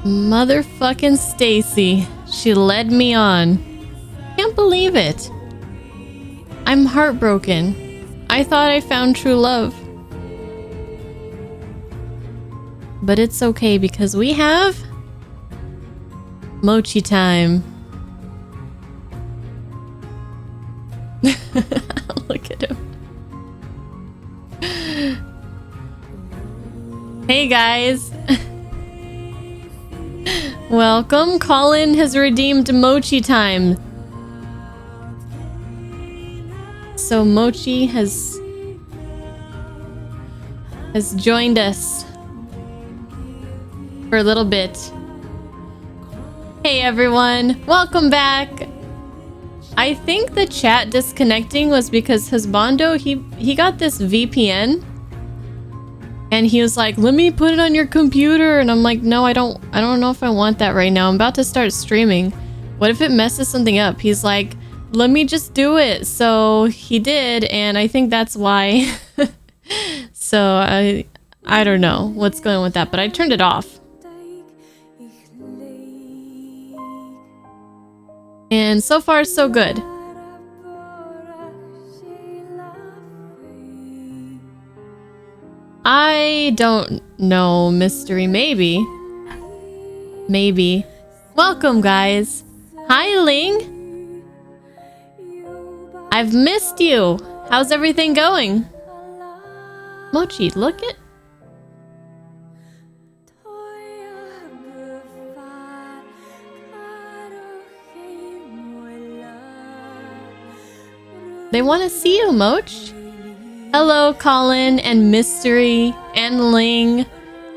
Motherfucking Stacy. She led me on. Can't believe it. I'm heartbroken. I thought I found true love. But it's okay because we have mochi time. Look at him. Hey guys. Welcome. Colin has redeemed mochi time. So Mochi has joined us for a little bit. Hey everyone, welcome back. I think the chat disconnecting was because Husbando, he got this VPN and he was like, let me put it on your computer, and I'm like, no, I don't know if I want that right now. I'm about to start streaming. What if it messes something up? He's like, let me just do it. So he did, and I think that's why. So I don't know what's going on with that, but I turned it off. And so far, so good. I don't know, mystery. Maybe. Maybe. Welcome, guys. Hi, Ling. I've missed you. How's everything going? Mochi, look it. They want to see you, Moch. Hello, Colin and Mystery and Ling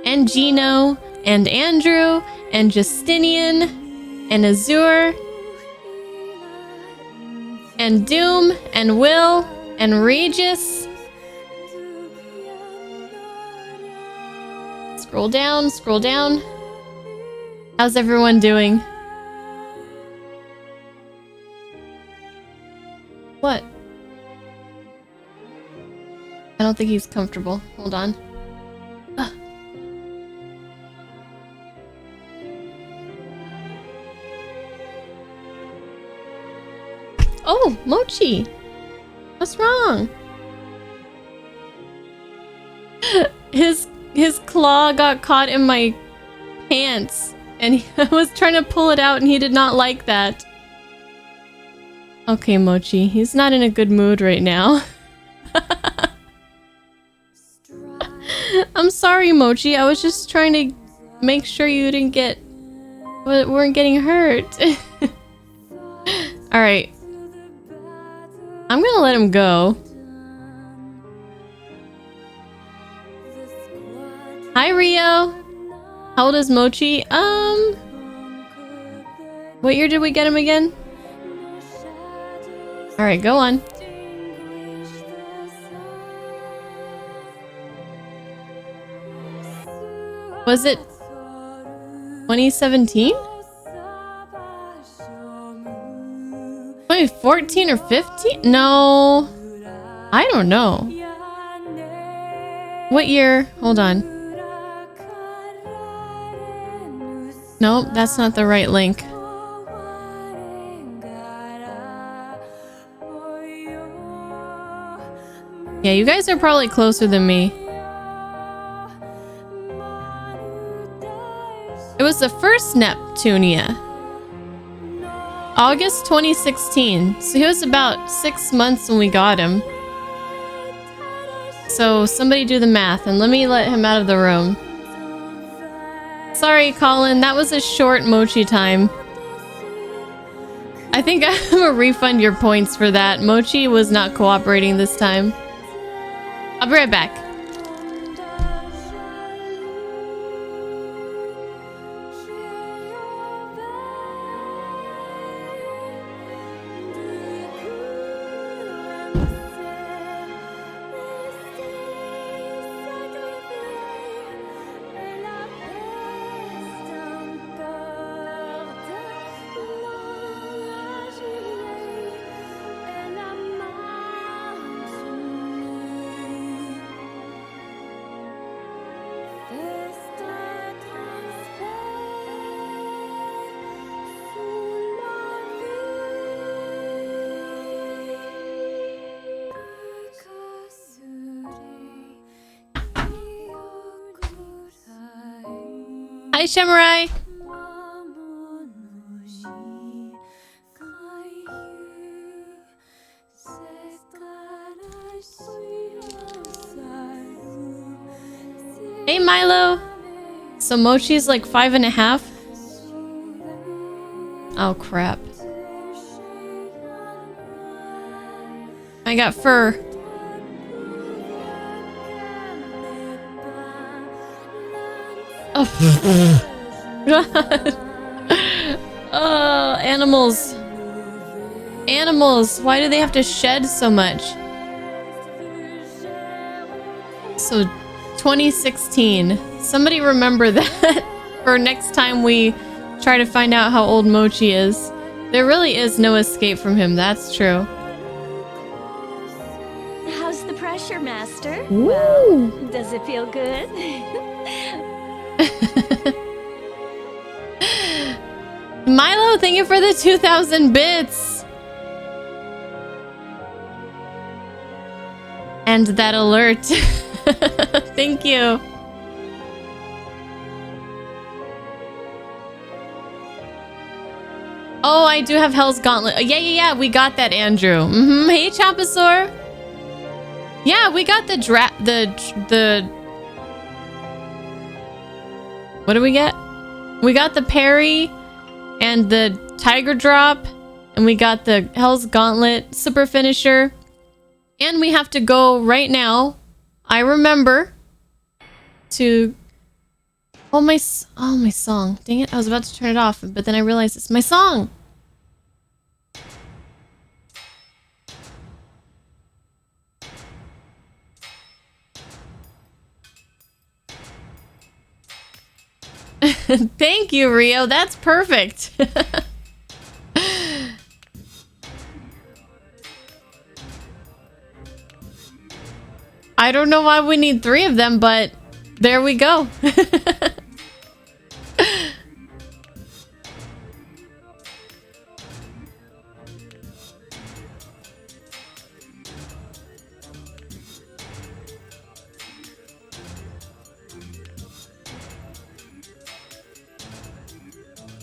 and Gino and Andrew and Justinian and Azure and Doom and Will and Regis. Scroll down, scroll down. How's everyone doing? What? I don't think he's comfortable. Hold on. Ugh. Oh, Mochi! What's wrong? His claw got caught in my pants, and I was trying to pull it out, and he did not like that. Okay, Mochi, he's not in a good mood right now. I'm sorry, Mochi. I was just trying to make sure you weren't getting hurt. All right. I'm gonna let him go. Hi, Rio. How old is Mochi? What year did we get him again? All right, go on. Was it 2017? 2014 or 15? No. I don't know. What year? Hold on. Nope, that's not the right link. Yeah, you guys are probably closer than me. It was the first Neptunia. August 2016. So he was about 6 months when we got him. So somebody do the math and let me let him out of the room. Sorry, Colin. That was a short Mochi time. I think I'm gonna refund your points for that. Mochi was not cooperating this time. I'll be right back. Hi, Samurai. Hey, Milo. So Mochi's like 5.5. Oh, crap. I got fur. Oh, God. Oh, animals. Animals. Why do they have to shed so much? So, 2016. Somebody remember that for next time we try to find out how old Mochi is. There really is no escape from him. That's true. How's the pressure, Master? Ooh. Well, does it feel good? Milo, thank you for the 2,000 bits. And that alert. Thank you. Oh, I do have Hell's Gauntlet. Yeah. We got that, Andrew. Hey, Chapasaur. Yeah, we got the what do we get? We got the parry and the Tiger Drop, and we got the Hell's Gauntlet super finisher. And we have to go right now. I remember to... Oh, my song. Dang it, I was about to turn it off, but then I realized it's my song. Thank you, Rio. That's perfect. I don't know why we need 3 of them, but there we go.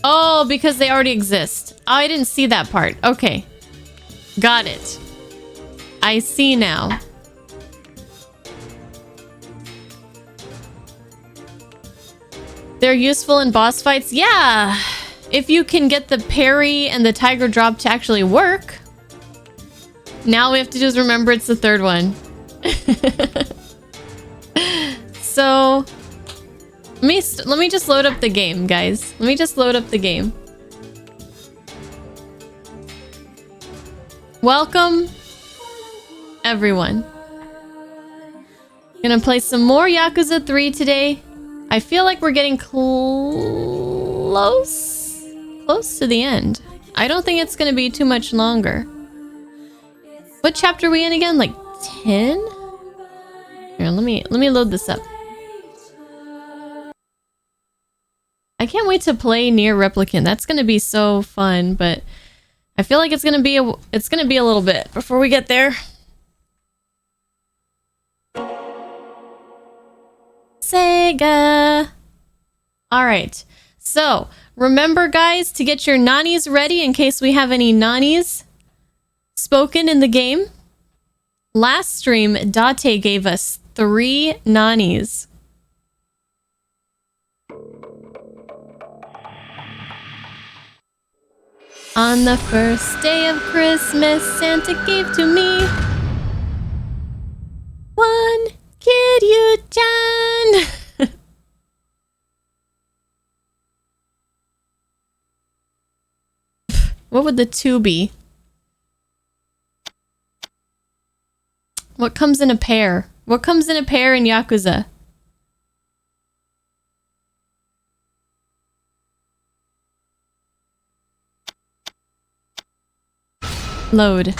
Oh, because they already exist. Oh, I didn't see that part. Okay. Got it. I see now. They're useful in boss fights? Yeah! If you can get the parry and the Tiger Drop to actually work. Now all we have to do is remember it's the 3rd one. So... Let me just load up the game, guys. Let me just load up the game. Welcome, everyone. Gonna play some more Yakuza 3 today. I feel like we're getting close to the end. I don't think it's gonna be too much longer. What chapter are we in again? Like 10? Here, let me load this up. I can't wait to play Nier Replicant. That's gonna be so fun, but I feel like it's gonna be a little bit before we get there. Sega. All right. So remember, guys, to get your nanis ready in case we have any nanis spoken in the game. Last stream, Date gave us 3 nanis. On the first day of Christmas, Santa gave to me 1 Kiryu-chan. What would the 2 be? What comes in a pair? What comes in a pair in Yakuza? Load.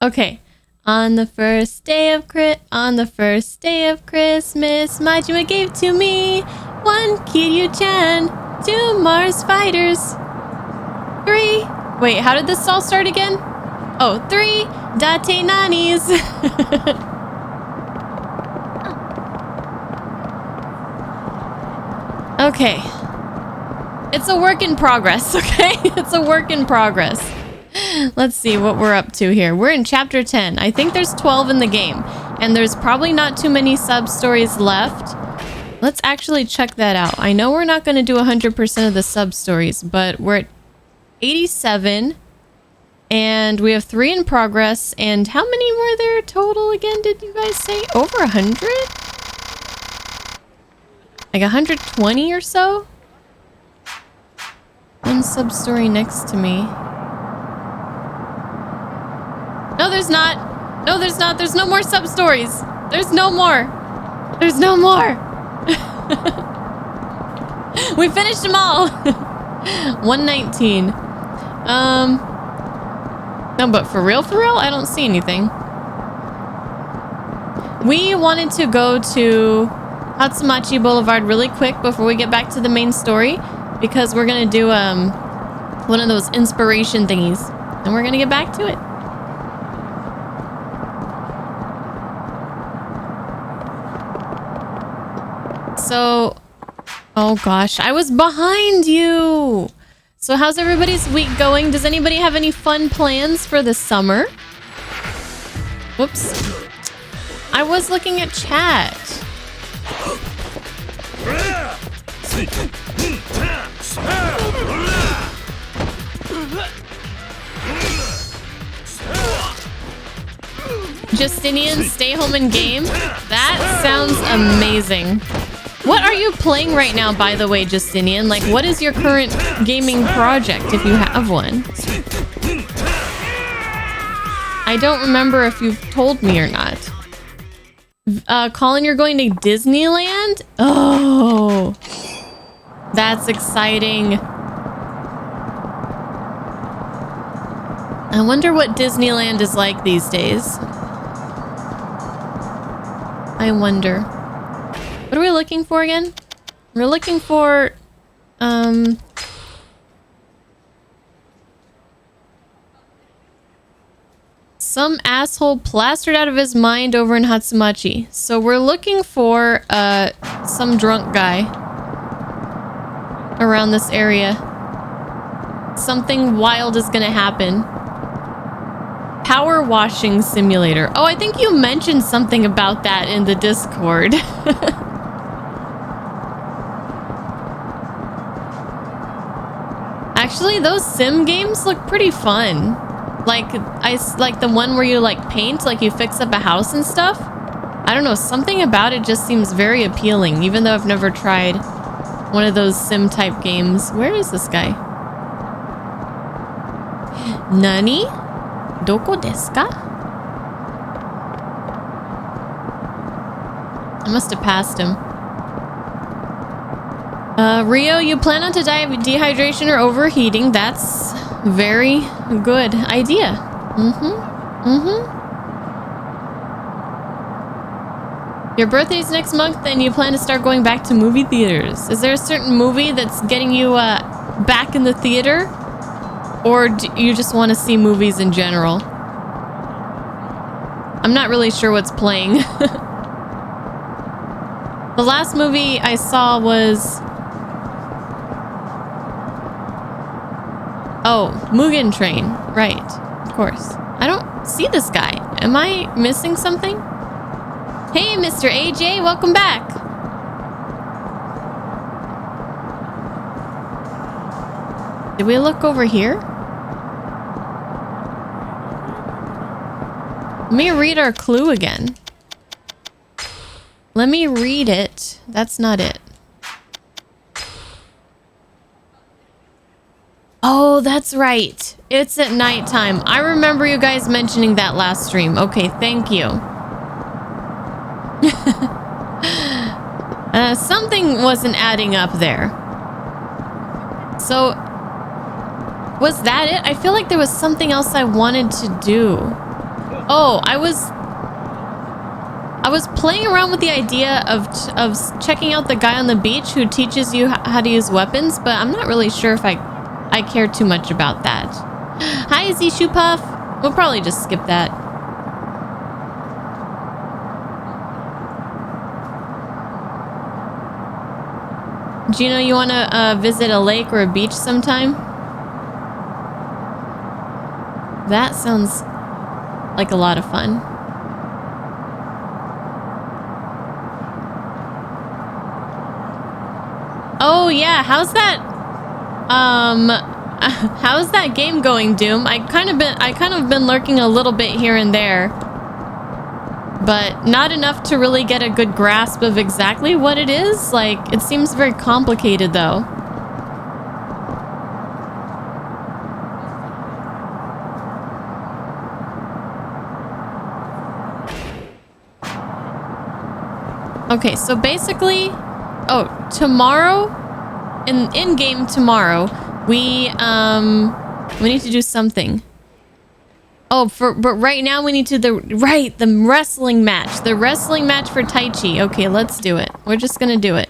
Okay. On the first day of Christmas, Majima gave to me 1 Kiryu-chan, 2 Mars fighters, 3. Wait, how did this all start again? Oh, 3 Date nanis. Okay. It's a work in progress, okay? It's a work in progress. Let's see what we're up to here. We're in chapter 10. I think there's 12 in the game. And there's probably not too many sub-stories left. Let's actually check that out. I know we're not going to do 100% of the sub-stories, but we're at 87. And we have 3 in progress. And how many were there total again, did you guys say? Over 100? Like 120 or so? One sub-story next to me. No, there's not. No, there's not. There's no more sub-stories. There's no more. There's no more. We finished them all. 119. No, but for real, I don't see anything. We wanted to go to Hatsumachi Boulevard really quick before we get back to the main story, because we're gonna do one of those inspiration thingies, and we're gonna get back to it. So, oh gosh, I was behind you. So how's everybody's week going? Does anybody have any fun plans for the summer? Whoops. I was looking at chat. Justinian, stay home and game? That sounds amazing. What are you playing right now, by the way, Justinian? Like, what is your current gaming project, if you have one? I don't remember if you've told me or not. Colin, you're going to Disneyland? Oh, that's exciting. I wonder what Disneyland is like these days. I wonder. What are we looking for again? We're looking for, some asshole plastered out of his mind over in Hatsumachi. So we're looking for, some drunk guy around this area. Something wild is gonna happen. Power washing simulator. Oh, I think you mentioned something about that in the Discord. Actually, those sim games look pretty fun. Like, like the one where you like paint, like you fix up a house and stuff. I don't know, something about it just seems very appealing, even though I've never tried one of those sim type games. Where is this guy? Nani? Doko desu ka? I must have passed him. Rio, you plan on to die of dehydration or overheating? That's very good idea. Your birthday's next month and you plan to start going back to movie theaters. Is there a certain movie that's getting you back in the theater? Or do you just want to see movies in general? I'm not really sure what's playing. The last movie I saw was... Oh, Mugen Train. Right. Of course. I don't see this guy. Am I missing something? Hey, Mr. AJ, welcome back. Did we look over here? Let me read our clue again. Let me read it. That's not it. Oh, that's right. It's at nighttime. I remember you guys mentioning that last stream. Okay, thank you. Something wasn't adding up there. So, was that it? I feel like there was something else I wanted to do. Oh, I was playing around with the idea of checking out the guy on the beach who teaches you how to use weapons, but I'm not really sure if I care too much about that. Hi, Zishu Puff. We'll probably just skip that. Gino, you want to visit a lake or a beach sometime? That sounds like a lot of fun. Oh yeah, how's that? How's that game going, Doom? I kind of been lurking a little bit here and there, but not enough to really get a good grasp of exactly what it is. Like, it seems very complicated though. Okay, so basically, tomorrow, in game tomorrow, we need to do something. Oh, but right now we need to the wrestling match. The wrestling match for Tai Chi. Okay, let's do it. We're just gonna do it.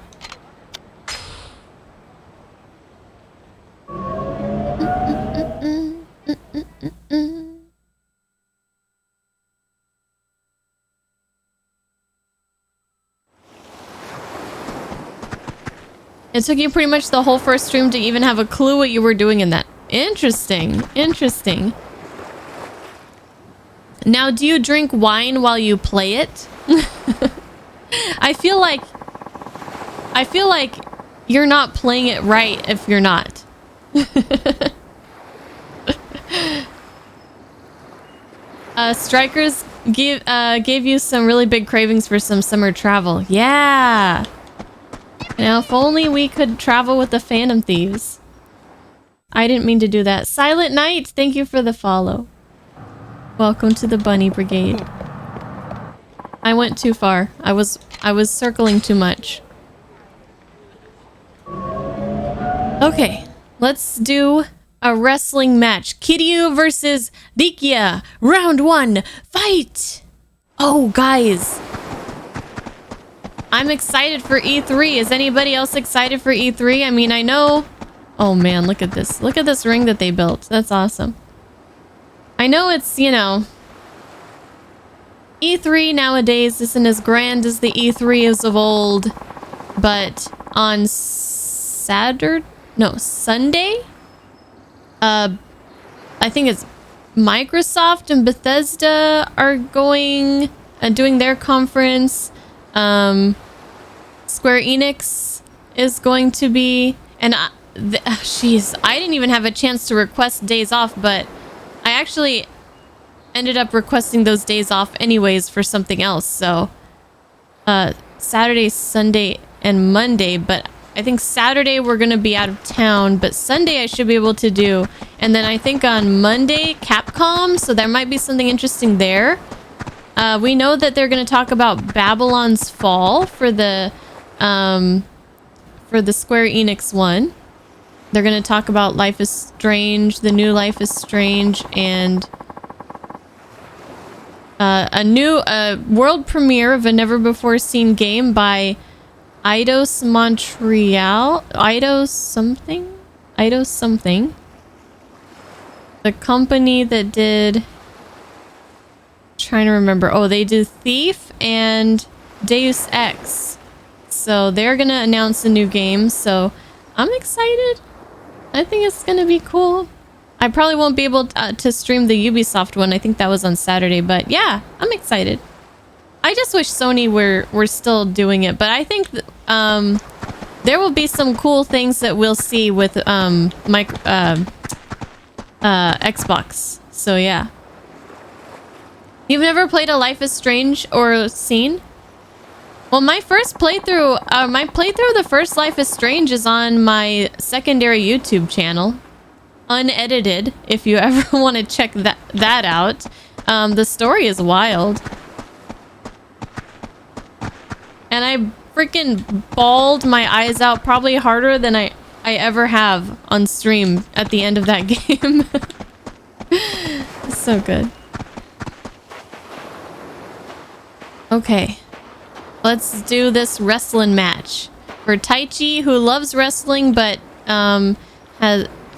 It took you pretty much the whole first stream to even have a clue what you were doing in that. Interesting. Interesting. Now, do you drink wine while you play it? I feel like you're not playing it right if you're not. Strikers gave you some really big cravings for some summer travel. Yeah. Now, if only we could travel with the Phantom Thieves. I didn't mean to do that. Silent Knight, thank you for the follow. Welcome to the Bunny Brigade. I went too far. I was circling too much. Okay, let's do a wrestling match. Kiryu versus Dikia. Round 1. Fight! Oh, guys. I'm excited for E3. Is anybody else excited for E3? I mean, I know... Oh man, look at this. Look at this ring that they built. That's awesome. I know it's, you know... E3 nowadays isn't as grand as the E3 is of old. But on Sunday? I think it's Microsoft and Bethesda are going... doing their conference. Square Enix is going to be, and jeez, I didn't even have a chance to request days off, but I actually ended up requesting those days off anyways for something else. So Saturday, Sunday, and Monday, but I think Saturday we're gonna be out of town, but Sunday I should be able to do, and then I think on Monday Capcom, so there might be something interesting there. We know that they're going to talk about Babylon's Fall for the Square Enix one. They're going to talk about Life is Strange, the new Life is Strange, and a new world premiere of a never-before-seen game by Eidos Montreal. Eidos something. The company that did... Trying to remember. Oh, they do Thief and Deus Ex. So they're gonna announce a new game. So I'm excited. I think it's gonna be cool. I probably won't be able to stream the Ubisoft one. I think that was on Saturday. But yeah, I'm excited. I just wish Sony were still doing it. But I think there will be some cool things that we'll see with Xbox. So yeah. You've never played a Life is Strange or seen? Well, my playthrough of the first Life is Strange is on my secondary YouTube channel. Unedited, if you ever want to check that out. The story is wild. And I freaking bawled my eyes out probably harder than I ever have on stream at the end of that game. It's so good. Okay, let's do this wrestling match for Taichi, who loves wrestling but has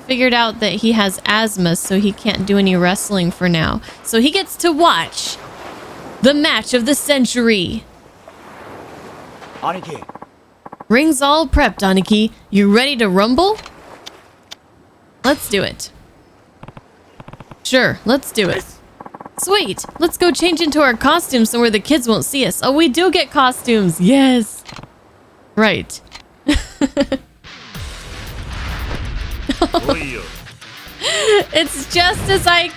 figured out that he has asthma, so he can't do any wrestling for now. So he gets to watch the match of the century. Aniki, Rings all prepped, Aniki. You ready to rumble? Let's do it. Sure, let's do it. Sweet! Let's go change into our costumes somewhere the kids won't see us. Oh, we do get costumes! Yes! Right. It's just as I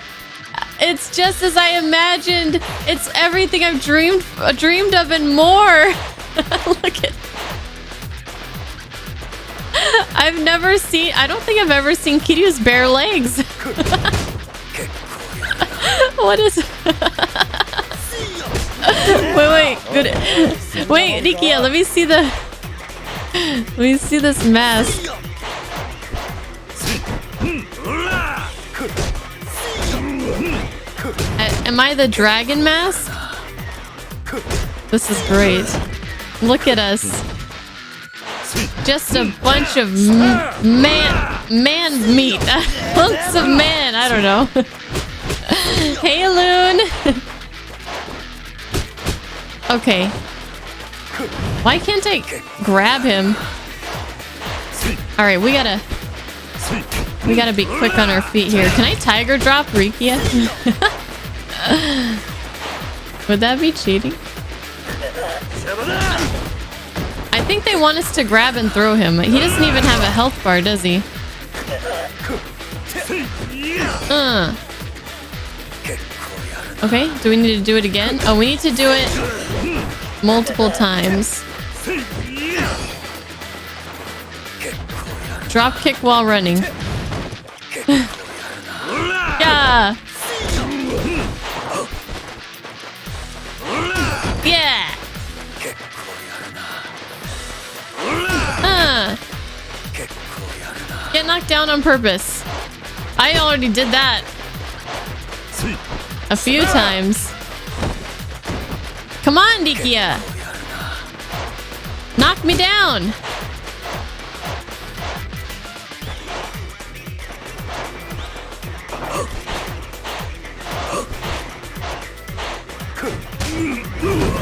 imagined. It's everything I've dreamed of and more. Look at. I don't think I've ever seen Kiryu's bare legs. What is Wait, good. Wait, Rikia, let me see this mask. Am I the dragon mask? This is great. Look at us. Just a bunch of man meat. Hunks of man. I don't know. Hey, Loon. Okay. Why can't I grab him? All right, we gotta be quick on our feet here. Can I tiger drop Rikia? Would that be cheating? I think they want us to grab and throw him. He doesn't even have a health bar, does he? Okay, do we need to do it again? Oh, we need to do it multiple times. Drop kick while running. Yeah! Yeah! Get knocked down on purpose. I already did that a few times. Come on, Rikia. Knock me down.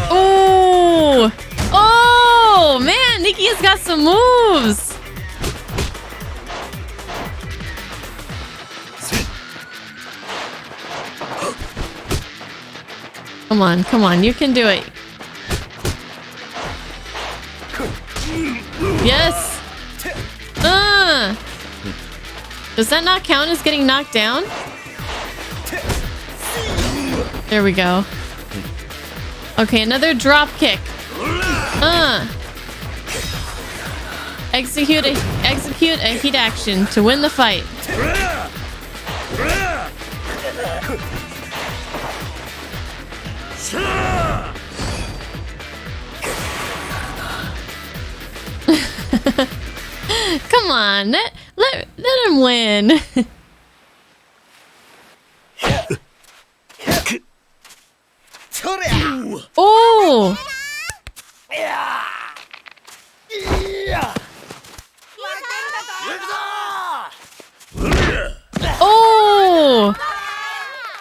Oh! Oh, man, Nikia's got some moves. Come on, you can do it. Yes! Does that not count as getting knocked down? There we go. Okay, another drop kick. Execute a heat action to win the fight. Come on, let him win. Oh! Oh!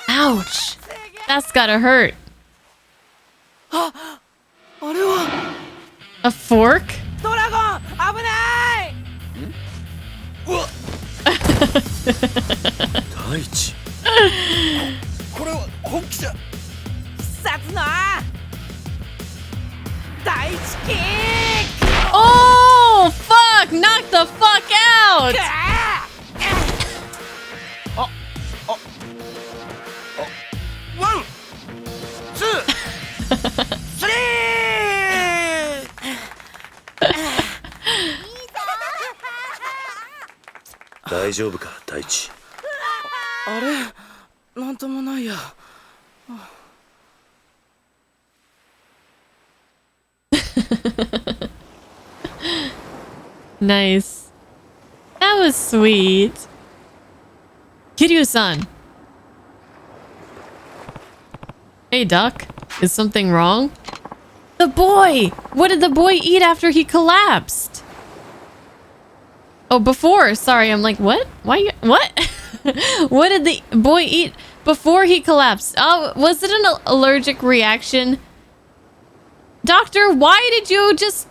Ouch! That's gotta hurt. A fork? Oh, fuck! Knock the fuck out! One, two, three. 大丈夫か、大地。あれ、なんともないや。Nice. That was sweet. Kiryu-san. Hey, Duck. Is something wrong? The boy! What did the boy eat after he collapsed? Oh, before. Sorry, I'm like, what? Why? What? What did the boy eat before he collapsed? Oh, was it an allergic reaction? Doctor, why did you just...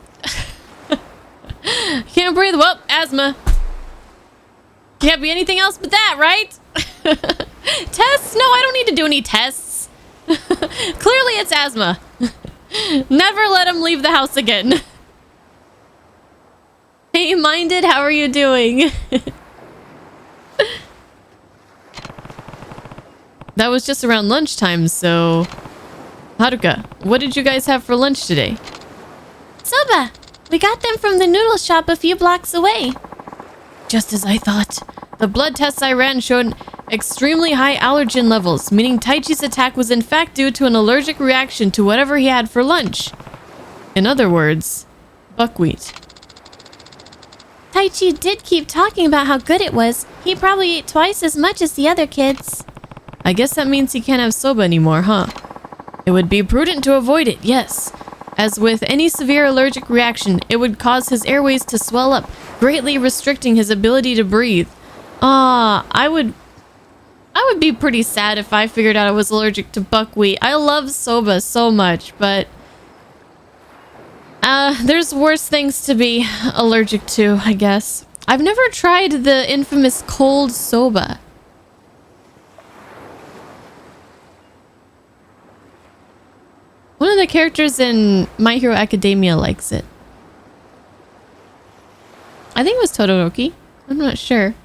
Can't breathe. Well, asthma. Can't be anything else but that, right? Tests? No, I don't need to do any tests. Clearly it's asthma. Never let him leave the house again. Hey, Minded, how are you doing? That was just around lunchtime, so... Haruka, what did you guys have for lunch today? Soba! We got them from the noodle shop a few blocks away. Just as I thought. The blood tests I ran showed extremely high allergen levels, meaning Taichi's attack was in fact due to an allergic reaction to whatever he had for lunch. In other words, buckwheat. Taichi did keep talking about how good it was. He probably ate twice as much as the other kids. I guess that means he can't have soba anymore, huh? It would be prudent to avoid it, yes. As with any severe allergic reaction, it would cause his airways to swell up, greatly restricting his ability to breathe. I would be pretty sad if I figured out I was allergic to buckwheat. I love soba so much, but there's worse things to be allergic to, I guess. I've never tried the infamous cold soba. One of the characters in My Hero Academia likes it. I think it was Todoroki. I'm not sure.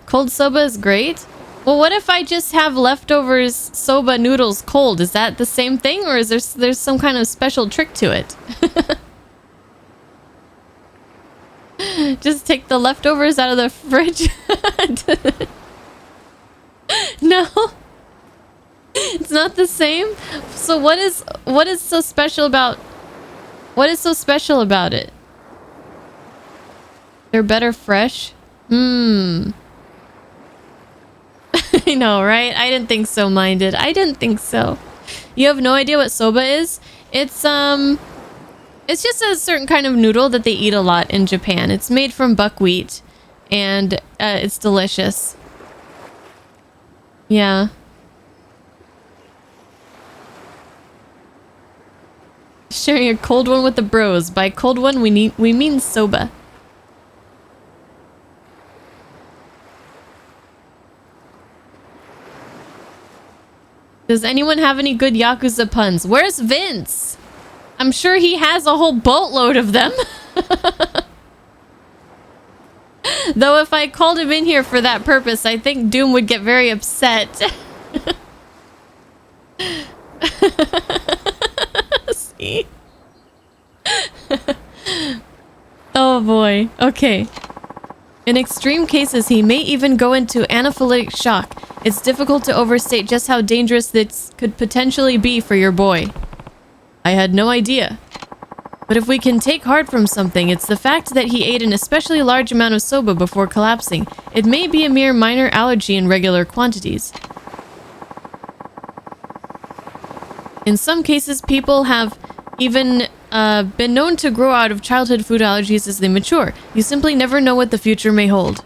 Cold soba is great. Well, what if I just have leftovers soba noodles cold? Is that the same thing, or is there's some kind of special trick to it? Just take the leftovers out of the fridge. No. It's not the same. So what is so special about it? They're better fresh? I know, right? I didn't think so, Minded. I didn't think so. You have no idea what soba is? It's just a certain kind of noodle that they eat a lot in Japan. It's made from buckwheat and it's delicious. Yeah. Sharing a cold one with the bros. By cold one, we mean soba. Does anyone have any good Yakuza puns? Where's Vince? I'm sure he has a whole boatload of them. Though if I called him in here for that purpose, I think Doom would get very upset. See? Oh boy. Okay. In extreme cases, he may even go into anaphylactic shock. It's difficult to overstate just how dangerous this could potentially be for your boy. I had no idea. But if we can take heart from something, it's the fact that he ate an especially large amount of soba before collapsing. It may be a mere minor allergy in regular quantities. In some cases, people have even been known to grow out of childhood food allergies as they mature. You simply never know what the future may hold.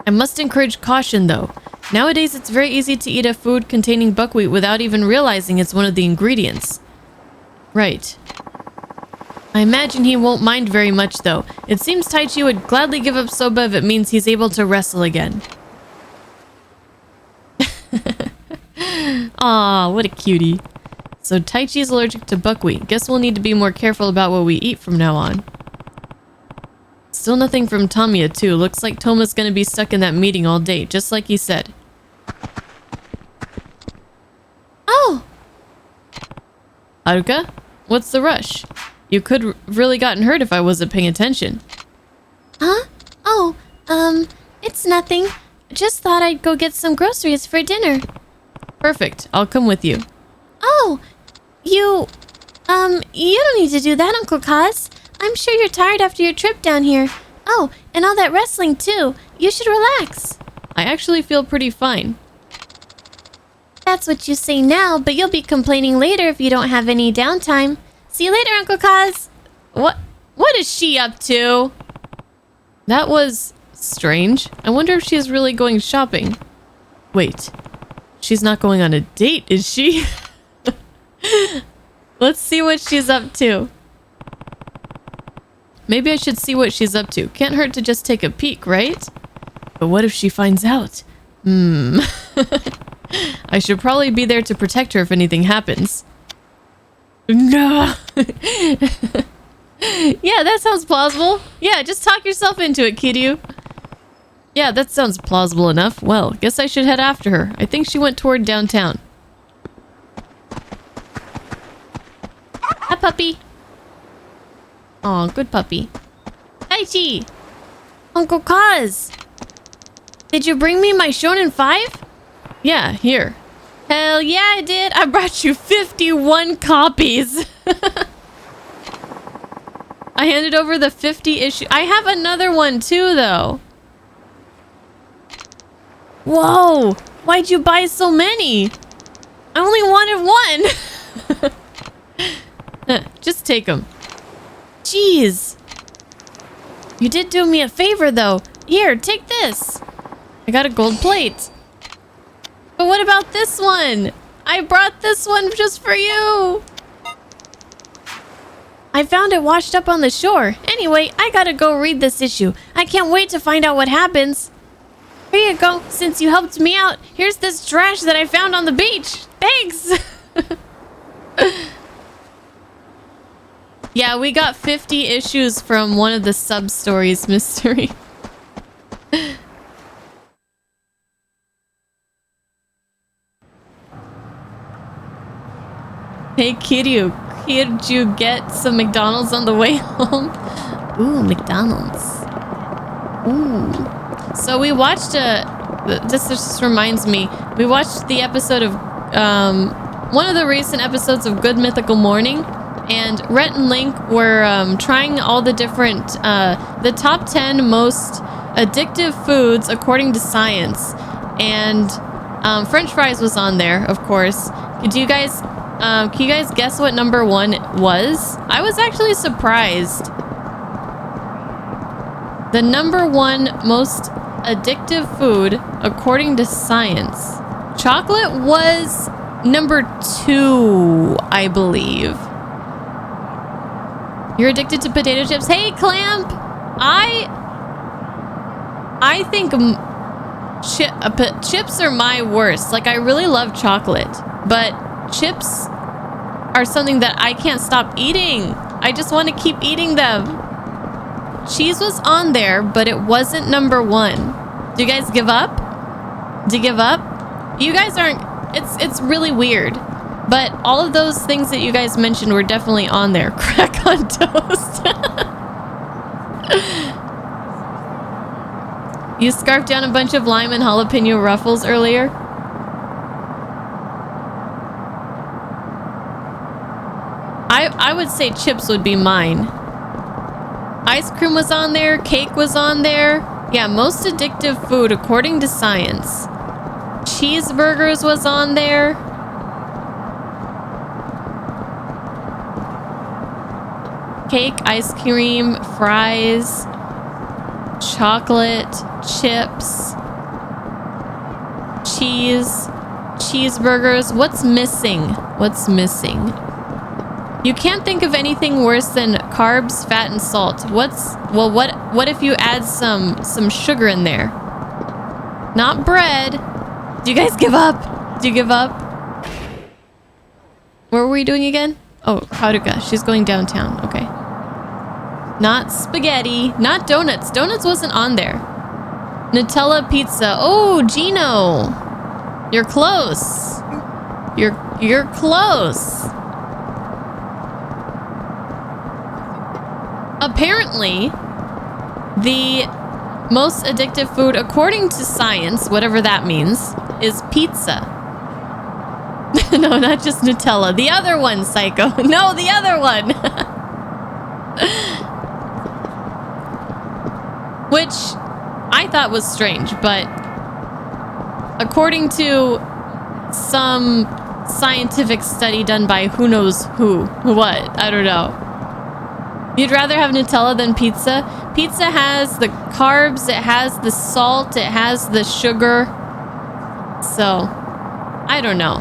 I must encourage caution, though. Nowadays, it's very easy to eat a food containing buckwheat without even realizing it's one of the ingredients. Right. I imagine he won't mind very much, though. It seems Taichi would gladly give up soba if it means he's able to wrestle again. Aw, what a cutie. So Taichi's allergic to buckwheat. Guess we'll need to be more careful about what we eat from now on. Still nothing from Tamiya, too. Looks like Toma's gonna be stuck in that meeting all day, just like he said. Oh! Haruka? What's the rush? You could really gotten hurt if I wasn't paying attention. Huh? Oh, it's nothing. Just thought I'd go get some groceries for dinner. Perfect. I'll come with you. Oh, you don't need to do that, Uncle Kaz. I'm sure you're tired after your trip down here. Oh, and all that wrestling too. You should relax. I actually feel pretty fine. That's what you say now, but you'll be complaining later if you don't have any downtime. See you later, Uncle Kaz. What is she up to? That was strange. I wonder if she's really going shopping. Wait. She's not going on a date, is she? Let's see what she's up to. Maybe I should see what she's up to. Can't hurt to just take a peek, right? But what if she finds out? I should probably be there to protect her if anything happens. No. Yeah, that sounds plausible. Yeah, just talk yourself into it, Kiryu. Yeah, that sounds plausible enough. Well, guess I should head after her. I think she went toward downtown. Hi, puppy. Aw, good puppy. Taichi! Uncle Kaz! Did you bring me my Shonen 5? Yeah, here. Hell yeah, I did. I brought you 51 copies. I handed over the 50 issue. I have another one too, though. Whoa! Why'd you buy so many? I only wanted one. Just take them. Jeez. You did do me a favor, though. Here, take this. I got a gold plate. But what about this one? I brought this one just for you. I found it washed up on the shore. Anyway, I gotta go read this issue. I can't wait to find out what happens. Here you go. Since you helped me out, here's this trash that I found on the beach. Thanks. Yeah, we got 50 issues from one of the sub-stories mystery. Hey, Kiryu, could you get some McDonald's on the way home? Ooh, McDonald's. Ooh. So we watched this just reminds me, we watched the episode of, one of the recent episodes of Good Mythical Morning, and Rhett and Link were trying all the different, the top 10 most addictive foods according to science. And French fries was on there, of course. Can you guys guess what number 1 was? I was actually surprised. The number 1 most addictive food according to science. Chocolate was number 2, I believe. You're addicted to potato chips? Hey, Clamp! I think chips are my worst. Like, I really love chocolate, but chips are something that I can't stop eating. I just want to keep eating them. Cheese was on there, but it wasn't number 1. Do you guys give up? Do you give up? You guys aren't... It's really weird. But all of those things that you guys mentioned were definitely on there. Crack on toast. You scarfed down a bunch of lime and jalapeno ruffles earlier. I would say chips would be mine. Ice cream was on there. Cake was on there. Yeah, most addictive food according to science. Cheeseburgers was on there. Cake, ice cream, fries, chocolate, chips, cheese, cheeseburgers. What's missing? What's missing? You can't think of anything worse than carbs, fat, and salt. What if you add some sugar in there? Not bread. Do you guys give up? Do you give up? What were we doing again? Oh, Haruka. She's going downtown. Okay. Not spaghetti. Not donuts. Donuts wasn't on there. Nutella pizza. Oh, Gino. You're close. You're close. Apparently, the most addictive food, according to science, whatever that means, is pizza. No, not just Nutella. The other one, Psycho. No, the other one. Which I thought was strange, but according to some scientific study done by who knows who, what, I don't know. You'd rather have Nutella than pizza? Pizza has the carbs, it has the salt, it has the sugar. So, I don't know.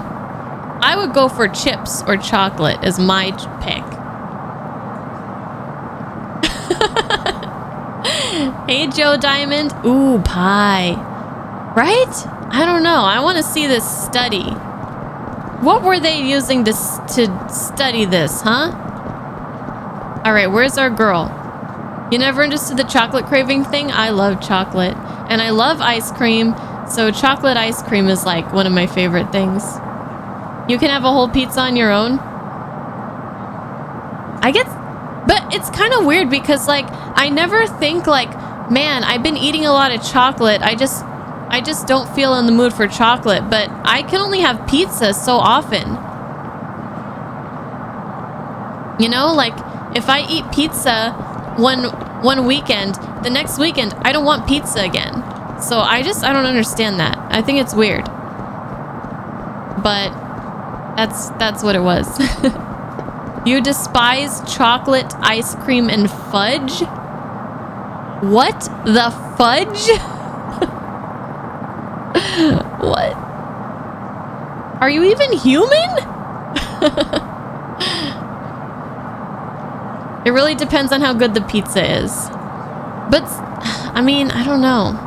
I would go for chips or chocolate as my pick. Hey, Joe Diamond. Ooh, pie. Right? I don't know. I want to see this study. What were they using to study this, huh? All right, where's our girl? You never understood the chocolate craving thing? I love chocolate. And I love ice cream. So chocolate ice cream is like one of my favorite things. You can have a whole pizza on your own. I get... But it's kind of weird because like, I never think like, man, I've been eating a lot of chocolate. I just don't feel in the mood for chocolate. But I can only have pizza so often. You know, like if I eat pizza one weekend, the next weekend I don't want pizza again. So I don't understand that. I think it's weird. But that's what it was. You despise chocolate, ice cream, and fudge? What the fudge? What? Are you even human? It really depends on how good the pizza is. But, I mean, I don't know.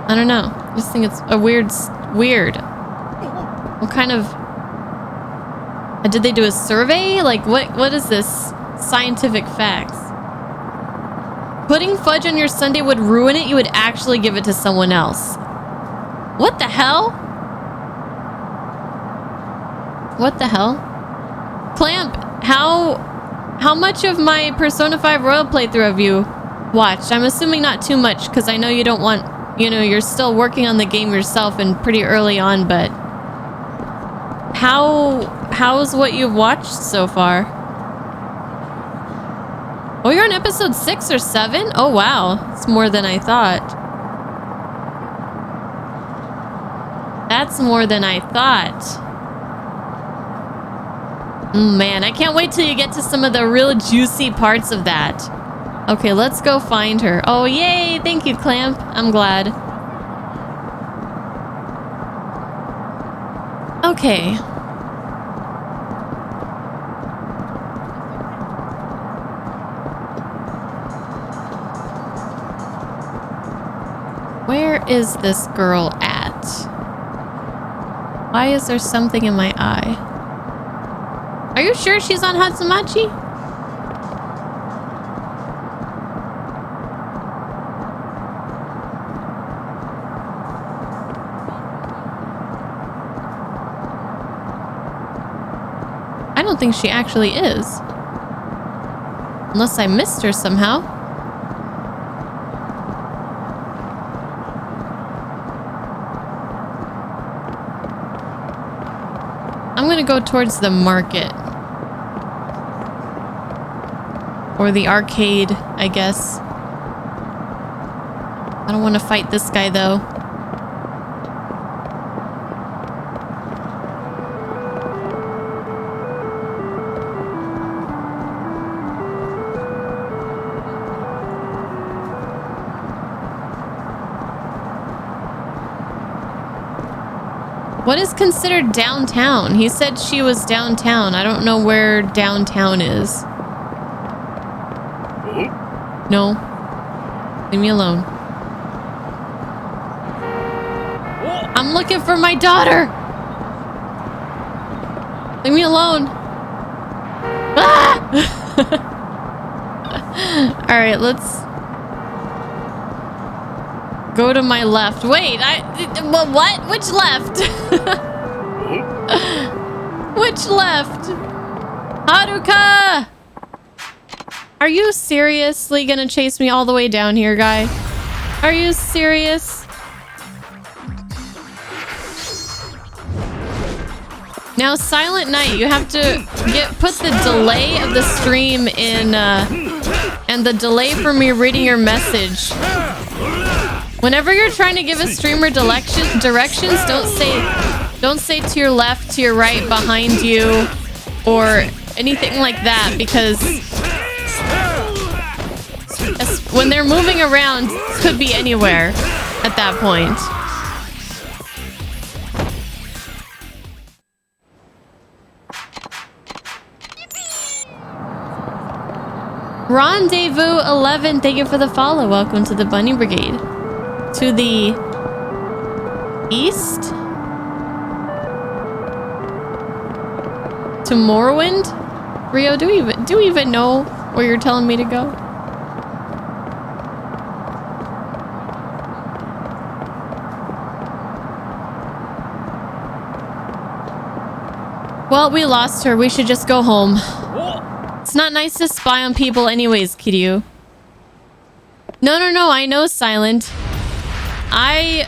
I just think it's a weird. What kind of... Did they do a survey? Like, what is this? Scientific facts. Putting fudge on your sundae would ruin it. You would actually give it to someone else. What the hell? What the hell? Clamp, how much of my Persona 5 Royal playthrough have you watched? I'm assuming not too much, because I know you don't want... You know, you're still working on the game yourself and pretty early on, but... How's what you've watched so far? Oh, you're on episode 6 or 7? Oh, wow. It's more than I thought. That's more than I thought. Man, I can't wait till you get to some of the real juicy parts of that. Okay, let's go find her. Oh, yay! Thank you, Clamp. I'm glad. Okay. Where is this girl at? Why is there something in my eye? Are you sure she's on Hatsumachi? I don't think she actually is. Unless I missed her somehow. I'm gonna go towards the market. Or the arcade, I guess. I don't want to fight this guy, though. What is considered downtown? He said she was downtown. I don't know where downtown is. No. Leave me alone. I'm looking for my daughter! Leave me alone. Ah! Alright, let's go to my left. Wait, what? Which left? Which left? Haruka! Are you seriously gonna chase me all the way down here, guy? Are you serious? Now, Silent Night, you have to put the delay of the stream in, and the delay for me reading your message. Whenever you're trying to give a streamer directions, don't say to your left, to your right, behind you, or anything like that, because when they're moving around, it could be anywhere at that point. Rendezvous 11, thank you for the follow. Welcome to the Bunny Brigade. To the east? To Morrowind? Rio, do you even know where you're telling me to go? Well, we lost her. We should just go home. It's not nice to spy on people anyways, Kiryu. No, I know, Silent. I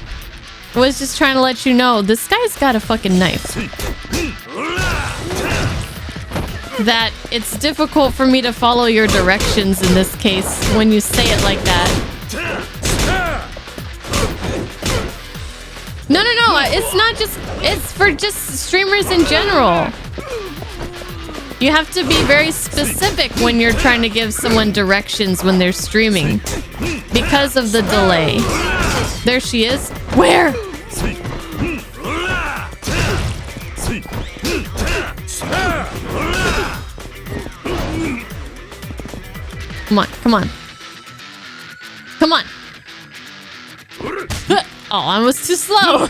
was just trying to let you know, this guy's got a fucking knife. That it's difficult for me to follow your directions in this case when you say it like that. No, it's not just, it's for just streamers in general. You have to be very specific when you're trying to give someone directions when they're streaming because of the delay. There she is. Where? Come on. Oh, I was too slow.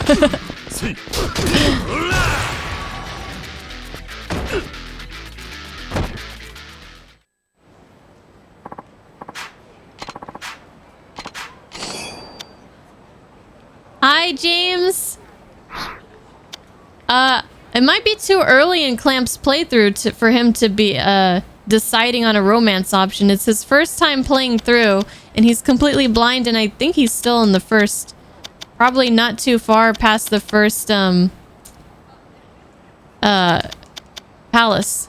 Hi, James. It might be too early in Clamp's playthrough for him to be deciding on a romance option. It's his first time playing through, and he's completely blind, and I think he's still in the first, probably not too far past the first palace.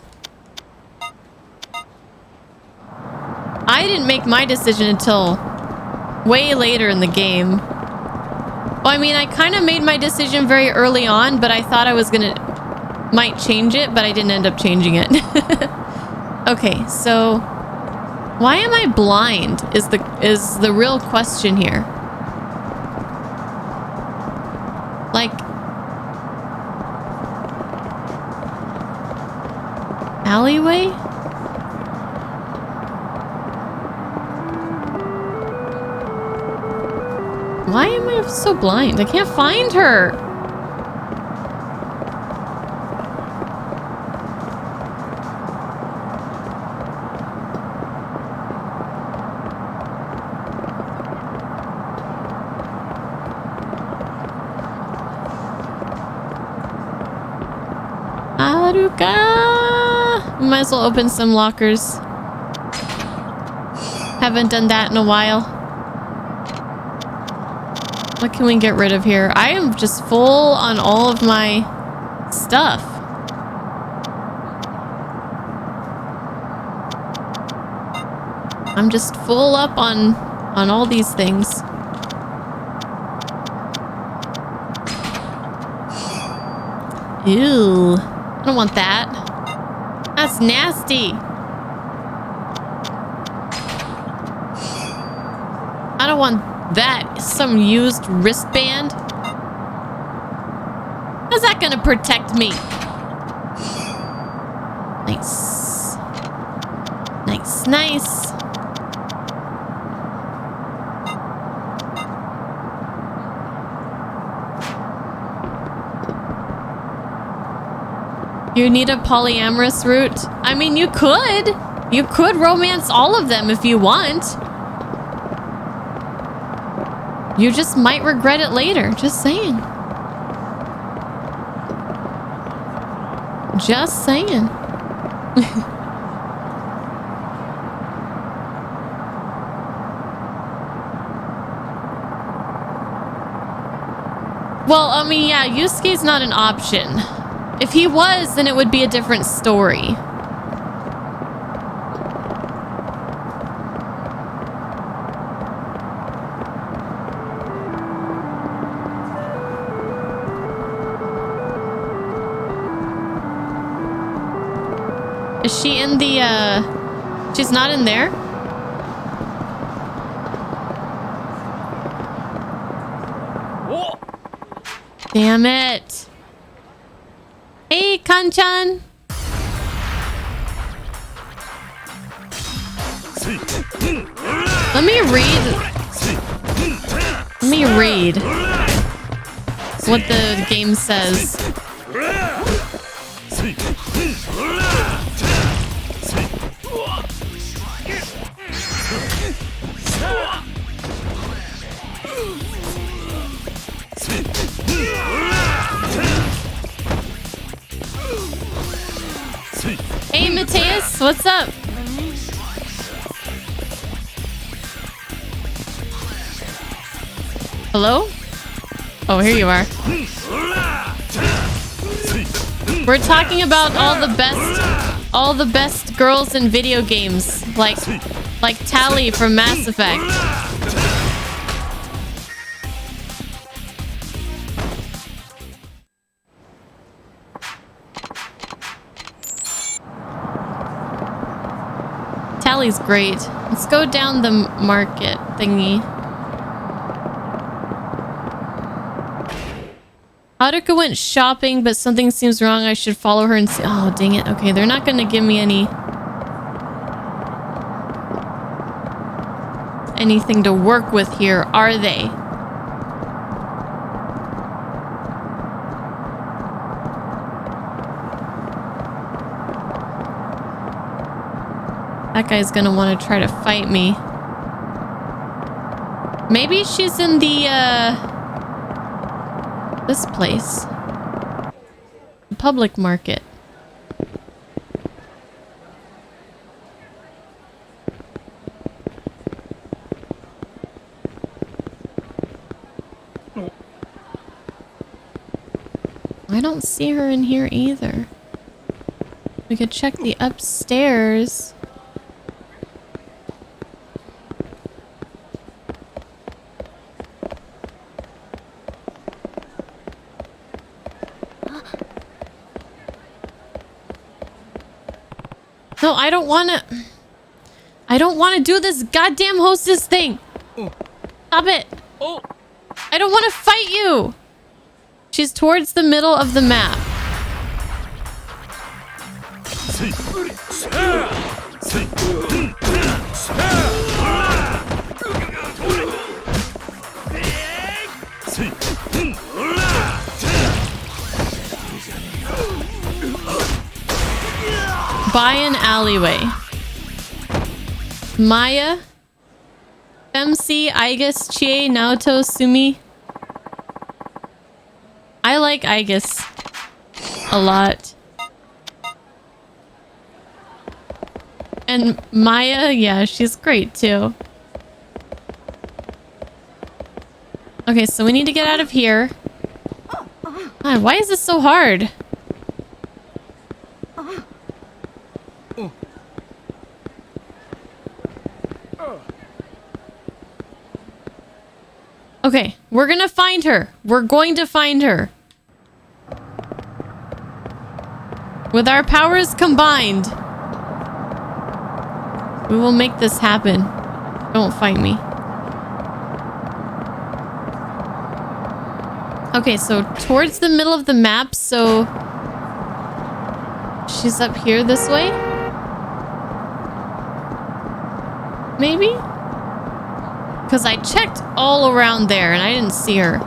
I didn't make my decision until way later in the game. Well, I mean, I kind of made my decision very early on, but I thought I was might change it, but I didn't end up changing it. Okay, so why am I blind is the real question here. Like, alleyway? Why am I so blind? I can't find her. Haruka! Might as well open some lockers. Haven't done that in a while. What can we get rid of here? I am just full on all of my stuff. I'm just full up on all these things. Ew. I don't want that. That's nasty. I don't want that. Some used wristband. How's that gonna protect me? Nice. Nice. You need a polyamorous route? I mean, you could. You could romance all of them if you want. You just might regret it later. Just saying. Just saying. Well, I mean, yeah, Yusuke's not an option. If he was, then it would be a different story. Is she in the, she's not in there? Damn it. Hey, Kanchan. Let me read what the game says. Hey, Mateus, what's up? Hello? Oh, here you are. We're talking about all the best girls in video games, like Tali from Mass Effect. Tally's great. Let's go down the market thingy. Haruka went shopping, but something seems wrong. I should follow her and see. Oh, dang it. Okay, they're not gonna give me anything to work with here, are they? That guy's gonna want to try to fight me. Maybe she's in the, this place. The public market. I don't see her in here either. We could check the upstairs. No, I don't want to do this goddamn hostess thing. Stop it. I don't want to fight you. She's towards the middle of the map. By an alleyway. Maya, MC, Igus, Chie, Naoto, Sumi. I like Igus a lot. And Maya, yeah, she's great too. Okay, so we need to get out of here. God, why is this so hard? Okay, we're gonna find her. We're going to find her. With our powers combined, we will make this happen. Don't fight me. Okay, so towards the middle of the map, so she's up here this way? Maybe? Because I checked all around there and I didn't see her.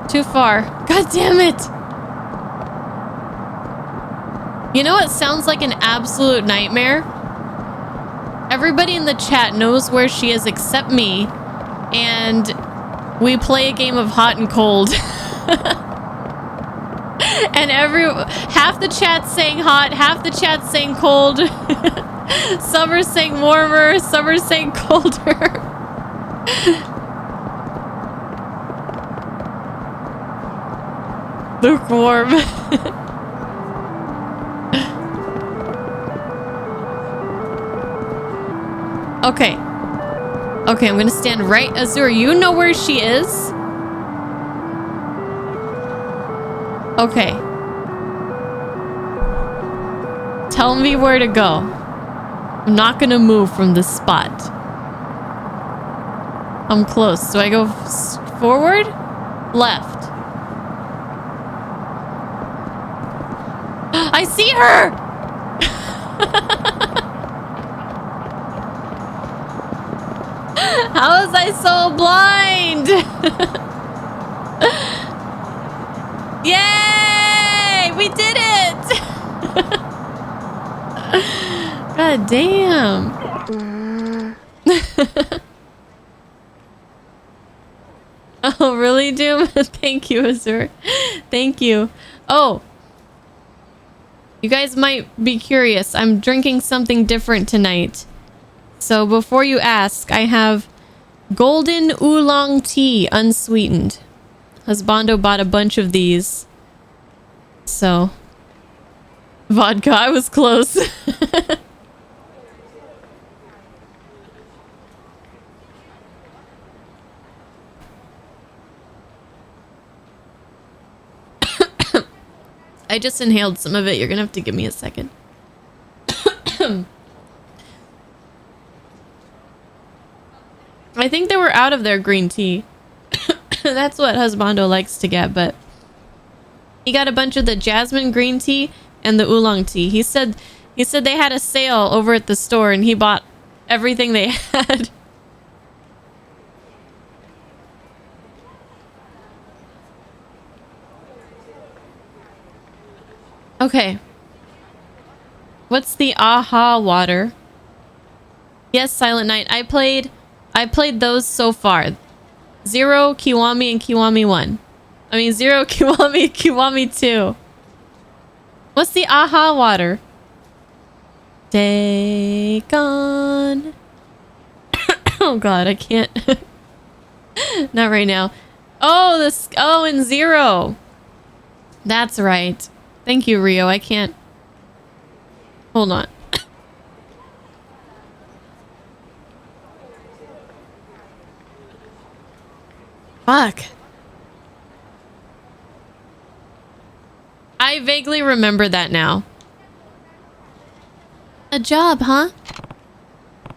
Too far. God damn it! You know what sounds like an absolute nightmare? Everybody in the chat knows where she is except me, and we play a game of hot and cold. And half the chat's saying hot, half the chat's saying cold. Some are saying warmer, some are saying colder. Lukewarm. Okay. Okay, I'm gonna stand right. Azure, you know where she is? Okay. Tell me where to go. I'm not gonna move from this spot. I'm close. Do I go forward? Left. I see her! How was I so blind? Yay! We did it! God damn. Oh, really, Doom? Thank you, Azur. Thank you. Oh. You guys might be curious. I'm drinking something different tonight. So before you ask, I have golden oolong tea, unsweetened. Husbando bought a bunch of these. So. Vodka, I was close. I just inhaled some of it. You're gonna have to give me a second. I think they were out of their green tea. That's what Husbando likes to get, but he got a bunch of the jasmine green tea and the oolong tea. He said they had a sale over at the store and he bought everything they had. Okay. What's the aha water? Yes, Silent Night. I played those so far. 0, Kiwami, and Kiwami 1. I mean 0, Kiwami, Kiwami 2. What's the aha water? Take on. Oh god, I can't. Not right now. Oh, this. Oh, and 0. That's right. Thank you, Rio. I can't. Hold on. Fuck. I vaguely remember that now. A job, huh?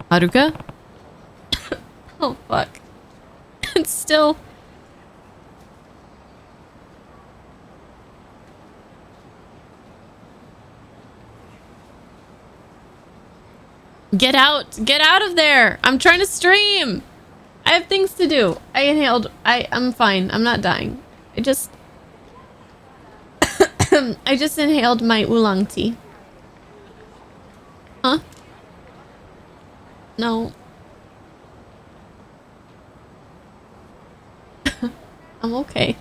Haruka? Oh, fuck. It's still... Get out! Get out of there! I'm trying to stream! I have things to do. I inhaled. I'm fine. I'm not dying. I just... I just inhaled my oolong tea. Huh? No. I'm okay.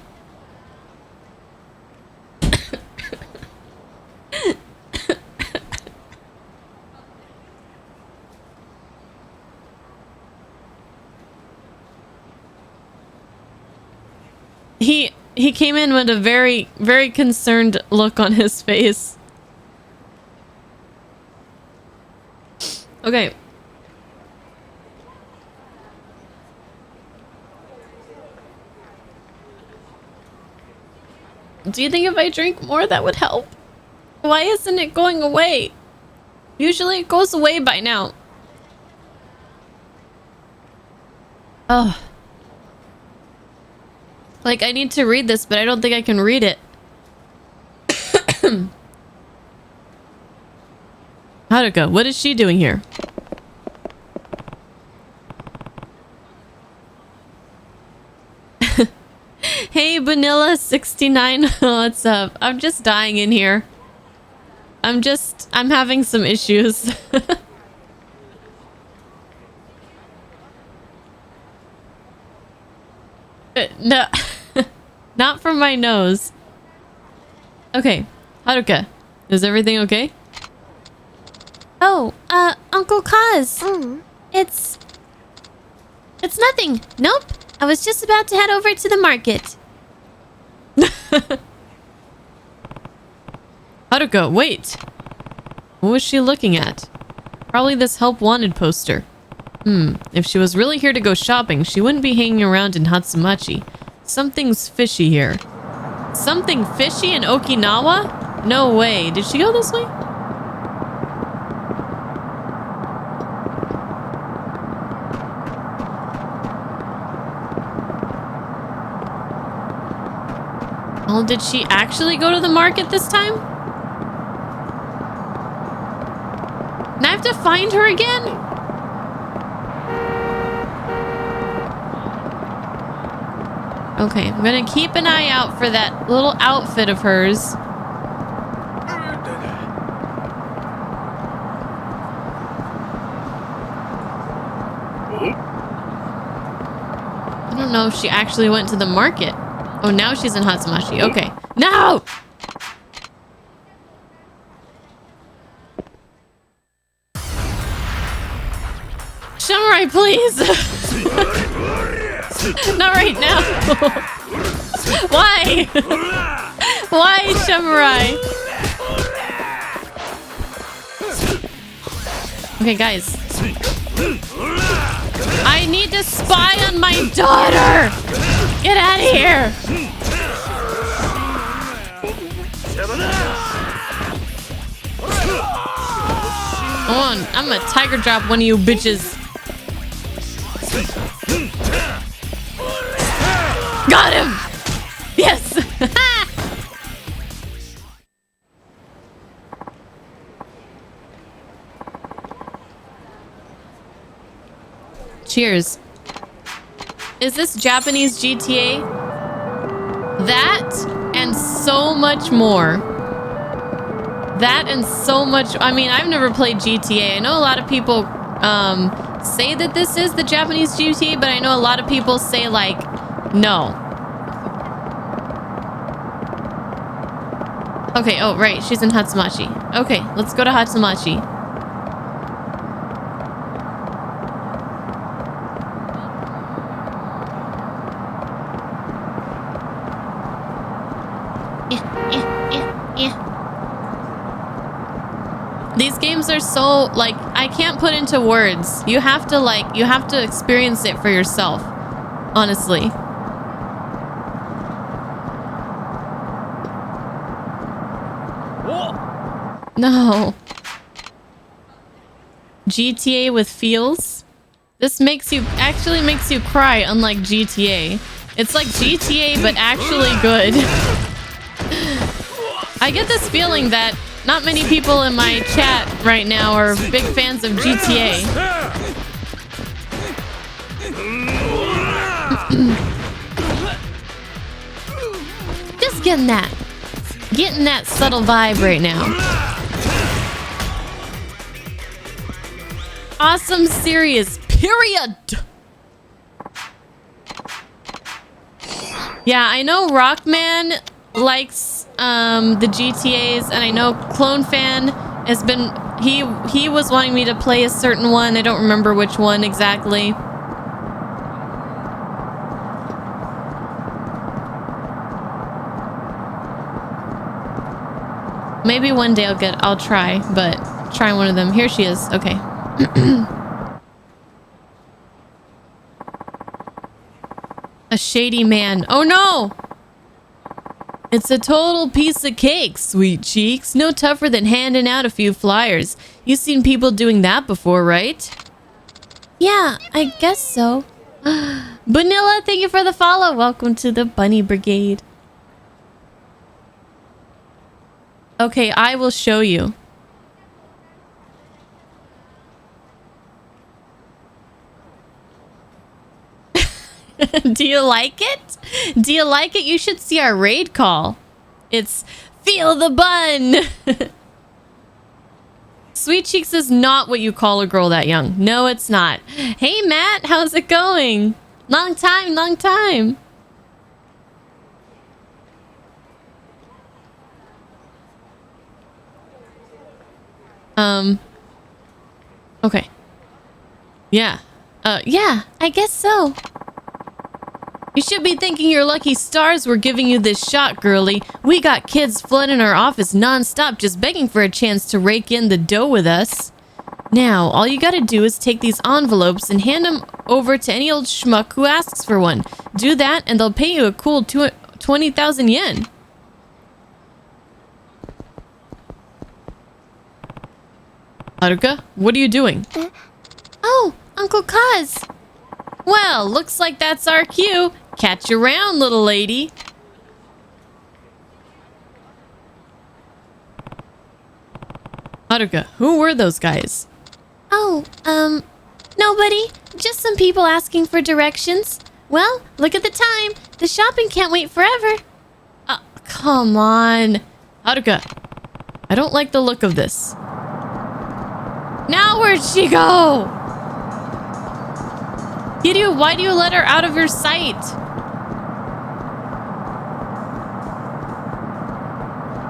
He came in with a very, very concerned look on his face. Okay. Do you think if I drink more that would help? Why isn't it going away? Usually it goes away by now. Oh. Like, I need to read this, but I don't think I can read it. Haruka, what is she doing here? Hey, Vanilla69, what's up? I'm just dying in here. I'm having some issues. No. Not from my nose. Okay. Haruka, is everything okay? Oh, Uncle Kaz. It's nothing. Nope. I was just about to head over to the market. Haruka, wait. What was she looking at? Probably this help wanted poster. If she was really here to go shopping, she wouldn't be hanging around in Hatsumachi. Something's fishy here. Something fishy in Okinawa? No way. Did she go this way? Oh, did she actually go to the market this time? And I have to find her again? Okay, I'm gonna keep an eye out for that little outfit of hers. I don't know if she actually went to the market. Oh, now she's in Hatsumachi. Okay. No! Samurai, please! Not right now. Why? Why, Samurai? Okay, guys. I need to spy on my daughter! Get out of here! Come on, I'm gonna tiger drop one of you bitches. Got him! Yes! Cheers. Is this Japanese GTA? That and so much more. That and so much. I mean, I've never played GTA. I know a lot of people say that this is the Japanese GTA, but I know a lot of people say like, no. Okay, oh, right. She's in Hatsumachi. Okay, let's go to Hatsumachi. These games are so, like, I can't put into words. You have to, like, you have to experience it for yourself. Honestly. No. GTA with feels? This actually makes you cry, unlike GTA. It's like GTA, but actually good. I get this feeling that not many people in my chat right now are big fans of GTA. Just getting that subtle vibe right now. Awesome, serious, period. Yeah, I know Rockman likes the GTAs, and I know Clone Fan has been he was wanting me to play a certain one. I don't remember which one exactly. Maybe one day I'll try, but try one of them. Here she is. Okay. A shady man. Oh no! It's a total piece of cake, sweet cheeks. No tougher than handing out a few flyers. You've seen people doing that before, right? Yeah, I guess so. Vanilla, thank you for the follow. Welcome to the Bunny Brigade. Okay, I will show you. Do you like it? Do you like it? You should see our raid call. It's feel the bun. Sweet cheeks is not what you call a girl that young. No, it's not. Hey, Matt, how's it going? Long time, long time. Okay. Yeah. Yeah, I guess so. You should be thanking your lucky stars we're giving you this shot, girly. We got kids flooding our office non-stop just begging for a chance to rake in the dough with us. Now, all you gotta do is take these envelopes and hand them over to any old schmuck who asks for one. Do that and they'll pay you a cool 20,000 yen. Haruka, what are you doing? Oh, Uncle Kaz. Well, looks like that's our cue. Catch you around, little lady. Haruka, who were those guys? Oh, nobody. Just some people asking for directions. Well, look at the time. The shopping can't wait forever. Come on. Haruka, I don't like the look of this. Now where'd she go? Kiryu, why do you let her out of your sight?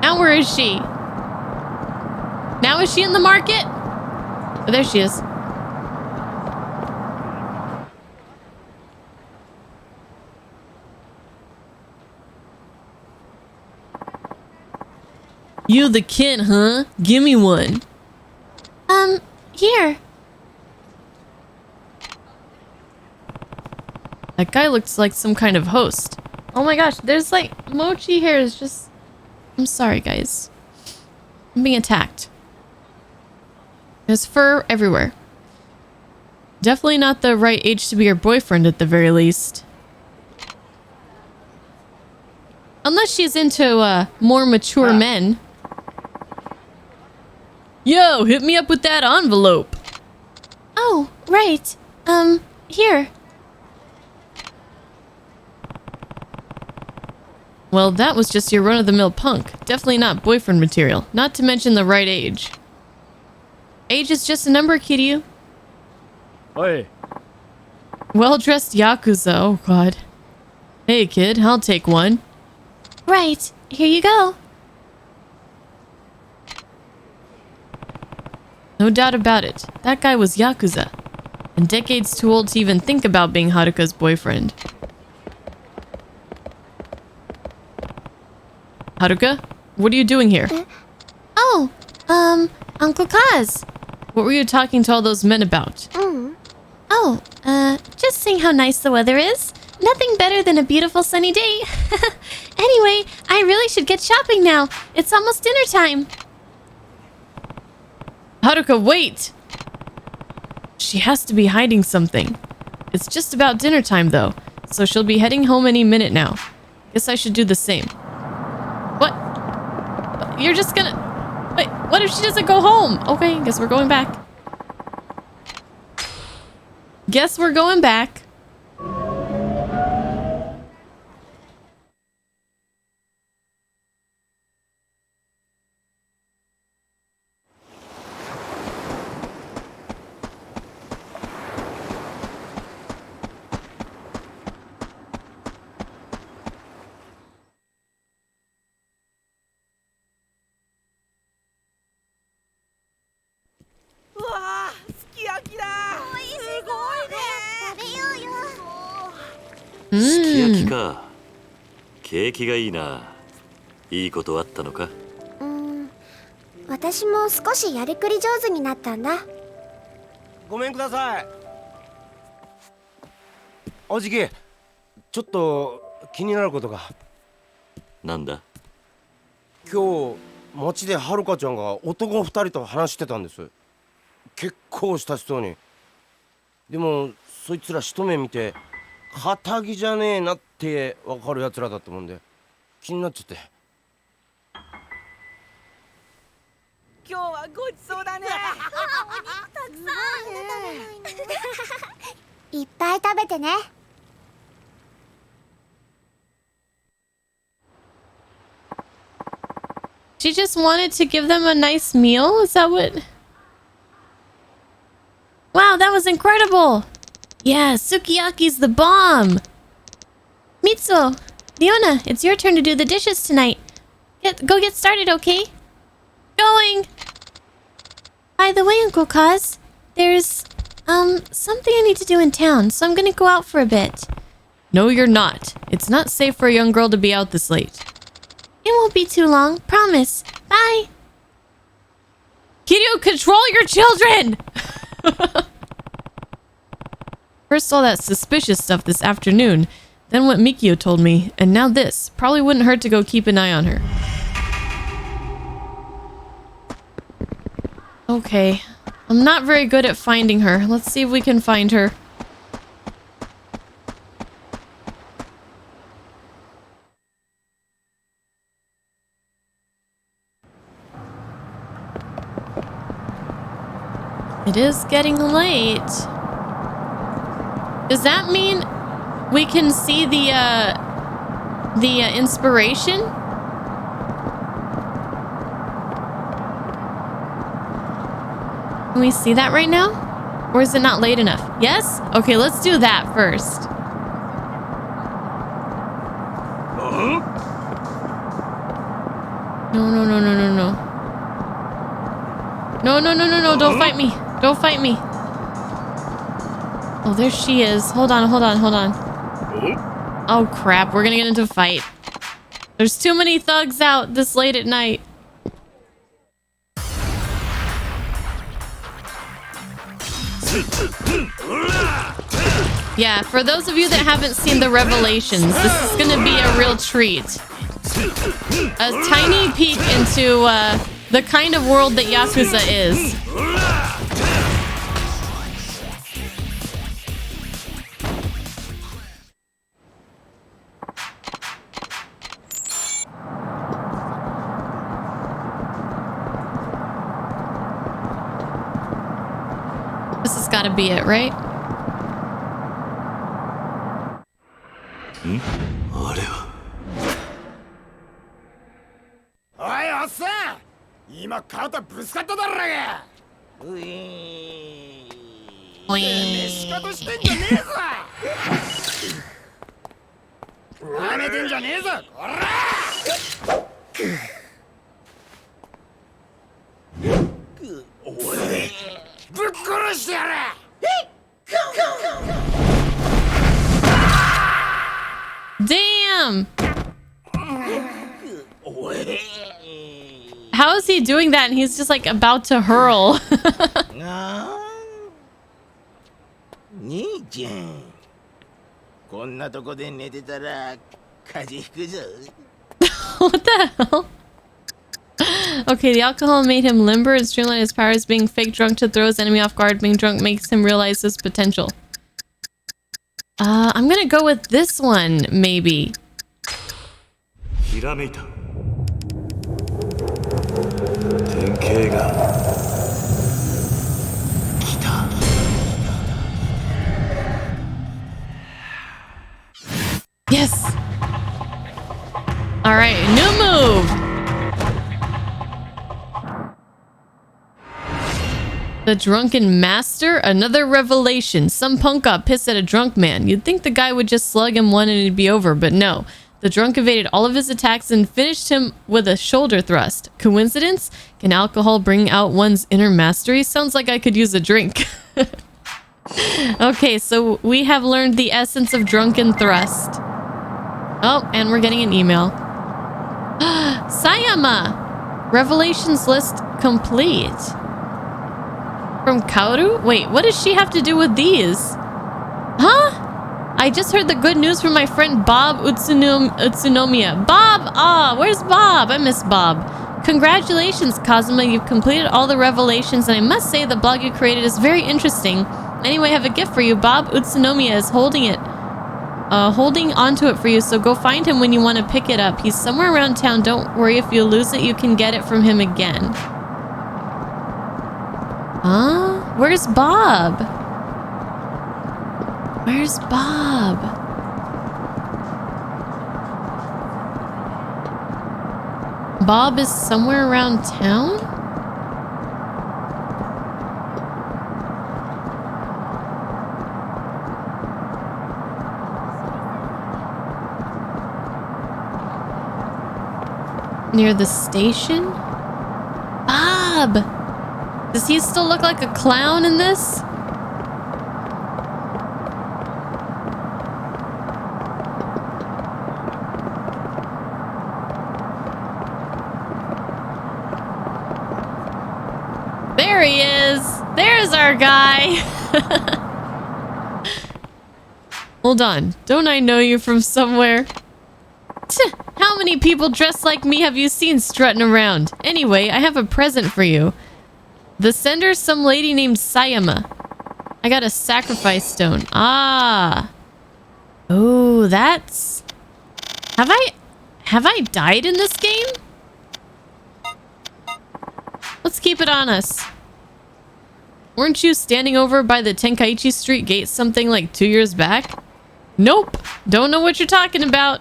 Now where is she? Now is she in the market? Oh, there she is. You the kid, huh? Give me one. Here. That guy looks like some kind of host. Oh my gosh, there's like mochi hair is just... I'm sorry, guys. I'm being attacked. There's fur everywhere. Definitely not the right age to be your boyfriend at the very least. Unless she's into more mature men. Yo, hit me up with that envelope. Oh, right. Here. Well, that was just your run-of-the-mill punk. Definitely not boyfriend material. Not to mention the right age. Age is just a number, Kiryu. Hey. Well-dressed Yakuza. Oh, God. Hey, kid. I'll take one. Right. Here you go. No doubt about it. That guy was Yakuza. And decades too old to even think about being Haruka's boyfriend. Haruka, what are you doing here? Oh, Uncle Kaz. What were you talking to all those men about? Oh, just seeing how nice the weather is. Nothing better than a beautiful sunny day. Anyway, I really should get shopping now. It's almost dinner time. Haruka, wait! She has to be hiding something. It's just about dinner time, though, so she'll be heading home any minute now. Guess I should do the same. What? You're just gonna... Wait, what if she doesn't go home? Okay, guess we're going back. Guess we're going back. Hmm. すき焼きか。景気がいいな。いいことあったのか。私も少しやりくり上手になったんだ。ごめんください。おじき、ちょっと気になることが。なんだ。今日街ではるかちゃんが男2人と話してたんです。結構親しそうに。でもそいつら一目見て堅気じゃねえなってわかるやつらだったもんで気になっちゃって。今日はごちそうだね。お肉たくさん。いっぱい食べてね。She just wanted to give them a nice meal? Is that what... Wow, that was incredible! Yeah, sukiyaki's the bomb! Mitsuo, Leona, it's your turn to do the dishes tonight. Go get started, okay? Going! By the way, Uncle Kaz, there's, something I need to do in town, so I'm gonna go out for a bit. No, you're not. It's not safe for a young girl to be out this late. It won't be too long, promise. Bye! Kiryu, control your children! First saw that suspicious stuff this afternoon, then what Mikio told me, and now this. Probably wouldn't hurt to go keep an eye on her. Okay. I'm not very good at finding her. Let's see if we can find her. It is getting late. Does that mean we can see the inspiration? Can we see that right now? Or is it not late enough? Yes? Okay, let's do that first. No, no, no, no, no, no. No, no, no, no, no. Don't fight me. Don't fight me. Oh, there she is. Hold on, hold on, hold on. Oh, crap. We're gonna get into a fight. There's too many thugs out this late at night. Yeah, for those of you that haven't seen the Revelations, this is gonna be a real treat. A tiny peek into the kind of world that Yakuza is. This has got to be it, right? Damn! How is he doing that and he's just like about to hurl? What the hell? Okay, the alcohol made him limber and streamlined his powers. Being fake drunk to throw his enemy off guard. Being drunk makes him realize his potential. I'm gonna go with this one, maybe. Yes! Alright, new move! The Drunken Master? Another revelation. Some punk got pissed at a drunk man. You'd think the guy would just slug him one and it'd be over, but no. The drunk evaded all of his attacks and finished him with a shoulder thrust. Coincidence? Can alcohol bring out one's inner mastery? Sounds like I could use a drink. Okay, so we have learned the essence of drunken thrust. Oh, and we're getting an email. Sayama! Revelations list complete. From Kaoru? Wait, what does she have to do with these? Huh? I just heard the good news from my friend Bob Utsunomiya. Bob! Ah, where's Bob? I miss Bob. Congratulations, Kazuma. You've completed all the revelations, and I must say the blog you created is very interesting. Anyway, I have a gift for you. Bob Utsunomiya is holding onto it for you, so go find him when you want to pick it up. He's somewhere around town. Don't worry, if you lose it, you can get it from him again. Huh? Where's Bob? Where's Bob? Bob is somewhere around town? Near the station? Bob! Does he still look like a clown in this? There he is! There's our guy! Hold on. Don't I know you from somewhere? How many people dressed like me have you seen strutting around? Anyway, I have a present for you. The sender's some lady named Sayama. I got a sacrifice stone. Ah. Oh, that's... Have I died in this game? Let's keep it on us. Weren't you standing over by the Tenkaichi Street gate something like 2 years back? Nope. Don't know what you're talking about.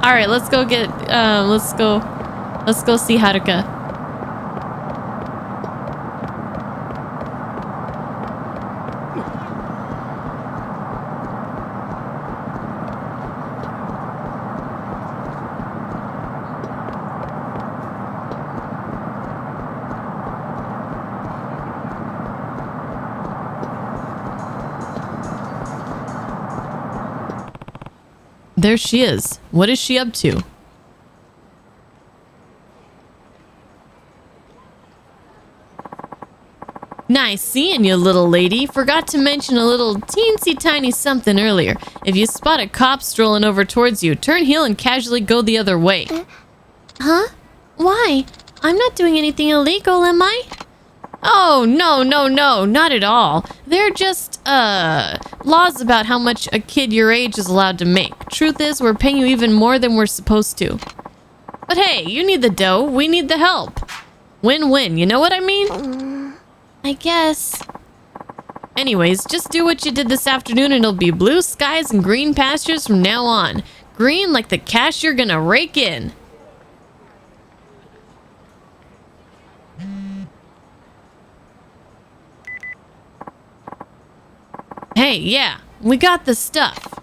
Alright, let's go get, let's go see Haruka. There she is. What is she up to? Nice seeing you, little lady. Forgot to mention a little teensy tiny something earlier. If you spot a cop strolling over towards you, turn heel and casually go the other way. Huh? Why? I'm not doing anything illegal, am I? Oh, no, not at all. They're just, laws about how much a kid your age is allowed to make. Truth is, we're paying you even more than we're supposed to. But hey, you need the dough, we need the help. Win-win, you know what I mean? I guess. Anyways, just do what you did this afternoon and it'll be blue skies and green pastures from now on. Green like the cash you're gonna rake in. Hey, yeah, we got the stuff.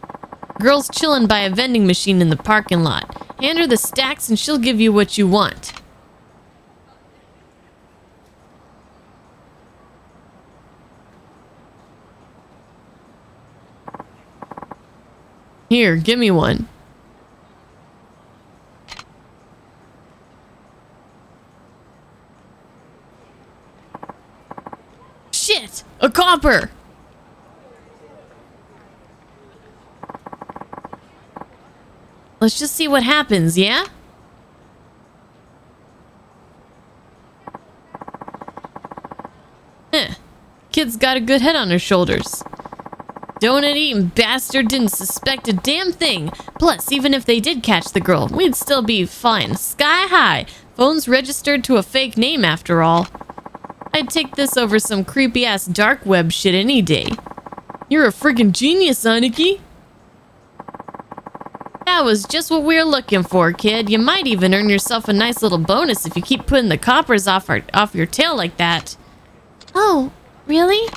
Girl's chilling by a vending machine in the parking lot. Hand her the stacks and she'll give you what you want. Here, give me one. Shit! A copper! Let's just see what happens, yeah? Kid's got a good head on her shoulders. Donut-eating bastard didn't suspect a damn thing. Plus, even if they did catch the girl, we'd still be fine. Sky high. Phone's registered to a fake name after all. I'd take this over some creepy-ass dark web shit any day. You're a friggin' genius, Aniki. That was just what we were looking for, kid. You might even earn yourself a nice little bonus if you keep putting the coppers off your tail like that. Oh, really?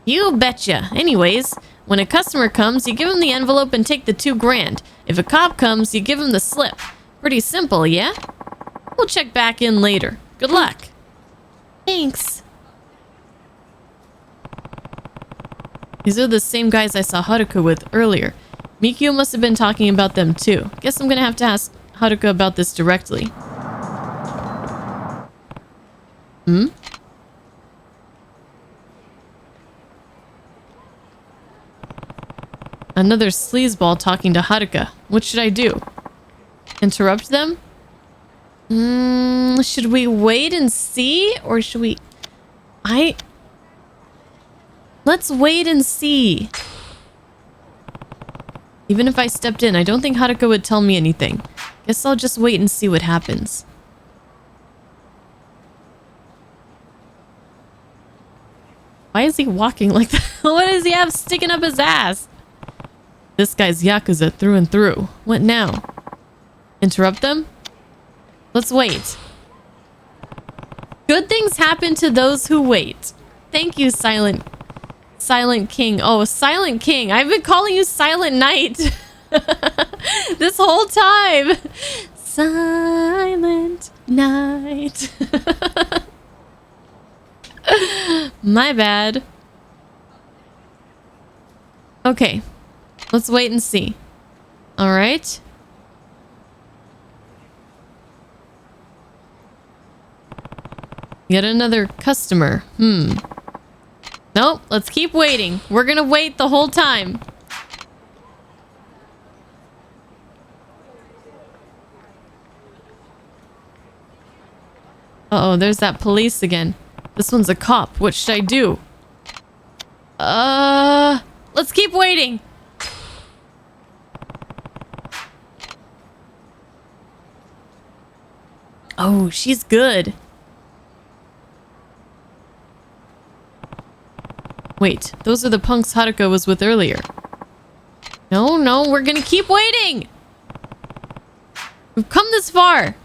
You betcha. Anyways, when a customer comes, you give him the envelope and take the $2 grand. If a cop comes, you give him the slip. Pretty simple, yeah? We'll check back in later. Good luck. Thanks. These are the same guys I saw Haruka with earlier. Mikio must have been talking about them too. Guess I'm gonna have to ask Haruka about this directly. Hmm? Another sleazeball talking to Haruka. What should I do? Interrupt them? Should we wait and see? Or should we... Let's wait and see. Even if I stepped in, I don't think Haruka would tell me anything. Guess I'll just wait and see what happens. Why is he walking like that? What does he have sticking up his ass? This guy's Yakuza through and through. What now? Interrupt them? Let's wait. Good things happen to those who wait. Thank you, Silent King. Oh, Silent King. I've been calling you Silent Night this whole time. Silent Night. My bad. Okay. Let's wait and see. All right. Yet another customer. Nope, let's keep waiting. We're gonna wait the whole time. Uh-oh, there's that police again. This one's a cop. What should I do? Let's keep waiting. Oh, she's good. Wait, those are the punks Haruka was with earlier. No, no, we're gonna keep waiting! We've come this far!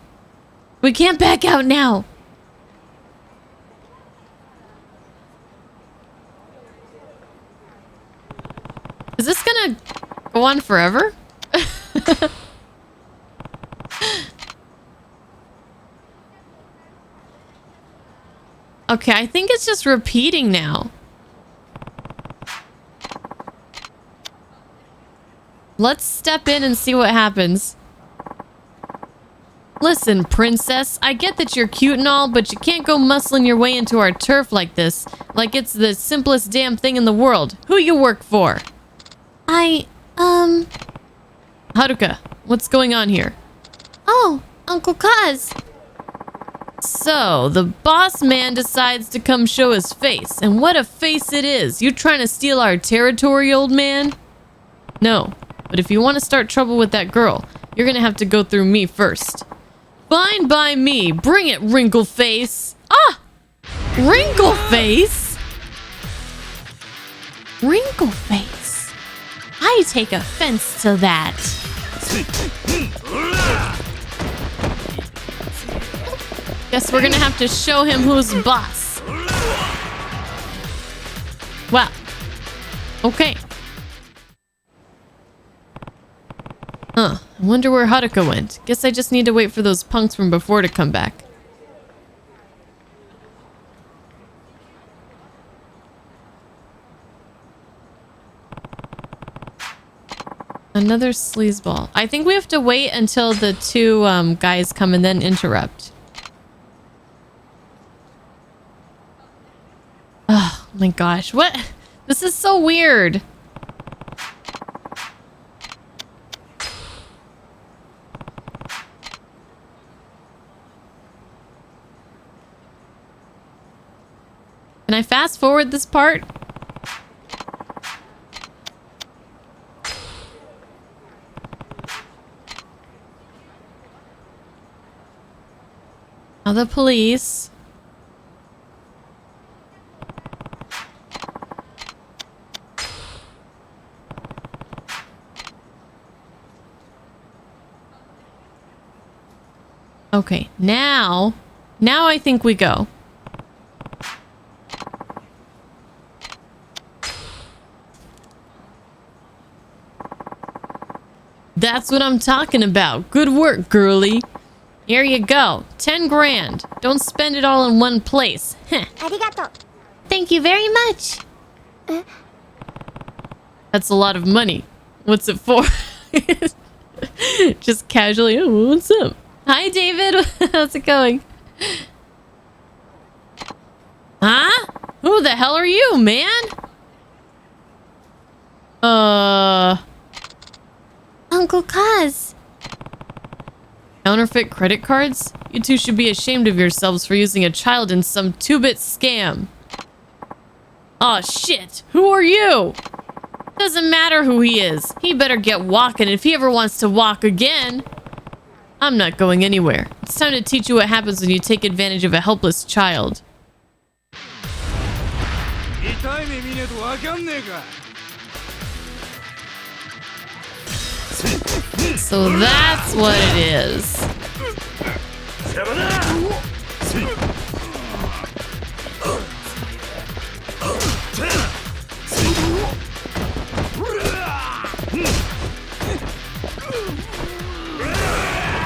We can't back out now! Is this gonna go on forever? Okay, I think it's just repeating now. Let's step in and see what happens. Listen, princess, I get that you're cute and all, but you can't go muscling your way into our turf like this. Like it's the simplest damn thing in the world. Who you work for? Haruka, what's going on here? Oh, Uncle Kaz. So, the boss man decides to come show his face. And what a face it is. You trying to steal our territory, old man? No. But if you want to start trouble with that girl, you're gonna have to go through me first. Fine by me. Bring it, wrinkle face. Ah! Wrinkle face? Wrinkle face. I take offense to that. Guess we're gonna have to show him who's boss. Wow. Okay. Huh. I wonder where Haruka went. Guess I just need to wait for those punks from before to come back. Another sleazeball. I think we have to wait until the two guys come and then interrupt. Oh my gosh. What? This is so weird. Can I fast forward this part? Now the police. Okay, now I think we go. That's what I'm talking about. Good work, girly. Here you go. 10 grand. Don't spend it all in one place. Heh. Arigato. Thank you very much. That's a lot of money. What's it for? Just casually, oh, what's up? Hi, David. How's it going? Huh? Who the hell are you, man? Uncle Kaz. Counterfeit credit cards? You two should be ashamed of yourselves for using a child in some 2-bit scam. Aw, shit. Who are you? Doesn't matter who he is. He better get walking if he ever wants to walk again. I'm not going anywhere. It's time to teach you what happens when you take advantage of a helpless child. So that's what it is.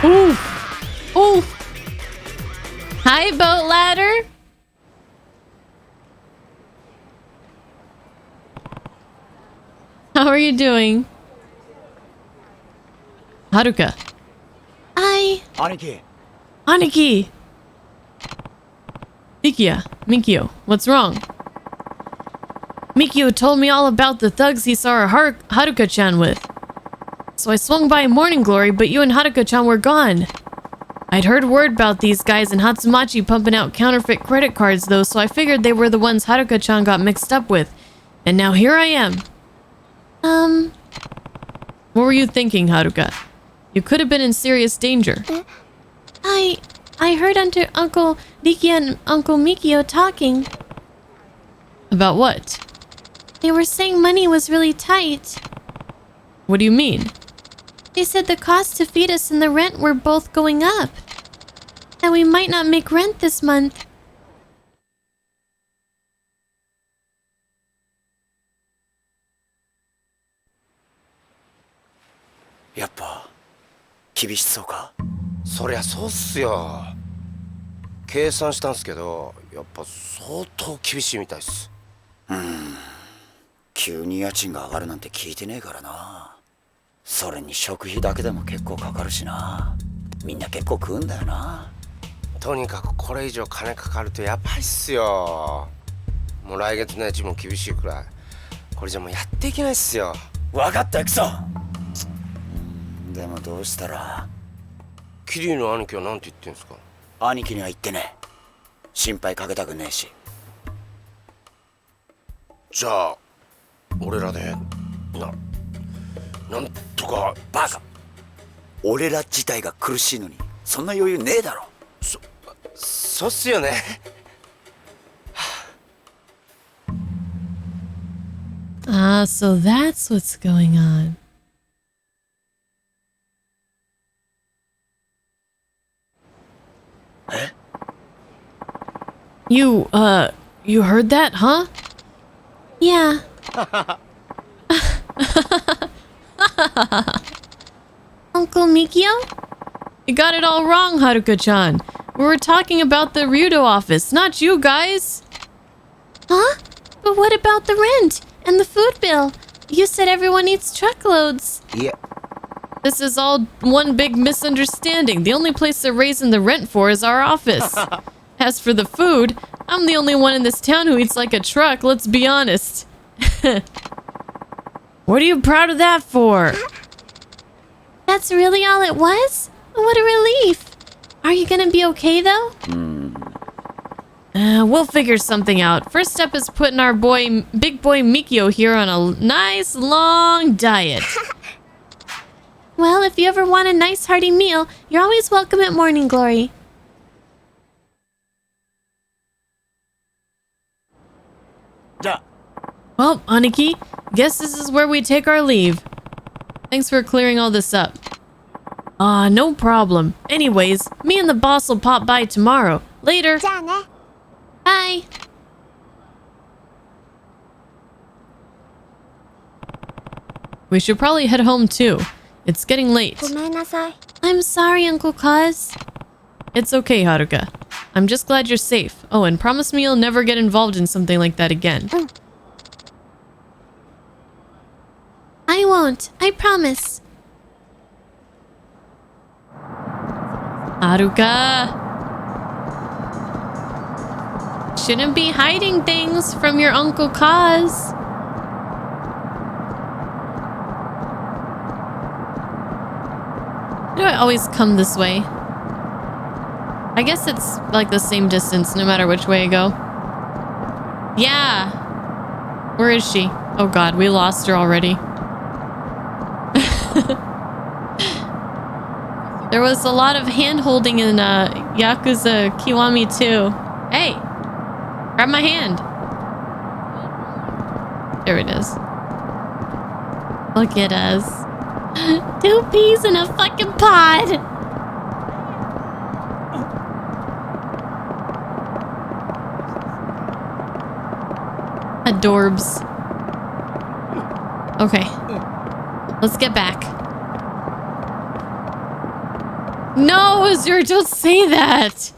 Ooh. Ooh. Hi, boat ladder. How are you doing? Haruka. Aniki. Aniki. Mikio, what's wrong? Mikio told me all about the thugs he saw Haruka-chan with. So I swung by Morning Glory, but you and Haruka-chan were gone. I'd heard word about these guys in Hatsumachi pumping out counterfeit credit cards though, so I figured they were the ones Haruka-chan got mixed up with. And now here I am. What were you thinking, Haruka? You could have been in serious danger. I heard Uncle Riki and Uncle Mikio talking. About what? They were saying money was really tight. What do you mean? They said the cost to feed us and the rent were both going up. And we might not make rent this month.やっぱ厳しそうか。そりゃそうっすよ。計算したんすけど、やっぱ相当厳しいみたいっす。急に家賃が上がるなんて聞いてねえからな。それに食費だけでも結構かかるしな。みんな結構食うんだよな。とにかくこれ以上金かかるとやばいっすよ。もう来月の家賃も厳しいくらい。これじゃもうやっていけないっすよ。分かったよクソ。でもどうしたら。キリの兄貴は何て言ってんすか。兄貴には言ってねえ。心配かけたくねえし。じゃあ俺らでなんとか。バカ。俺ら自体が苦しいのにそんな余裕ねえだろ。そうっすよね。Ah, so that's what's going on. You heard that, huh? Yeah. Uncle Mikio? You got it all wrong, Haruka-chan. We were talking about the Ryudo office, not you guys. Huh? But what about the rent and the food bill? You said everyone eats truckloads. Yeah. This is all one big misunderstanding. The only place they're raising the rent for is our office. As for the food, I'm the only one in this town who eats like a truck, let's be honest. What are you proud of that for? That's really all it was? What a relief. Are you gonna be okay though? We'll figure something out. First step is putting our big boy Mikio here on a nice long diet. Well, if you ever want a nice hearty meal, you're always welcome at Morning Glory. Well, Aniki, guess this is where we take our leave. Thanks for clearing all this up. No problem. Anyways, me and the boss will pop by tomorrow. Later. じゃあね。 Bye. We should probably head home too. It's getting late. ごめんなさい。 I'm sorry, Uncle Kaz. It's okay, Haruka. I'm just glad you're safe. Oh, and promise me you'll never get involved in something like that again. I won't. I promise. Haruka! Shouldn't be hiding things from your Uncle Kaz. Why do I always come this way? I guess it's like the same distance no matter which way I go. Yeah. Where is she? Oh god, we lost her already. There was a lot of hand-holding in Yakuza Kiwami 2. Hey! Grab my hand. There it is. Look at us. 2 peas in a fucking pod. Adorbs. Okay. Let's get back. No, Azure, don't say that!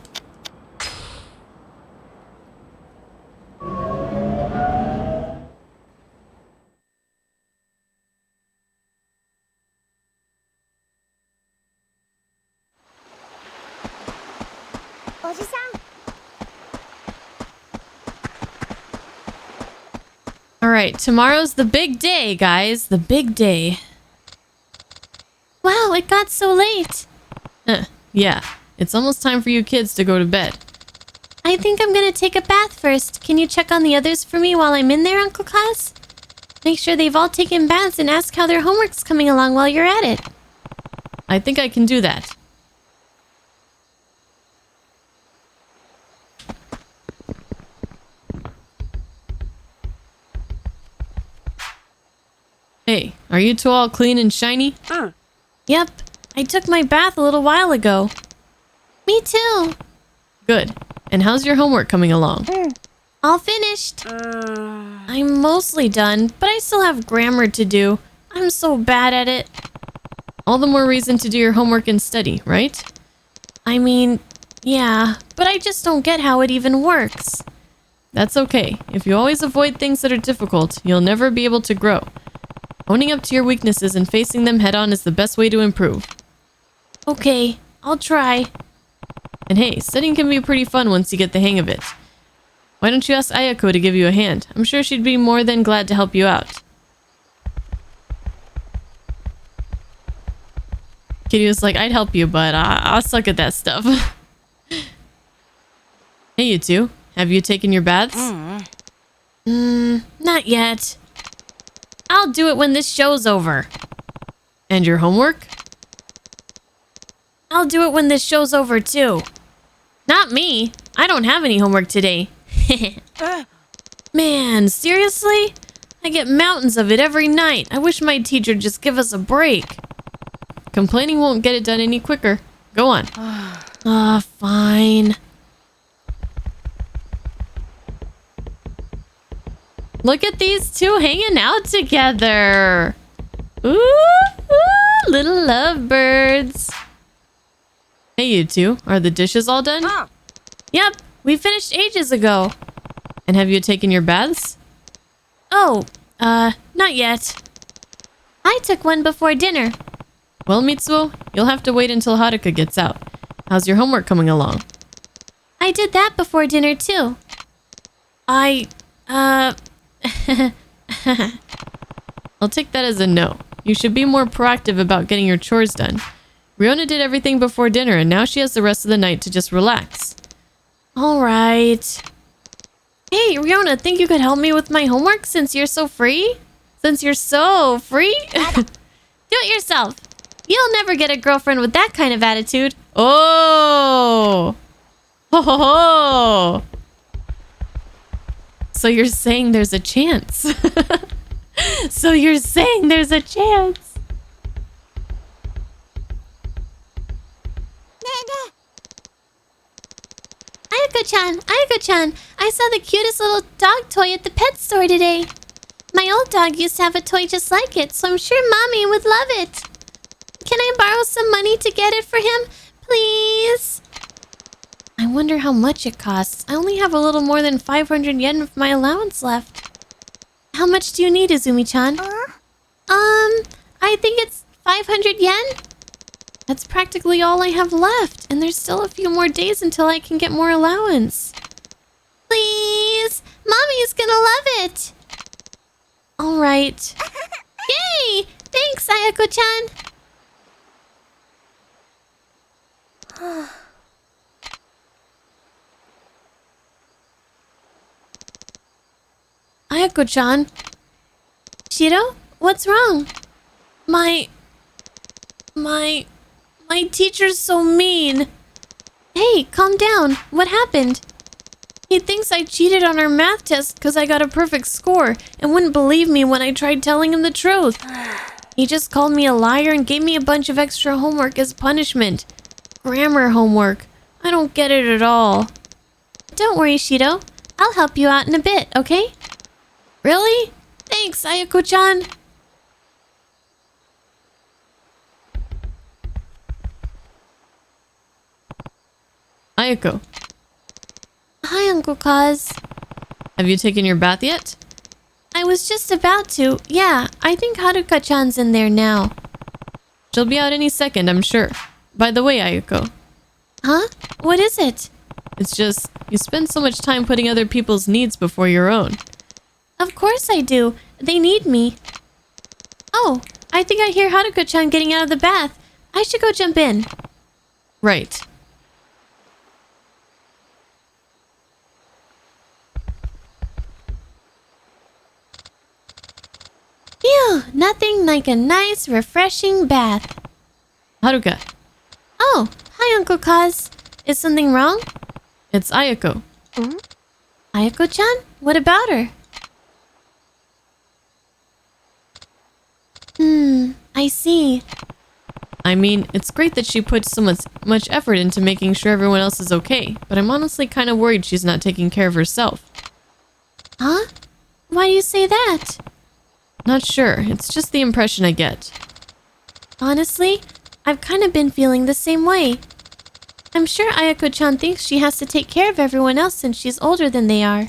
Alright, tomorrow's the big day, guys. The big day. Wow, it got so late. Yeah, it's almost time for you kids to go to bed. I think I'm gonna take a bath first. Can you check on the others for me while I'm in there, Uncle Kaz? Make sure they've all taken baths and ask how their homework's coming along while you're at it. I think I can do that. you two all clean and shiny? Yep, I took my bath a little while ago. Me too. Good. And how's your homework coming along? All finished. I'm mostly done, but I still have grammar to do. I'm so bad at it. All the more reason to do your homework and study, right? I mean, yeah, but I just don't get how it even works. That's okay. If you always avoid things that are difficult, you'll never be able to grow. Owning up to your weaknesses and facing them head on is the best way to improve. Okay, I'll try. And hey, studying can be pretty fun once you get the hang of it. Why don't you ask Ayako to give you a hand? I'm sure she'd be more than glad to help you out. Kitty was like, I'd help you, but I'll suck at that stuff. Hey, you two. Have you taken your baths? Not yet. I'll do it when this show's over. And your homework? I'll do it when this show's over too. Not me. I don't have any homework today. Man, seriously? I get mountains of it every night. I wish my teacher'd just give us a break. Complaining won't get it done any quicker. Go on. Fine. Look at these two hanging out together. Ooh, little lovebirds. Hey, you two. Are the dishes all done? Yep, we finished ages ago. And have you taken your baths? Oh, not yet. I took one before dinner. Well, Mitsuo, you'll have to wait until Haruka gets out. How's your homework coming along? I did that before dinner too. I'll take that as a no. You should be more proactive about getting your chores done. Riona did everything before dinner and now she has the rest of the night to just relax. All right. Hey, Riona, think you could help me with my homework since you're so free? Since you're so free? Do it yourself. You'll never get a girlfriend with that kind of attitude. Oh! Ho ho ho! So you're saying there's a chance. So you're saying there's a chance. Ayako-chan, I saw the cutest little dog toy at the pet store today. My old dog used to have a toy just like it, so I'm sure Mommy would love it. Can I borrow some money to get it for him, please? I wonder how much it costs. I only have a little more than 500 yen of my allowance left. How much do you need, Izumi-chan? I think it's 500 yen. That's practically all I have left, and there's still a few more days until I can get more allowance. Please! Mommy's gonna love it! Alright. Yay! Thanks, Ayako-chan! Ayako-chan? Shiro? What's wrong? My teacher's so mean. Hey, calm down. What happened? He thinks I cheated on our math test because I got a perfect score and wouldn't believe me when I tried telling him the truth. He just called me a liar and gave me a bunch of extra homework as punishment. Grammar homework. I don't get it at all. Don't worry, Shiro. I'll help you out in a bit, okay? Really? Thanks, Ayako-chan. Ayako, Hi, Uncle Kaz. have you taken your bath yet? I was just about to. Yeah, I think Haruka-chan's in there now. She'll be out any second, I'm sure. By the way, Ayako, Huh? What is it? it's just you spend so much time putting other people's needs before your own. Of course I do. They need me. Oh, I think I hear Haruka-chan getting out of the bath. I should go jump in. Right. Phew, nothing like a nice, refreshing bath. Haruka, Oh, hi, Uncle Kaz. Is something wrong? it's Ayako. Ayako-chan? What about her? I see. I mean, it's great that she puts so much effort into making sure everyone else is okay, but I'm honestly kind of worried she's not taking care of herself. Huh? Why do you say that? Not sure. It's just the impression I get. Honestly, I've kind of been feeling the same way. I'm sure Ayako-chan thinks she has to take care of everyone else since she's older than they are.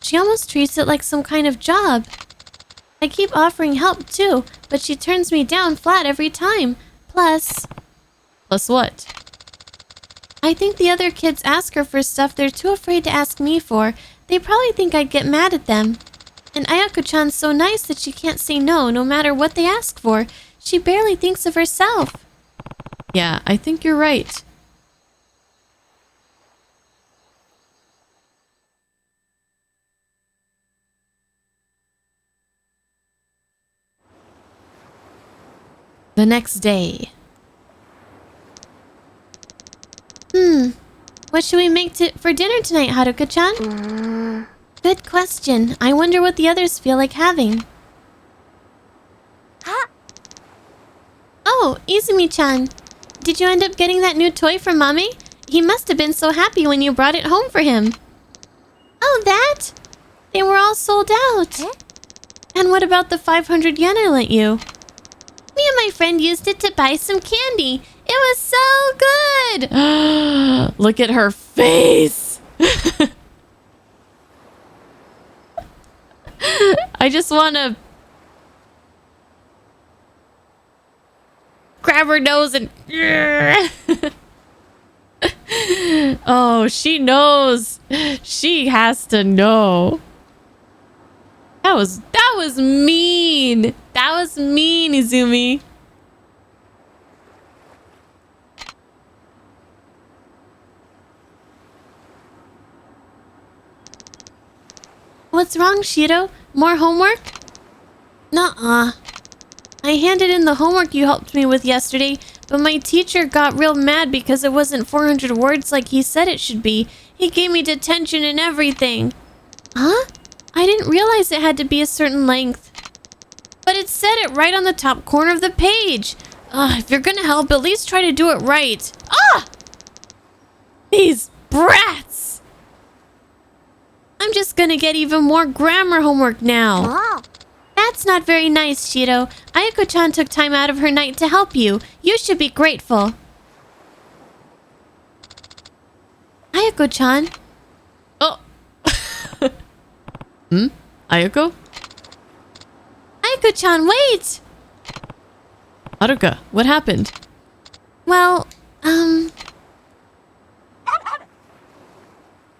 She almost treats it like some kind of job. I keep offering help too, but she turns me down flat every time. Plus what? I think the other kids ask her for stuff they're too afraid to ask me for. They probably think I'd get mad at them. And Ayako-chan's so nice that she can't say no matter what they ask for. She barely thinks of herself. Yeah, I think you're right. The next day. What should we make for dinner tonight, Haruka-chan? Good question. I wonder what the others feel like having. Huh? Oh, Izumi-chan. Did you end up getting that new toy from Mommy? He must have been so happy when you brought it home for him. Oh, that? They were all sold out. Huh? And what about the 500 yen I lent you? Me and my friend used it to buy some candy. It was so good! Look at her face! I just want to grab her nose and... Oh, she knows. She has to know. That was mean. That was mean, Izumi. What's wrong, Shiro? More homework? Nuh-uh. I handed in the homework you helped me with yesterday, but my teacher got real mad because it wasn't 400 words like he said it should be. He gave me detention and everything. Huh? I didn't realize it had to be a certain length. But it said it right on the top corner of the page. If you're gonna help, at least try to do it right. These brats! I'm just gonna get even more grammar homework now. Oh. That's not very nice, Shiro. Ayako-chan took time out of her night to help you. You should be grateful. Ayako-chan? Oh. Ayako? Ayako-chan, wait! Haruka, what happened? Well,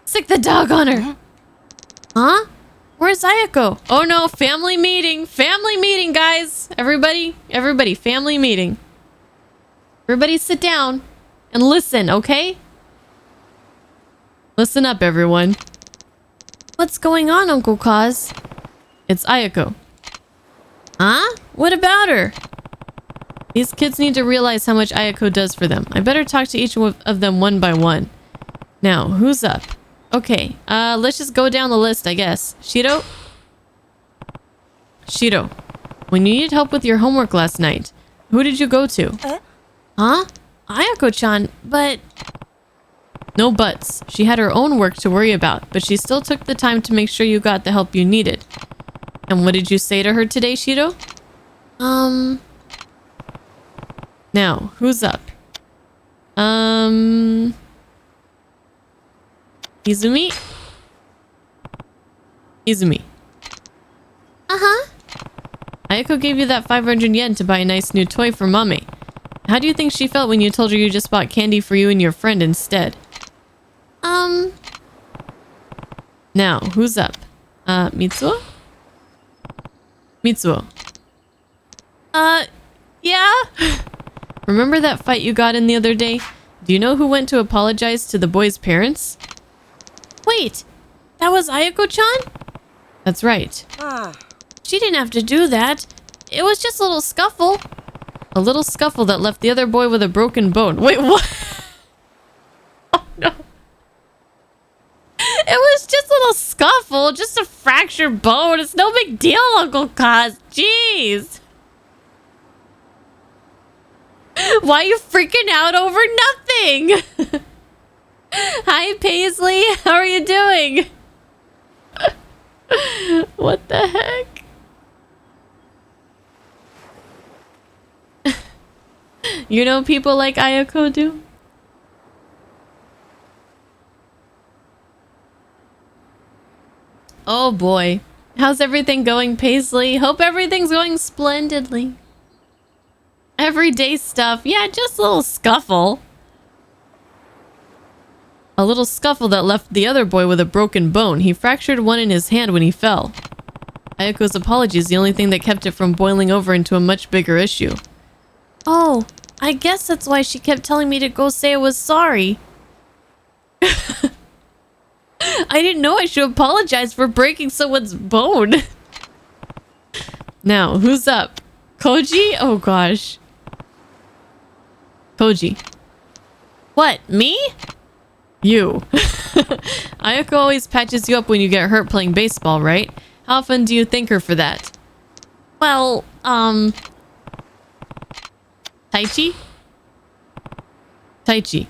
Sick the dog on her. Huh? Where's Ayako? Oh no, family meeting. Family meeting, guys. Everybody, family meeting. Everybody sit down and listen, okay? Listen up, everyone. what's going on, Uncle Kaz? It's Ayako. Huh? What about her? These kids need to realize how much Ayako does for them. I better talk to each of them one by one. Now, who's up? Okay, let's just go down the list, I guess. Shiro? Shiro, when you needed help with your homework last night, who did you go to? Huh? Ayako-chan, but... No buts. She had her own work to worry about, but she still took the time to make sure you got the help you needed. And what did you say to her today, Shiro? Now, who's up? Izumi? Izumi. Uh-huh. Ayako gave you that 500 yen to buy a nice new toy for Mommy. How do you think she felt when you told her you just bought candy for you and your friend instead? Now, who's up? Mitsuo? Mitsuo. Yeah? Remember that fight you got in the other day? Do you know who went to apologize to the boy's parents? Wait, that was Ayako-chan? That's right. She didn't have to do that. It was just a little scuffle. A little scuffle that left the other boy with a broken bone. Wait, what? Oh, no. It was just a little scuffle, just a fractured bone. It's no big deal, Uncle Kaz. Jeez. Why are you freaking out over nothing? Hi, Paisley. How are you doing? What the heck? You know people like Ayako do? Oh boy. How's everything going, Paisley? Hope everything's going splendidly. Everyday stuff. Yeah, just a little scuffle. A little scuffle that left the other boy with a broken bone. He fractured one in his hand when he fell. Ayako's apology is the only thing that kept it from boiling over into a much bigger issue. Oh, I guess that's why she kept telling me to go say I was sorry. I didn't know I should apologize for breaking someone's bone. Now, who's up? Koji? Oh gosh. Koji. What, me? You. Ayako always patches you up when you get hurt playing baseball, right? How often do you thank her for that? Well, Taichi? Taichi.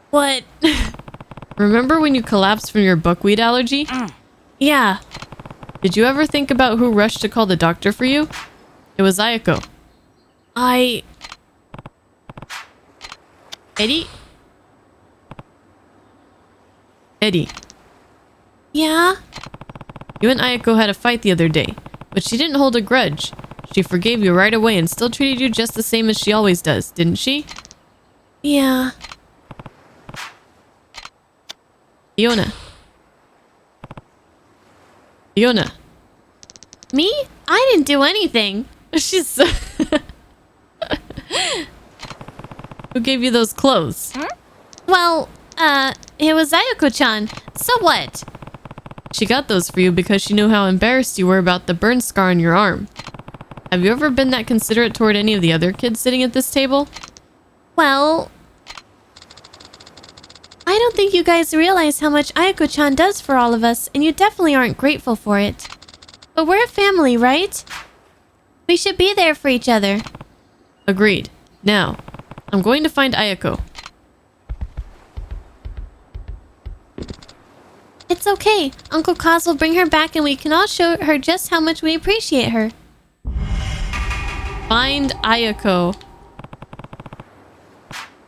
What? Remember when you collapsed from your buckwheat allergy? Yeah. Did you ever think about who rushed to call the doctor for you? It was Ayako. Eddie? Eddie. Yeah? You and Ayako had a fight the other day, but she didn't hold a grudge. She forgave you right away and still treated you just the same as she always does, didn't she? Yeah. Fiona. Fiona. Me? I didn't do anything. She's... Who gave you those clothes? Well, it was Ayako-chan. So what? She got those for you because she knew how embarrassed you were about the burn scar on your arm. Have you ever been that considerate toward any of the other kids sitting at this table? Well... I don't think you guys realize how much Ayako-chan does for all of us, and you definitely aren't grateful for it. But we're a family, right? We should be there for each other. Agreed. Now, I'm going to find Ayako. It's okay. Uncle Kaz will bring her back and we can all show her just how much we appreciate her. Find Ayako.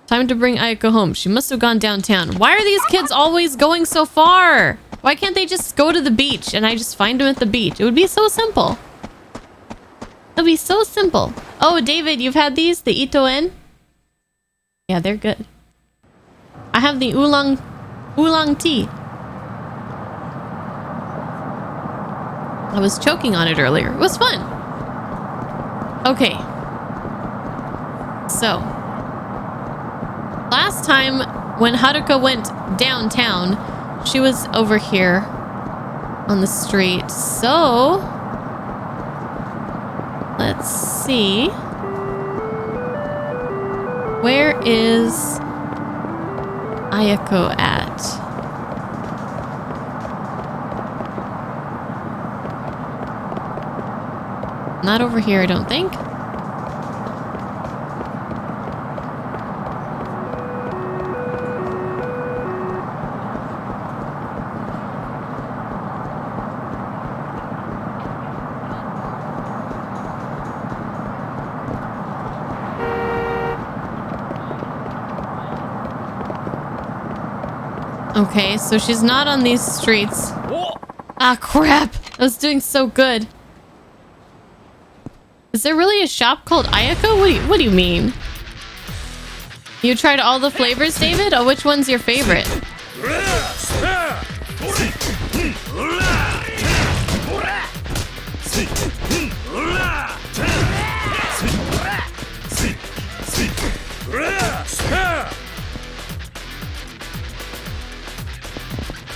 Time to bring Ayako home. She must have gone downtown. Why are these kids always going so far? Why can't they just go to the beach and I just find them at the beach? It would be so simple. It would be so simple. Oh, David, you've had these? The Ito-en? Yeah, they're good. I have the oolong tea. I was choking on it earlier. It was fun. Okay. So, last time when Haruka went downtown, she was over here on the street. So, let's see. Where is Ayako at? Not over here, I don't think. Okay, so she's not on these streets. Ah, crap! I was doing so good. Is there really a shop called Ayako? What do you mean? You tried all the flavors, David? Oh, which one's your favorite?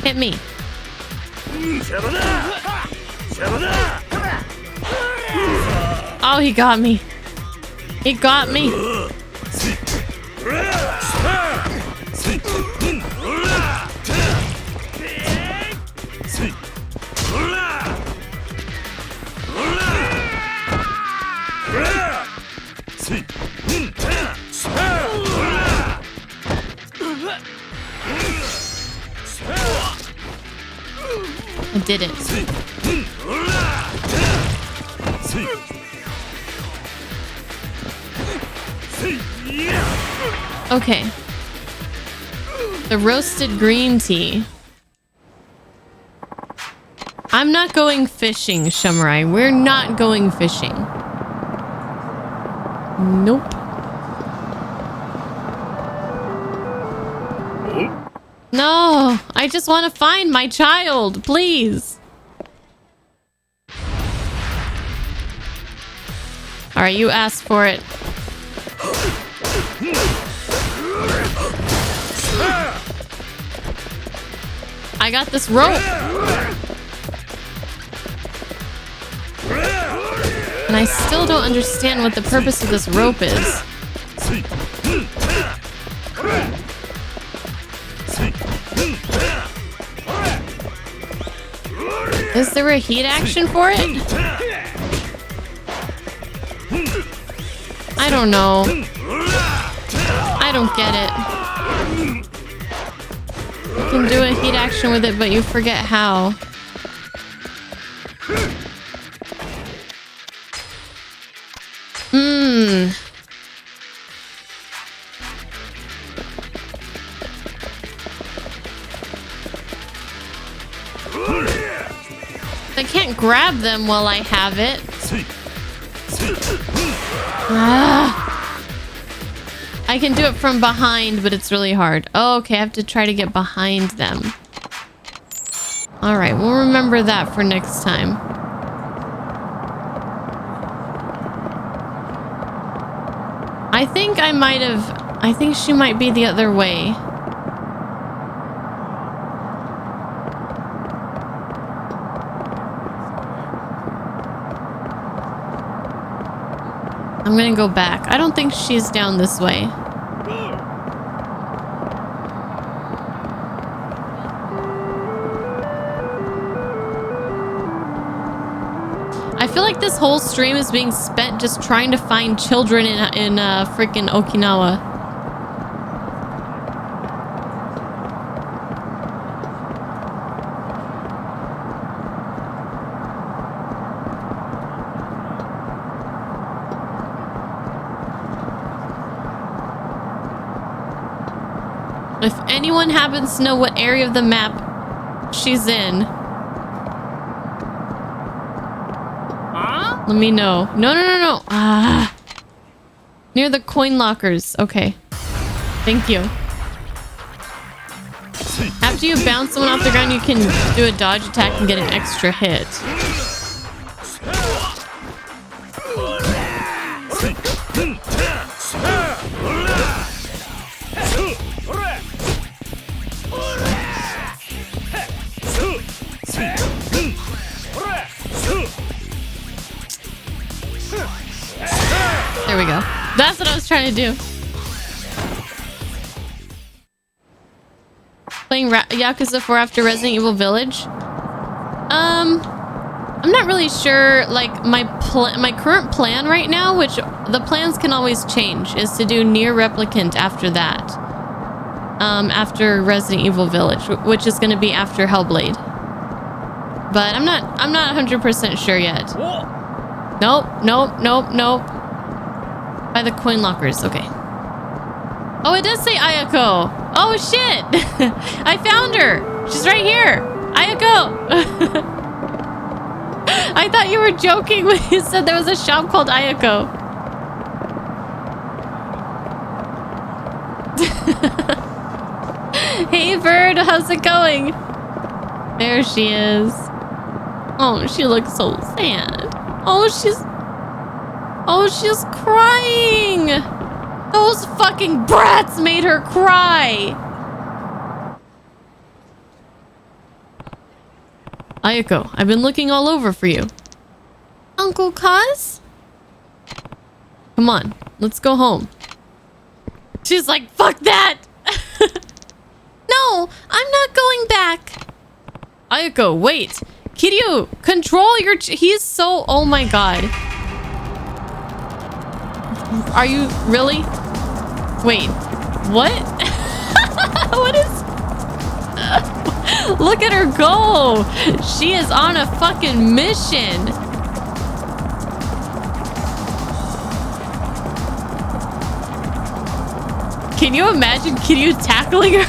Hit me. Oh, he got me. He got me. I didn't. Okay. The roasted green tea. I'm not going fishing, Shumarai. We're not going fishing. Nope. No, I just want to find my child, please. All right, you asked for it. I got this rope. And I still don't understand what the purpose of this rope is. Is there a heat action for it? I don't know. I don't get it. You can do a heat action with it, but you forget how. I can't grab them while I have it. I can do it from behind, but it's really hard. Oh, okay, I have to try to get behind them. All right, we'll remember that for next time. I think I might have... I think she might be the other way. I'm gonna go back. I don't think she's down this way. I feel like this whole stream is being spent just trying to find children in freaking Okinawa. If anyone happens to know what area of the map she's in, let me know. No. Ah. Near the coin lockers. Okay. Thank you. After you bounce someone off the ground, you can do a dodge attack and get an extra hit. There we go. That's what I was trying to do. Playing Yakuza 4 after Resident Evil Village. I'm not really sure. Like my current plan right now, which the plans can always change, is to do Nier Replicant after that. After Resident Evil Village, which is going to be after Hellblade. But I'm not 100% sure yet. Nope. By the coin lockers. Okay. Oh, it does say Ayako. Oh, shit. I found her. She's right here. Ayako. I thought you were joking when you said there was a shop called Ayako. Hey, bird. How's it going? There she is. Oh, she looks so sad. Oh, she's crying. Those fucking brats made her cry. Ayako, I've been looking all over for you. Uncle Kaz? Come on, let's go home. She's like, fuck that. No, I'm not going back. Ayako, wait. Kiryu, control your... He's so... Oh my god. Are you really? Wait, what? What is... Look at her go. She is on a fucking mission. Can you imagine Kiryu tackling her?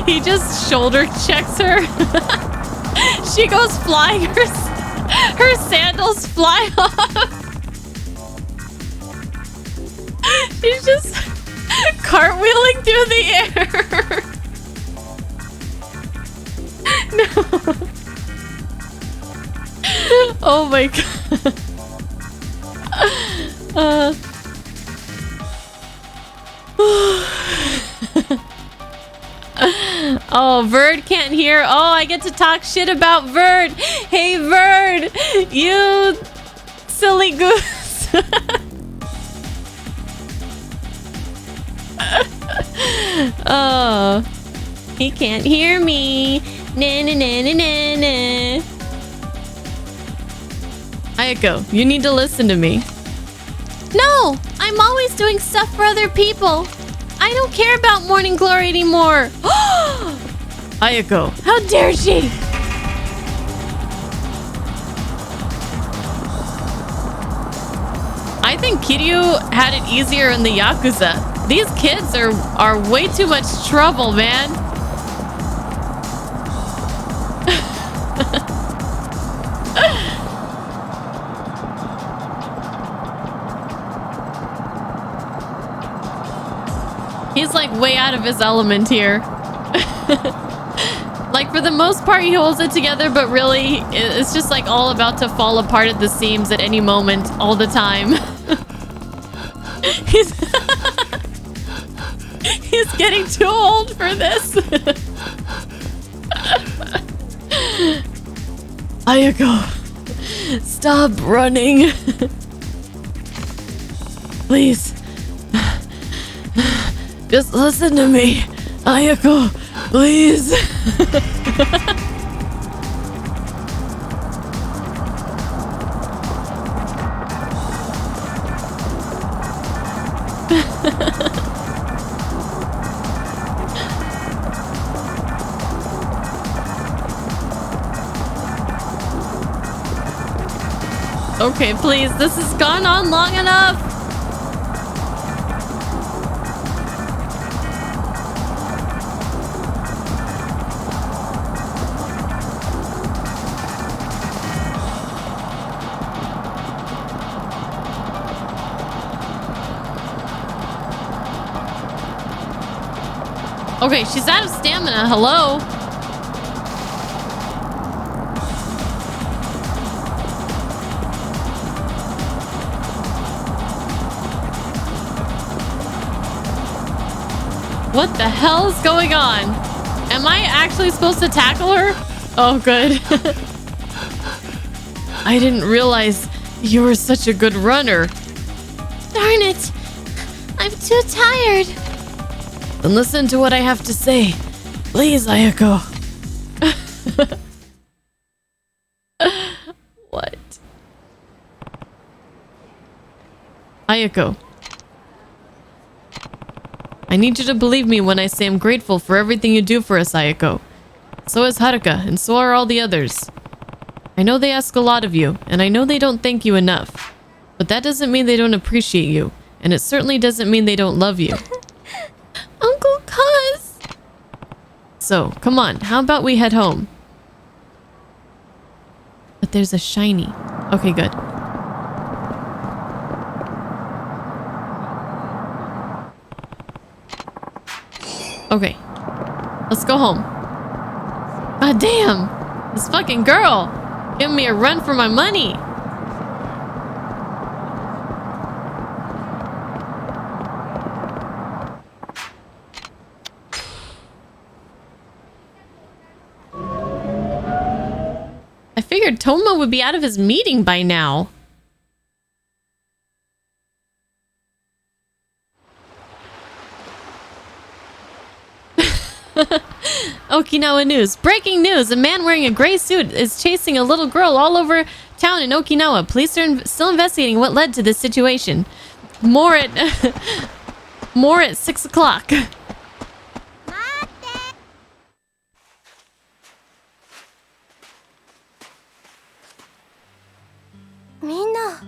He just shoulder checks her. She goes flying. Her sandals fly off. She's just cartwheeling through the air. No. Oh my god. Oh, Verd can't hear. Oh, I get to talk shit about Verd. Hey, Verd, you silly goose. Oh, he can't hear me. Na na na na na na. Ayako, you need to listen to me. No, I'm always doing stuff for other people. I don't care about Morning Glory anymore. Ayako, how dare she? I think Kiryu had it easier in the Yakuza. These kids are way too much trouble, man. He's like way out of his element here. Like for the most part he holds it together, but really it's just like all about to fall apart at the seams at any moment all the time. He's getting too old for this. Ayako, stop running. Please. Just listen to me. Ayako, please. Okay, please. This has gone on long enough. Okay, she's out of stamina. Hello? What the hell is going on? Am I actually supposed to tackle her? Oh, good. I didn't realize you were such a good runner. Darn it. I'm too tired. Then listen to what I have to say. Please, Ayako. What? Ayako. I need you to believe me when I say I'm grateful for everything you do for us, Ayako. So is Haruka, and so are all the others. I know they ask a lot of you, and I know they don't thank you enough. But that doesn't mean they don't appreciate you, and it certainly doesn't mean they don't love you. Uncle Cuz. So, come on, how about we head home? But there's a shiny. Okay, good. Okay, let's go home. Ah, damn! This fucking girl! Giving me a run for my money! I figured Toma would be out of his meeting by now. Okinawa news. Breaking news. A man wearing a gray suit is chasing a little girl all over town in Okinawa. Police are still investigating what led to this situation. More at more at 6 o'clock. みんな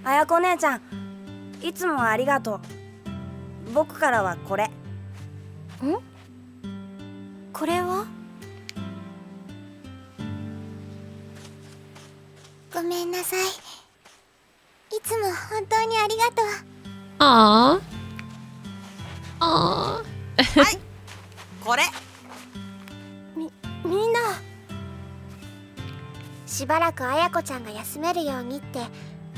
綾子姉ちゃん、いつもありがとう。僕からはこれ。ん？これは？ごめんなさい。いつも本当にありがとう。ああ。ああ。はい、これ。みんなしばらく綾子ちゃんが休めるようにって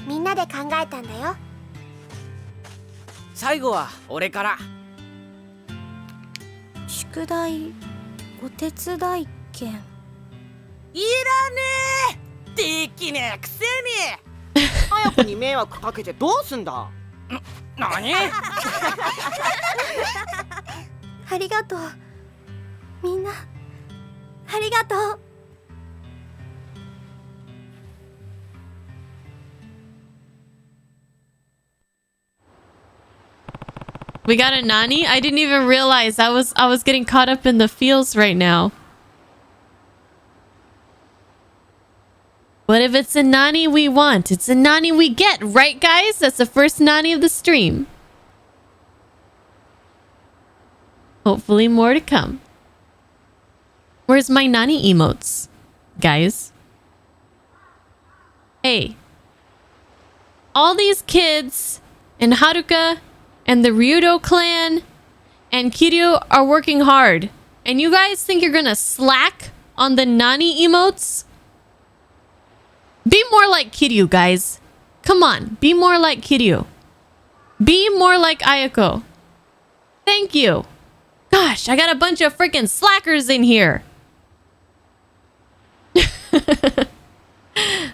みんなで考えたんだよ。最後は俺から。宿題お手伝い券。いらねえ。できねえくせに。綾子に迷惑かけてどうすんだ。何？ありがとう。みんなありがとう。We got a Nani? I didn't even realize I was getting caught up in the feels right now. What if it's a Nani we want? It's a Nani we get, right guys? That's the first Nani of the stream. Hopefully more to come. Where's my Nani emotes, guys? Hey. All these kids and Haruka and the Ryudo clan and Kiryu are working hard. And you guys think you're gonna slack on the Nani emotes? Be more like Kiryu, guys. Come on, be more like Kiryu. Be more like Ayako. Thank you. Gosh, I got a bunch of freaking slackers in here.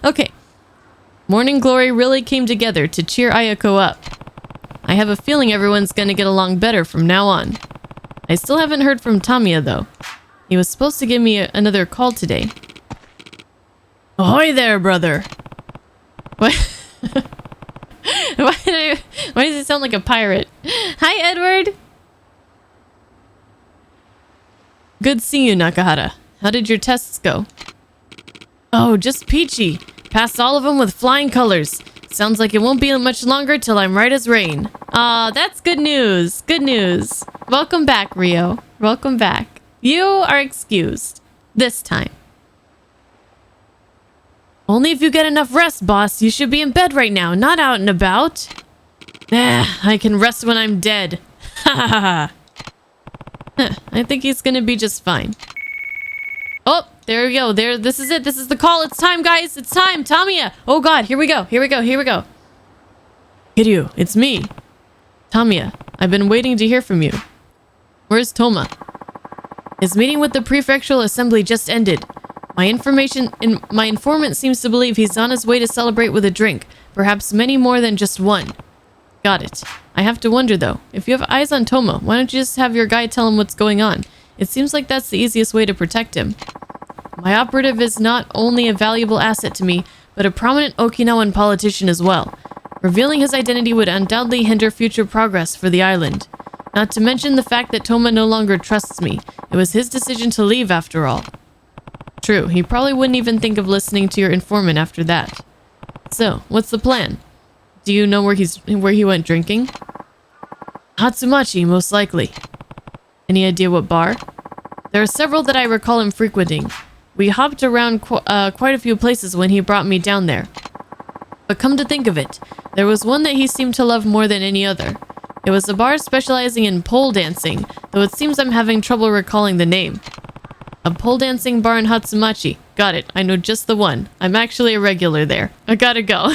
Okay. Morning Glory really came together to cheer Ayako up. I have a feeling everyone's gonna get along better from now on. I still haven't heard from Tamiya though. He was supposed to give me another call today. Ahoy there, brother. What? Why does it sound like a pirate? Hi, Edward. Good seeing you, Nakahara. How did your tests go? Oh, just peachy. Passed all of them with flying colors. Sounds like it won't be much longer till I'm right as rain. Ah, that's good news. Good news. Welcome back, Rio. Welcome back. You are excused. This time. Only if you get enough rest, boss. You should be in bed right now, not out and about. I can rest when I'm dead. Ha ha ha. I think he's gonna be just fine. Oh, there we go. There, this is it. This is the call. It's time, guys. It's time. Tamiya. Oh god, here we go. Here we go. Here we go. Kiryu, it's me. Tamiya, I've been waiting to hear from you. Where's Toma? His meeting with the prefectural assembly just ended. My informant seems to believe he's on his way to celebrate with a drink. Perhaps many more than just one. Got it. I have to wonder though, if you have eyes on Toma, why don't you just have your guy tell him what's going on? It seems like that's the easiest way to protect him. My operative is not only a valuable asset to me, but a prominent Okinawan politician as well. Revealing his identity would undoubtedly hinder future progress for the island. Not to mention the fact that Toma no longer trusts me. It was his decision to leave after all. True, he probably wouldn't even think of listening to your informant after that. So, what's the plan? Do you know where he went drinking? Hatsumachi, most likely. Any idea what bar? There are several that I recall him frequenting. We hopped around quite a few places when he brought me down there. But come to think of it, there was one that he seemed to love more than any other. It was a bar specializing in pole dancing, though it seems I'm having trouble recalling the name. A pole dancing bar in Hatsumachi. Got it, I know just the one. I'm actually a regular there. I gotta go.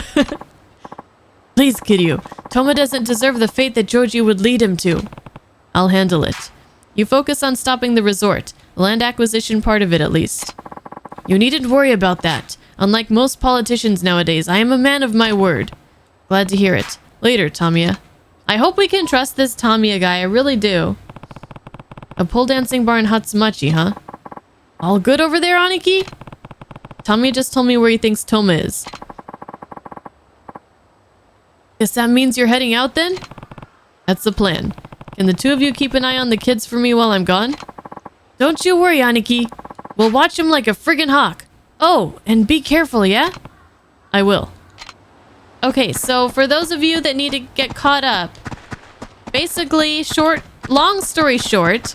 Please, Kiryu. Toma doesn't deserve the fate that Joji would lead him to. I'll handle it. You focus on stopping the resort, the land acquisition part of it at least. You needn't worry about that. Unlike most politicians nowadays, I am a man of my word. Glad to hear it. Later, Tamiya. I hope we can trust this Tamiya guy. I really do. A pole dancing bar in Hatsumachi, huh? All good over there, Aniki? Tamiya just told me where he thinks Toma is. Guess that means you're heading out then? That's the plan. Can the two of you keep an eye on the kids for me while I'm gone? Don't you worry, Aniki. We'll watch him like a friggin' hawk. Oh, and be careful, yeah? I will. Okay, so for those of you that need to get caught up, basically, long story short,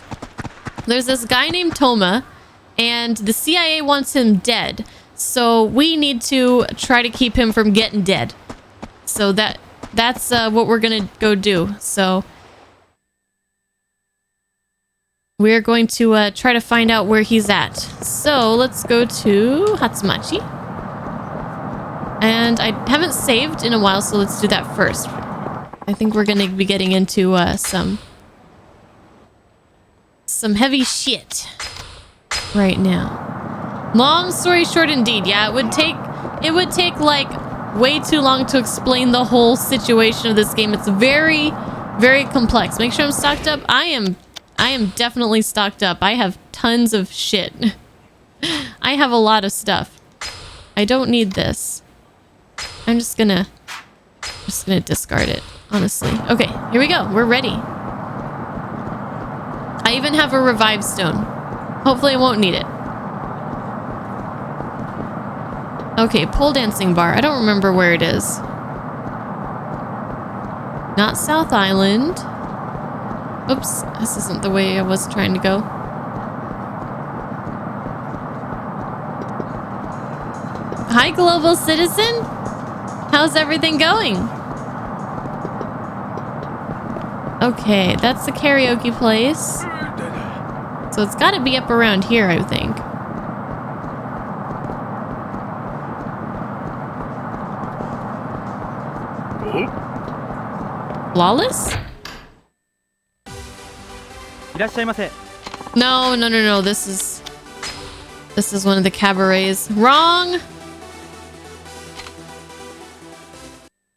there's this guy named Toma, and the CIA wants him dead. So we need to try to keep him from getting dead. So that's what we're gonna go do. So we're going to try to find out where he's at. So let's go to Hatsumachi. And I haven't saved in a while, so let's do that first. I think we're going to be getting into some heavy shit right now. Long story short indeed. Yeah, it would take like way too long to explain the whole situation of this game. It's very, very complex. Make sure I'm stocked up. I am definitely stocked up. I have tons of shit. I have a lot of stuff. I don't need this. I'm just gonna discard it, honestly. Okay, here we go. We're ready. I even have a revive stone. Hopefully I won't need it. Okay, pole dancing bar. I don't remember where it is. Not South Island. Oops, this isn't the way I was trying to go. Hi, global citizen. How's everything going? Okay, that's the karaoke place. So it's got to be up around here, I think. Flawless? No. This is one of the cabarets. Wrong!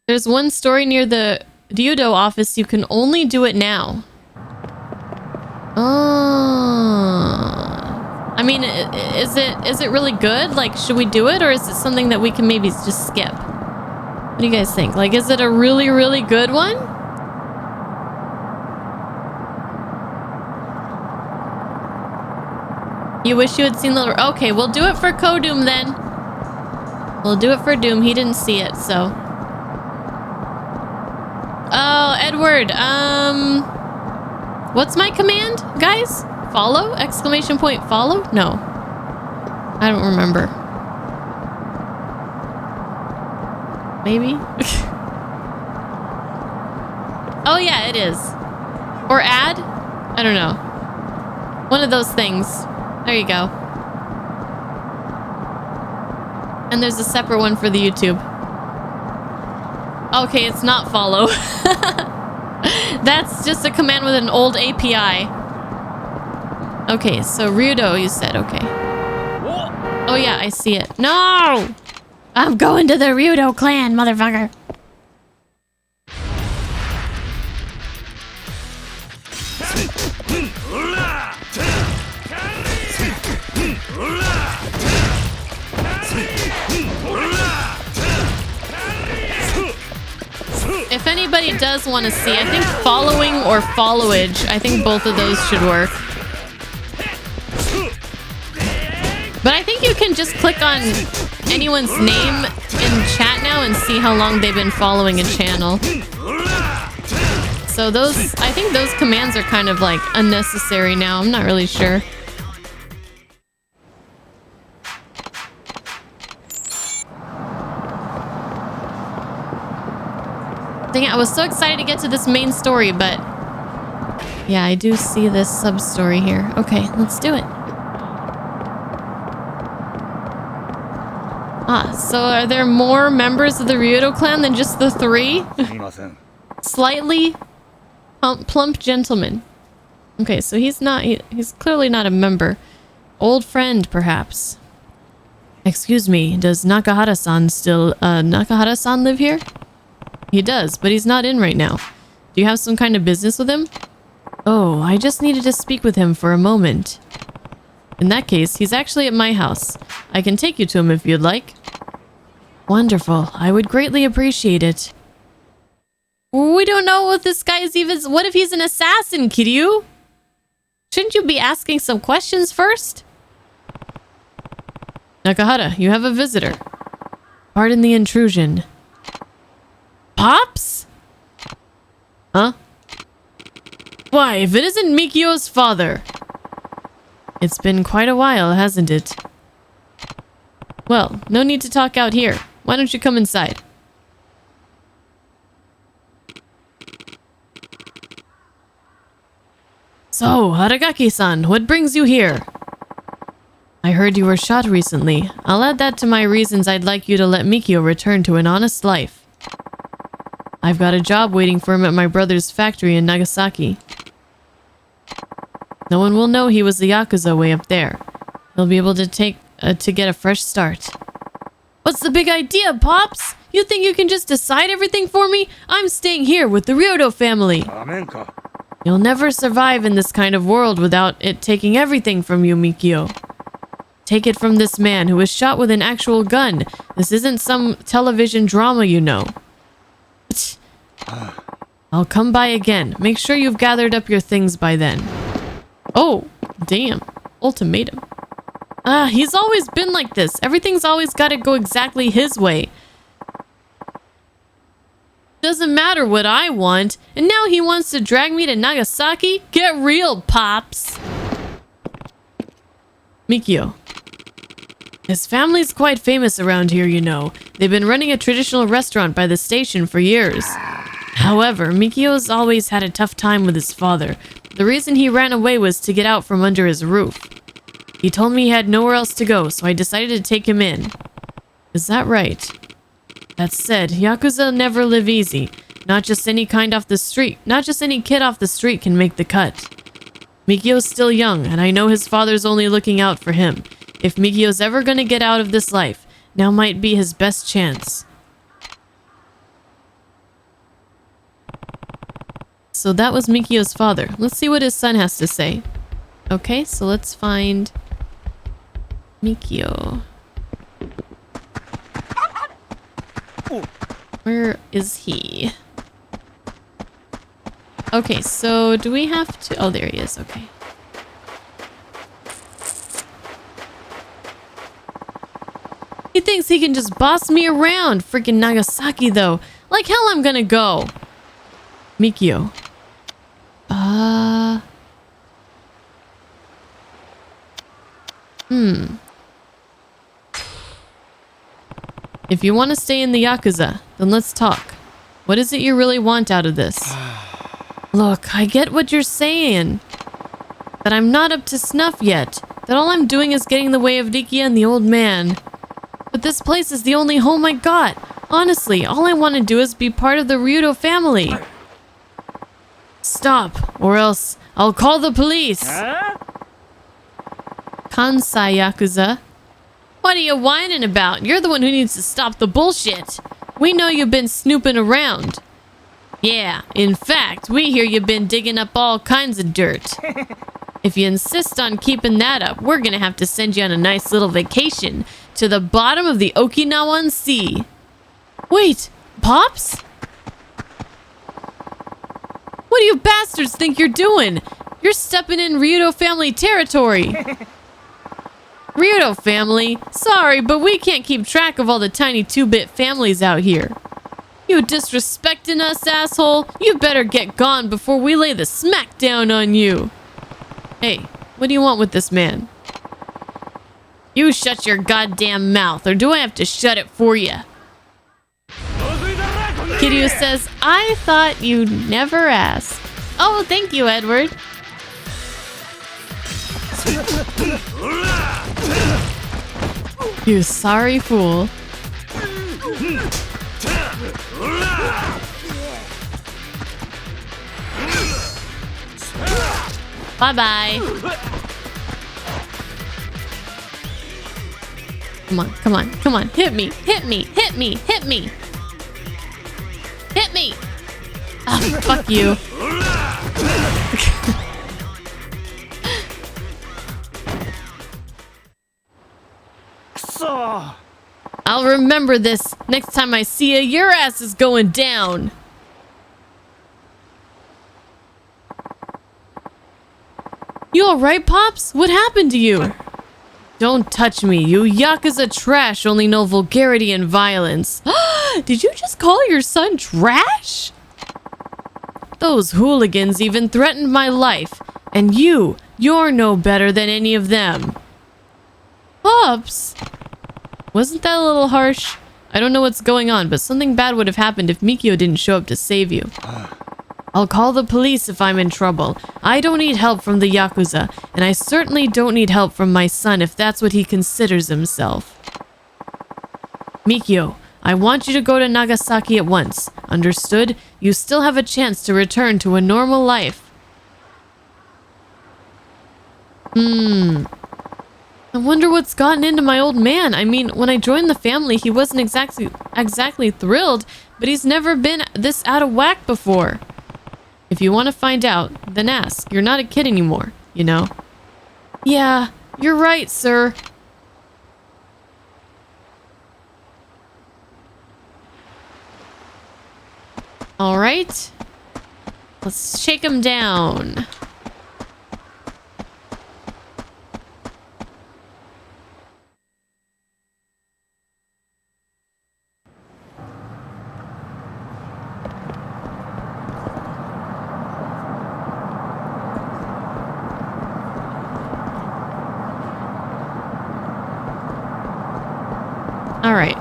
There's one story near the Ryudo office. You can only do it now. Oh. I mean, is it really good? Like, should we do it? Or is it something that we can maybe just skip? What do you guys think? Like, is it a really, really good one? You wish you had seen the... Okay, we'll do it for Kodoom then. We'll do it for Doom. He didn't see it, so... Oh, Edward, what's my command, guys? Follow? Exclamation point follow? No. I don't remember. Maybe? Oh, yeah, it is. Or add? I don't know. One of those things. There you go. And there's a separate one for the YouTube. Okay, it's not follow. That's just a command with an old API. Okay, so Ryudo, you said. Okay. Oh, yeah, I see it. No! I'm going to the Ryudo clan, motherfucker. If anybody does want to see, I think following or followage, I think both of those should work. But I think you can just click on anyone's name in chat now and see how long they've been following a channel. So those, I think those commands are kind of like unnecessary now. I'm not really sure. Dang it, I was so excited to get to this main story, but yeah, I do see this sub-story here. Okay, let's do it. Ah, so are there more members of the Ryudo clan than just the 3? Slightly plump gentleman. Okay, so he's clearly not a member. Old friend, perhaps. Excuse me, does Nakahara-san live here? He does, but he's not in right now. Do you have some kind of business with him? Oh, I just needed to speak with him for a moment. In that case, he's actually at my house. I can take you to him if you'd like. Wonderful. I would greatly appreciate it. We don't know what this guy is even... What if he's an assassin, Kiryu? Shouldn't you be asking some questions first? Nakahara, you have a visitor. Pardon the intrusion. Pops? Huh? Why, if it isn't Mikio's father. It's been quite a while, hasn't it? Well, no need to talk out here. Why don't you come inside? So, Aragaki-san, what brings you here? I heard you were shot recently. I'll add that to my reasons I'd like you to let Mikio return to an honest life. I've got a job waiting for him at my brother's factory in Nagasaki. No one will know he was the Yakuza way up there. He'll be able to get a fresh start. What's the big idea, Pops? You think you can just decide everything for me? I'm staying here with the Ryodo family. You'll never survive in this kind of world without it taking everything from you, Mikio. Take it from this man who was shot with an actual gun. This isn't some television drama, you know. I'll come by again. Make sure you've gathered up your things by then. Oh, damn. Ultimatum. He's always been like this. Everything's always got to go exactly his way. Doesn't matter what I want. And now he wants to drag me to Nagasaki? Get real, Pops. Mikio. His family's quite famous around here, you know. They've been running a traditional restaurant by the station for years. However, Mikio's always had a tough time with his father. The reason he ran away was to get out from under his roof. He told me he had nowhere else to go, so I decided to take him in. Is that right? That said, Yakuza never live easy. Not just any kid off the street can make the cut. Mikio's still young, and I know his father's only looking out for him. If Mikio's ever gonna get out of this life, now might be his best chance. So that was Mikio's father. Let's see what his son has to say. Okay, so let's find Mikio. Where is he? Okay, so do we have to... Oh, there he is. Okay. He thinks he can just boss me around. Freaking Nagasaki, though. Like hell I'm gonna go. Mikio. If you want to stay in the Yakuza, then let's talk. What is it you really want out of this? Look, I get what you're saying. That I'm not up to snuff yet. That all I'm doing is getting in the way of Rikiya and the old man. But this place is the only home I got. Honestly, all I want to do is be part of the Ryodo family. Stop, or else I'll call the police. Kansai Yakuza. What are you whining about? You're the one who needs to stop the bullshit. We know you've been snooping around. Yeah, in fact, we hear you've been digging up all kinds of dirt. If you insist on keeping that up, we're gonna have to send you on a nice little vacation to the bottom of the Okinawan Sea. Wait, Pops? What do you bastards think you're doing? You're stepping in Ryodo family territory. Ryodo family? Sorry, but we can't keep track of all the tiny 2-bit families out here. You disrespecting us, asshole? You better get gone before we lay the smack down on you. Hey, what do you want with this man? You shut your goddamn mouth, or do I have to shut it for you? Kiryu says, I thought you'd never ask. Oh, thank you, Edward. You sorry fool. Bye-bye. Come on, come on, come on. Hit me, hit me, hit me, hit me. Hit me. Ah, fuck you. I'll remember this. Next time I see you, your ass is going down. You alright, Pops? What happened to you? Don't touch me. You Yakuza trash only know vulgarity and violence. Did you just call your son trash? Those hooligans even threatened my life. And you're no better than any of them. Pops? Wasn't that a little harsh? I don't know what's going on, but something bad would have happened if Mikio didn't show up to save you. I'll call the police if I'm in trouble. I don't need help from the Yakuza, and I certainly don't need help from my son if that's what he considers himself. Mikio, I want you to go to Nagasaki at once. Understood? You still have a chance to return to a normal life. I wonder what's gotten into my old man. I mean, when I joined the family, he wasn't exactly thrilled, but he's never been this out of whack before. If you want to find out, then ask. You're not a kid anymore, you know? Yeah, you're right, sir. All right. Let's shake him down. All right.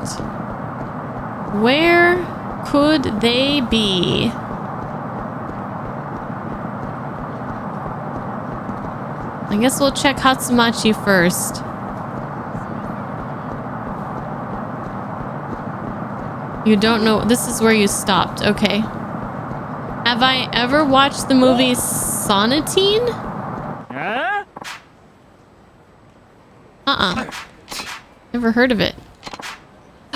Where could they be? I guess we'll check Hatsumachi first. You don't know. This is where you stopped. Okay. Have I ever watched the movie Sonatine? Never heard of it.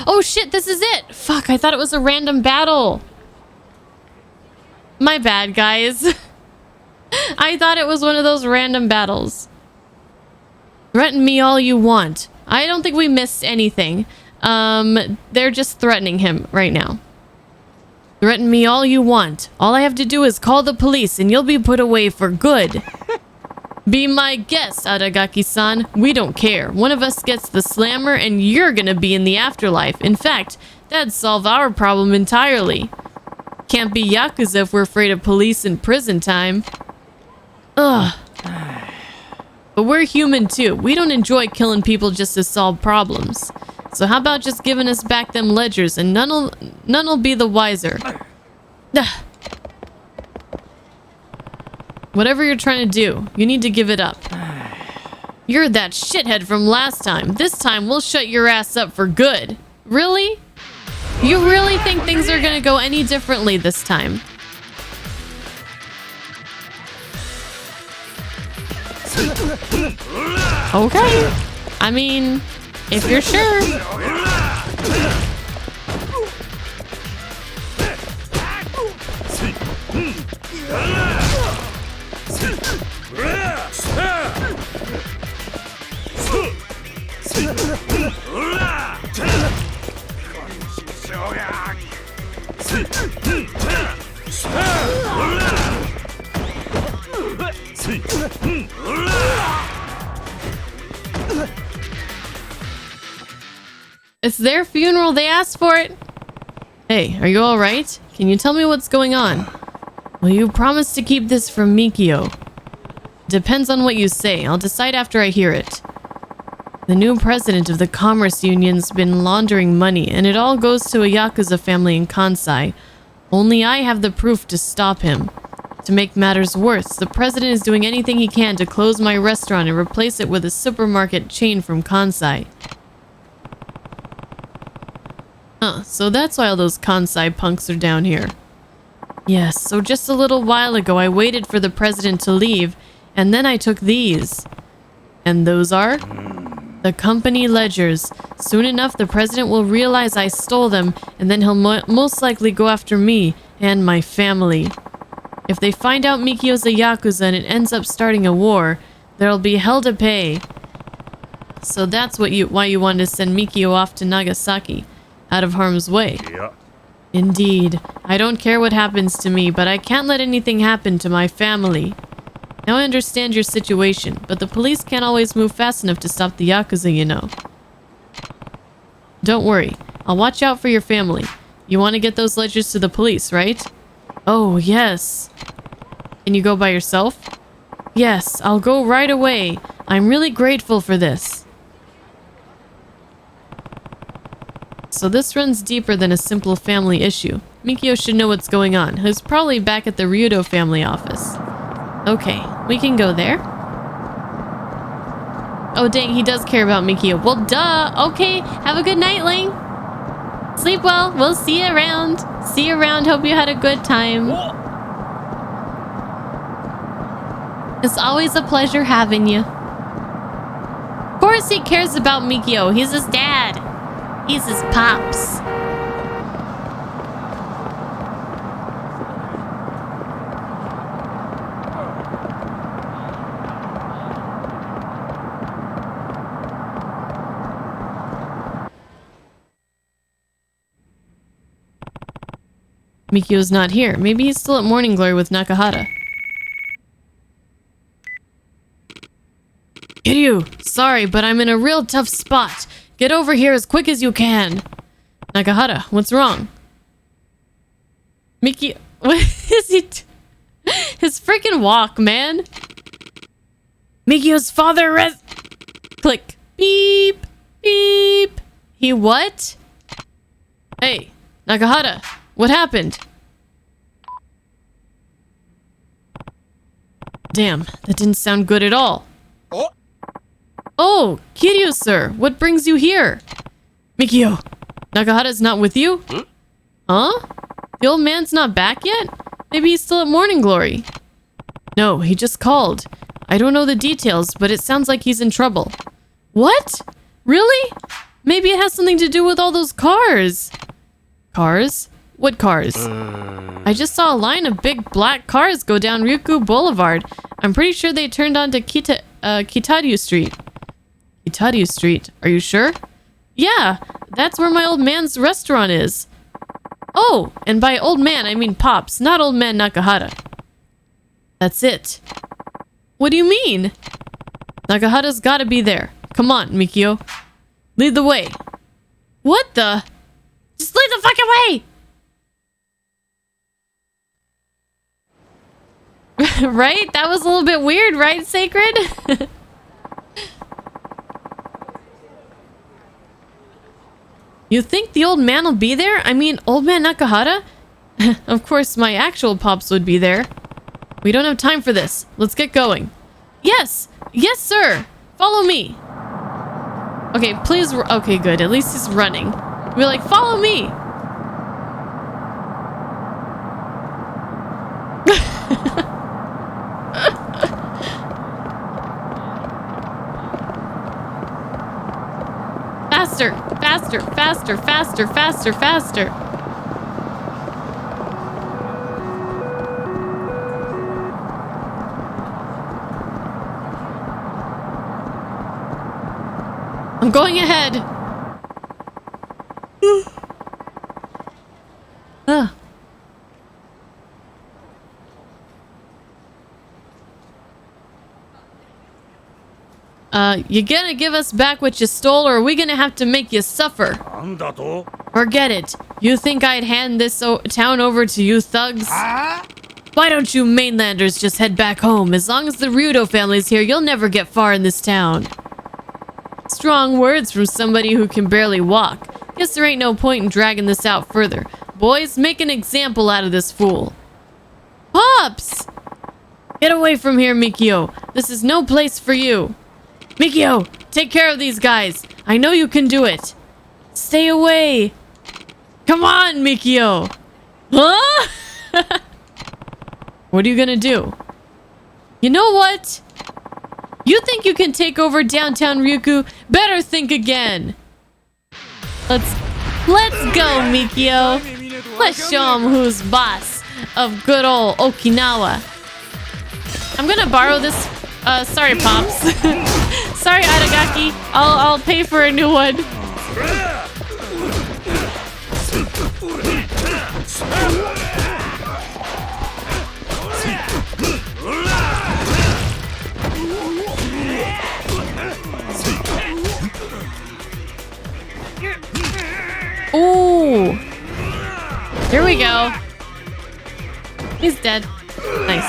Oh shit, this is it! Fuck, I thought it was a random battle. My bad, guys. I thought it was one of those random battles. Threaten me all you want. I don't think we missed anything. They're just threatening him right now. Threaten me all you want. All I have to do is call the police and you'll be put away for good. Be my guest, Aragaki-san. We don't care. One of us gets the slammer and you're gonna be in the afterlife. In fact, that'd solve our problem entirely. Can't be Yakuza if we're afraid of police and prison time. Ugh. But we're human too. We don't enjoy killing people just to solve problems. So how about just giving us back them ledgers and none'll be the wiser. Ugh. Whatever you're trying to do, you need to give it up. You're that shithead from last time. This time we'll shut your ass up for good. Really? You really think things are gonna go any differently this time? Okay. I mean, if you're sure. It's their funeral. They asked for it. Hey, are you all right? Can you tell me what's going on? Will you promise to keep this from Mikio? Depends on what you say. I'll decide after I hear it. The new president of the Commerce Union's been laundering money, and it all goes to a Yakuza family in Kansai. Only I have the proof to stop him. To make matters worse, the president is doing anything he can to close my restaurant and replace it with a supermarket chain from Kansai. So that's why all those Kansai punks are down here. Yes, so just a little while ago I waited for the president to leave, and then I took these. And those are? The company ledgers. Soon enough, the president will realize I stole them, and then he'll most likely go after me and my family. If they find out Mikio's a Yakuza and it ends up starting a war, there'll be hell to pay. So that's why you wanted to send Mikio off to Nagasaki, out of harm's way. Yeah. Indeed. I don't care what happens to me, but I can't let anything happen to my family. Now I understand your situation, but the police can't always move fast enough to stop the Yakuza, you know. Don't worry. I'll watch out for your family. You want to get those ledgers to the police, right? Oh, yes. Can you go by yourself? Yes, I'll go right away. I'm really grateful for this. So this runs deeper than a simple family issue. Mikio should know what's going on. He's probably back at the Ryudo family office. Okay, we can go there. Oh dang, he does care about Mikio. Well, duh. Okay, have a good night, Ling. Sleep well. We'll see you around. See you around. Hope you had a good time. It's always a pleasure having you. Of course he cares about Mikio. He's his dad. He's his pops. Mikio's not here. Maybe he's still at Morning Glory with Nakahara. Kiryu, sorry, but I'm in a real tough spot. Get over here as quick as you can. Nakahara, what's wrong? Mikio, what is he? His freaking walk, man. Mikio's father click. Beep, beep. He what? Hey, Nakahara, what happened? Damn, that didn't sound good at all. Oh, Kiryu, sir. What brings you here? Mikio, Nakahara's not with you? Huh? The old man's not back yet? Maybe he's still at Morning Glory. No, he just called. I don't know the details, but it sounds like he's in trouble. What? Really? Maybe it has something to do with all those cars. Cars? What cars? I just saw a line of big black cars go down Ryukyu Boulevard. I'm pretty sure they turned onto Kitaryu Street. Kitaryu Street? Are you sure? Yeah, that's where my old man's restaurant is. Oh, and by old man, I mean Pops, not old man Nakahara. That's it. What do you mean? Nakahara's gotta be there. Come on, Mikio. Lead the way. What the? Just lead the fucking way! Right? That was a little bit weird, right, Sacred? You think the old man will be there? I mean, old man Nakahara? Of course, my actual pops would be there. We don't have time for this. Let's get going. Yes! Yes, sir! Follow me! Okay, please... Okay, good. At least he's running. We're like, follow me! Faster! Faster! Faster! Faster! Faster! Faster! I'm going ahead. You gonna give us back what you stole, or are we gonna have to make you suffer? Forget it. You think I'd hand this town over to you thugs? Why don't you mainlanders just head back home? As long as the Ryudo family's here, you'll never get far in this town. Strong words from somebody who can barely walk. Guess there ain't no point in dragging this out further. Boys, make an example out of this fool. Pops! Get away from here, Mikio. This is no place for you. Mikio, take care of these guys. I know you can do it. Stay away. Come on, Mikio. Huh? What are you gonna do? You know what? You think you can take over downtown Ryukyu? Better think again. Let's go, Mikio. Let's show him who's boss. of good old Okinawa. I'm gonna borrow this. Sorry, Pops. Sorry, Aragaki. I'll pay for a new one. Ooh. Here we go. He's dead. Nice.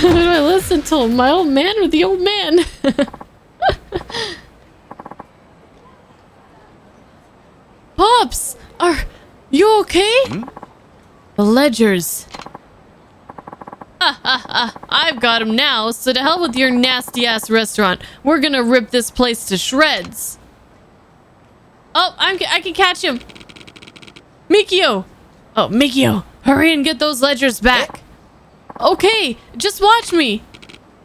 How do I listen to him? My old man or the old man? Pops! Are you okay? The ledgers. I've got him now, so to hell with your nasty ass restaurant. We're gonna rip this place to shreds. Oh, I can catch him. Mikio! Oh, Mikio, hurry and get those ledgers back. Okay, just watch me.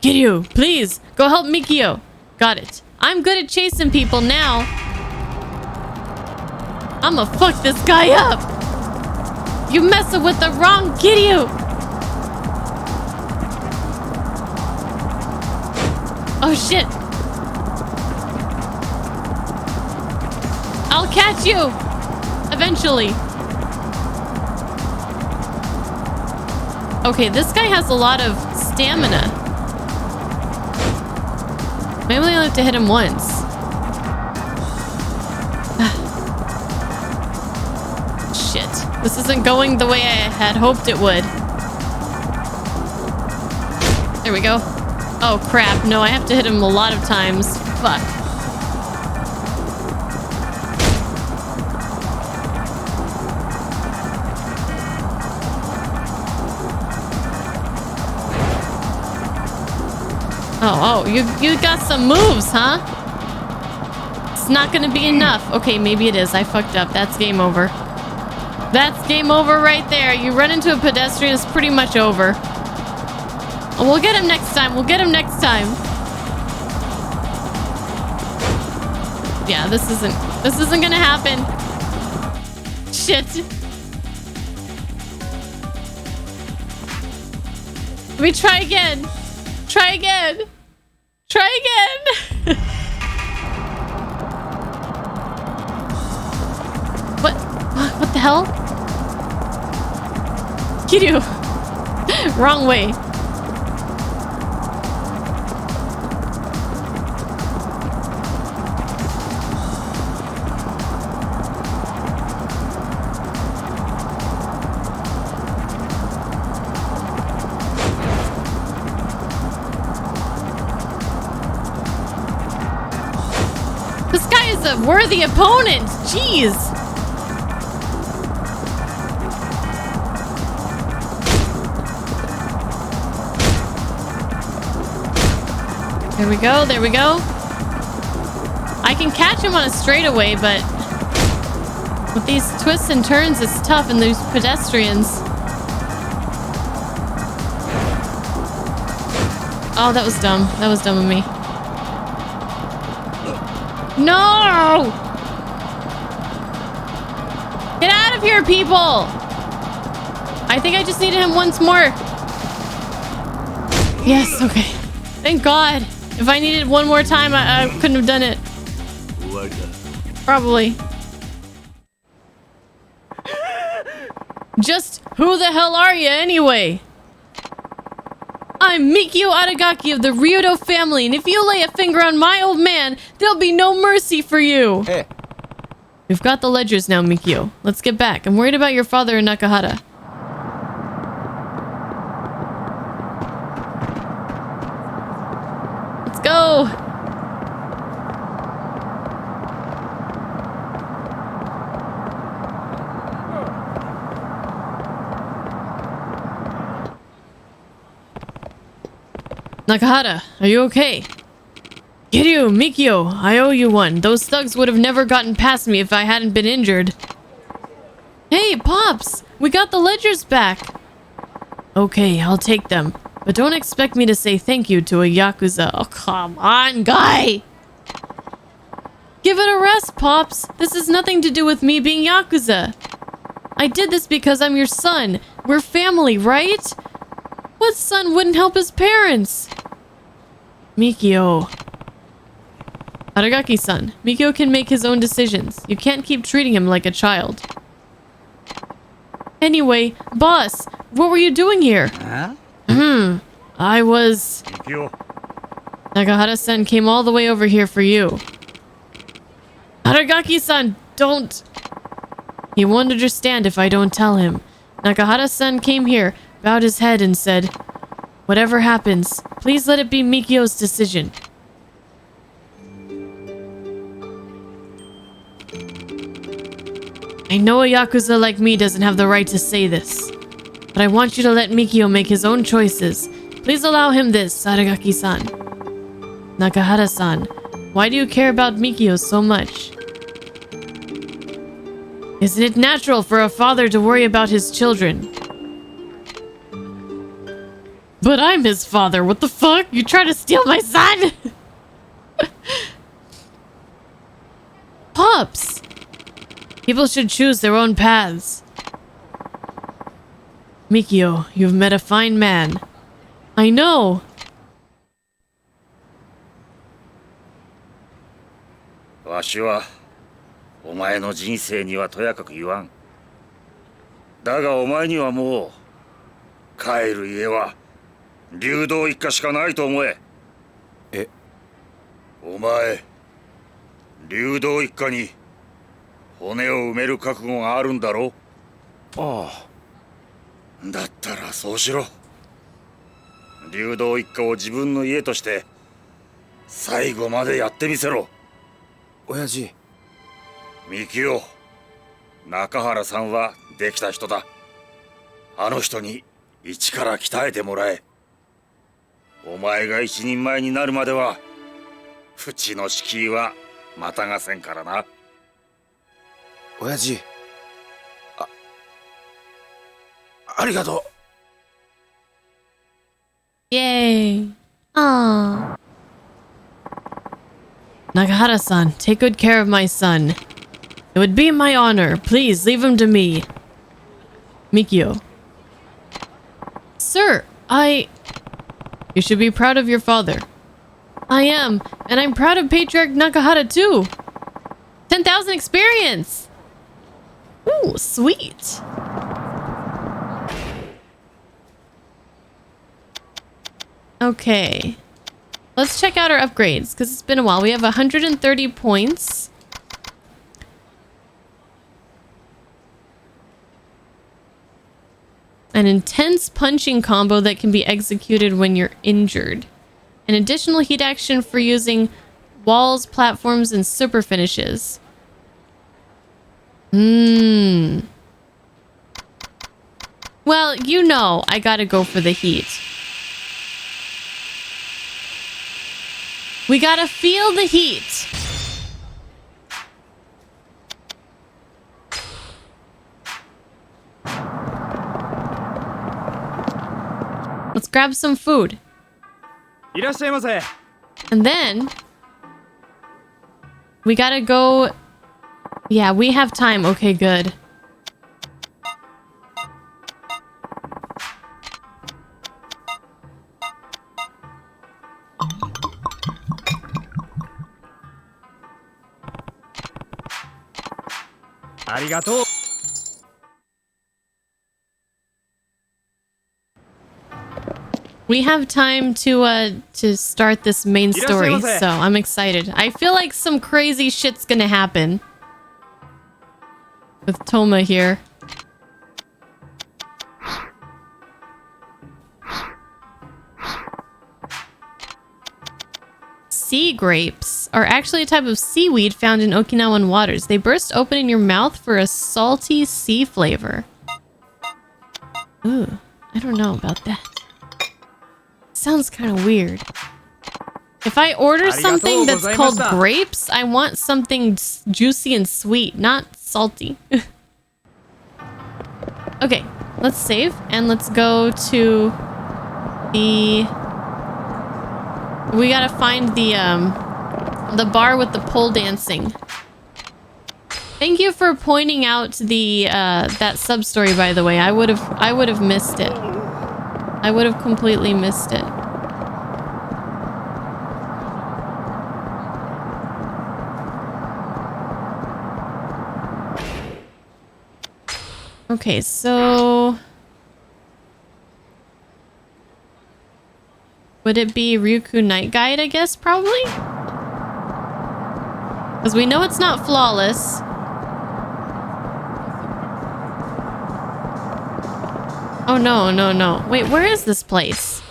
Kiryu, please, go help Mikio. Got it. I'm good at chasing people now. I'ma fuck this guy up. You messing with the wrong Kiryu. Oh shit. I'll catch you. Eventually. Okay, this guy has a lot of stamina. Maybe I only have to hit him once. Shit. This isn't going the way I had hoped it would. There we go. Oh crap, no, I have to hit him a lot of times. Fuck. Oh, you got some moves, huh? It's not gonna be enough. Okay, maybe it is. I fucked up. That's game over. That's game over right there. You run into a pedestrian, it's pretty much over. We'll get him next time. We'll get him next time. Yeah, this isn't gonna happen. Shit. Let me try again. Try again. Try again. What the hell? Kiryu. Wrong way. This guy is a worthy opponent. Jeez. There we go. There we go. I can catch him on a straightaway, but with these twists and turns, it's tough, and these pedestrians. Oh, that was dumb. That was dumb of me. No! Get out of here, people! I think I just needed him once more. Yes, okay. Thank God. If I needed one more time, I couldn't have done it. Probably. Just who the hell are you anyway? I'm Mikio Aragaki of the Ryudo family, and if you lay a finger on my old man, there'll be no mercy for you. Hey. We've got the ledgers now, Mikio. Let's get back. I'm worried about your father in Nakahara. Let's go. Nakahara, are you okay? Kiryu, Mikio, I owe you one. Those thugs would have never gotten past me if I hadn't been injured. Hey, Pops! We got the ledgers back! Okay, I'll take them. But don't expect me to say thank you to a Yakuza. Oh, come on, guy! Give it a rest, Pops. This has nothing to do with me being Yakuza. I did this because I'm your son. We're family, right? What son wouldn't help his parents? Mikio. Aragaki-san, Mikio can make his own decisions. You can't keep treating him like a child. Anyway, boss, what were you doing here? Huh? I was... Mikio. Nakahara-san came all the way over here for you. Aragaki-san, don't... He won't understand if I don't tell him. Nakahara-san came here, bowed his head and said, whatever happens, please let it be Mikio's decision. I know a Yakuza like me doesn't have the right to say this, but I want you to let Mikio make his own choices. Please allow him this, Aragaki-san. Nakahara-san, why do you care about Mikio so much? Isn't it natural for a father to worry about his children? But I'm his father, what the fuck? You try to steal my son? Pops! People should choose their own paths. Mikio, you've met a fine man. I know. Washiwa, お前の人生にはとやかく言わん。だがお前にはもう帰る家は流動一家しかないと思え。え？お前、流動一家に骨を埋める覚悟があるんだろ？ああ。だったらそうしろ。流動一家を自分の家として最後までやってみせろ。親父。ミキオ、中原さんはできた人だ。あの人に一から鍛えてもらえ。お前が一人前になるまではうちの敷居はまたがせんからな。親父、ありがとう。Yay. Aww. Nakahara-san, take good care of my son. It would be my honor. Please leave him to me. Mikio. Sir, You should be proud of your father. I am, and I'm proud of Patriarch Nakahara too. 10,000 experience! Ooh, sweet. Okay. Let's check out our upgrades, because it's been a while. We have 130 points. An intense punching combo that can be executed when you're injured. An additional heat action for using walls, platforms, and super finishes. Well, you know, I gotta go for the heat. We gotta feel the heat. Let's grab some food. And then we gotta go. Yeah, we have time. Okay, good. Arigato. We have time to start this main story, so I'm excited. I feel like some crazy shit's gonna happen with Toma here. Sea grapes are actually a type of seaweed found in Okinawan waters. They burst open in your mouth for a salty sea flavor. Ooh, I don't know about that. Sounds kind of weird. If I order something that's called grapes, I want something juicy and sweet, not salty. Okay, let's save and let's go to the... We gotta find the bar with the pole dancing. Thank you for pointing out the that sub story, by the way. I would have missed it. I would have completely missed it. Okay, so would it be Ryukyu Night Guide, I guess, probably? Because we know it's not flawless. Oh, no, no, no. Wait, where is this place?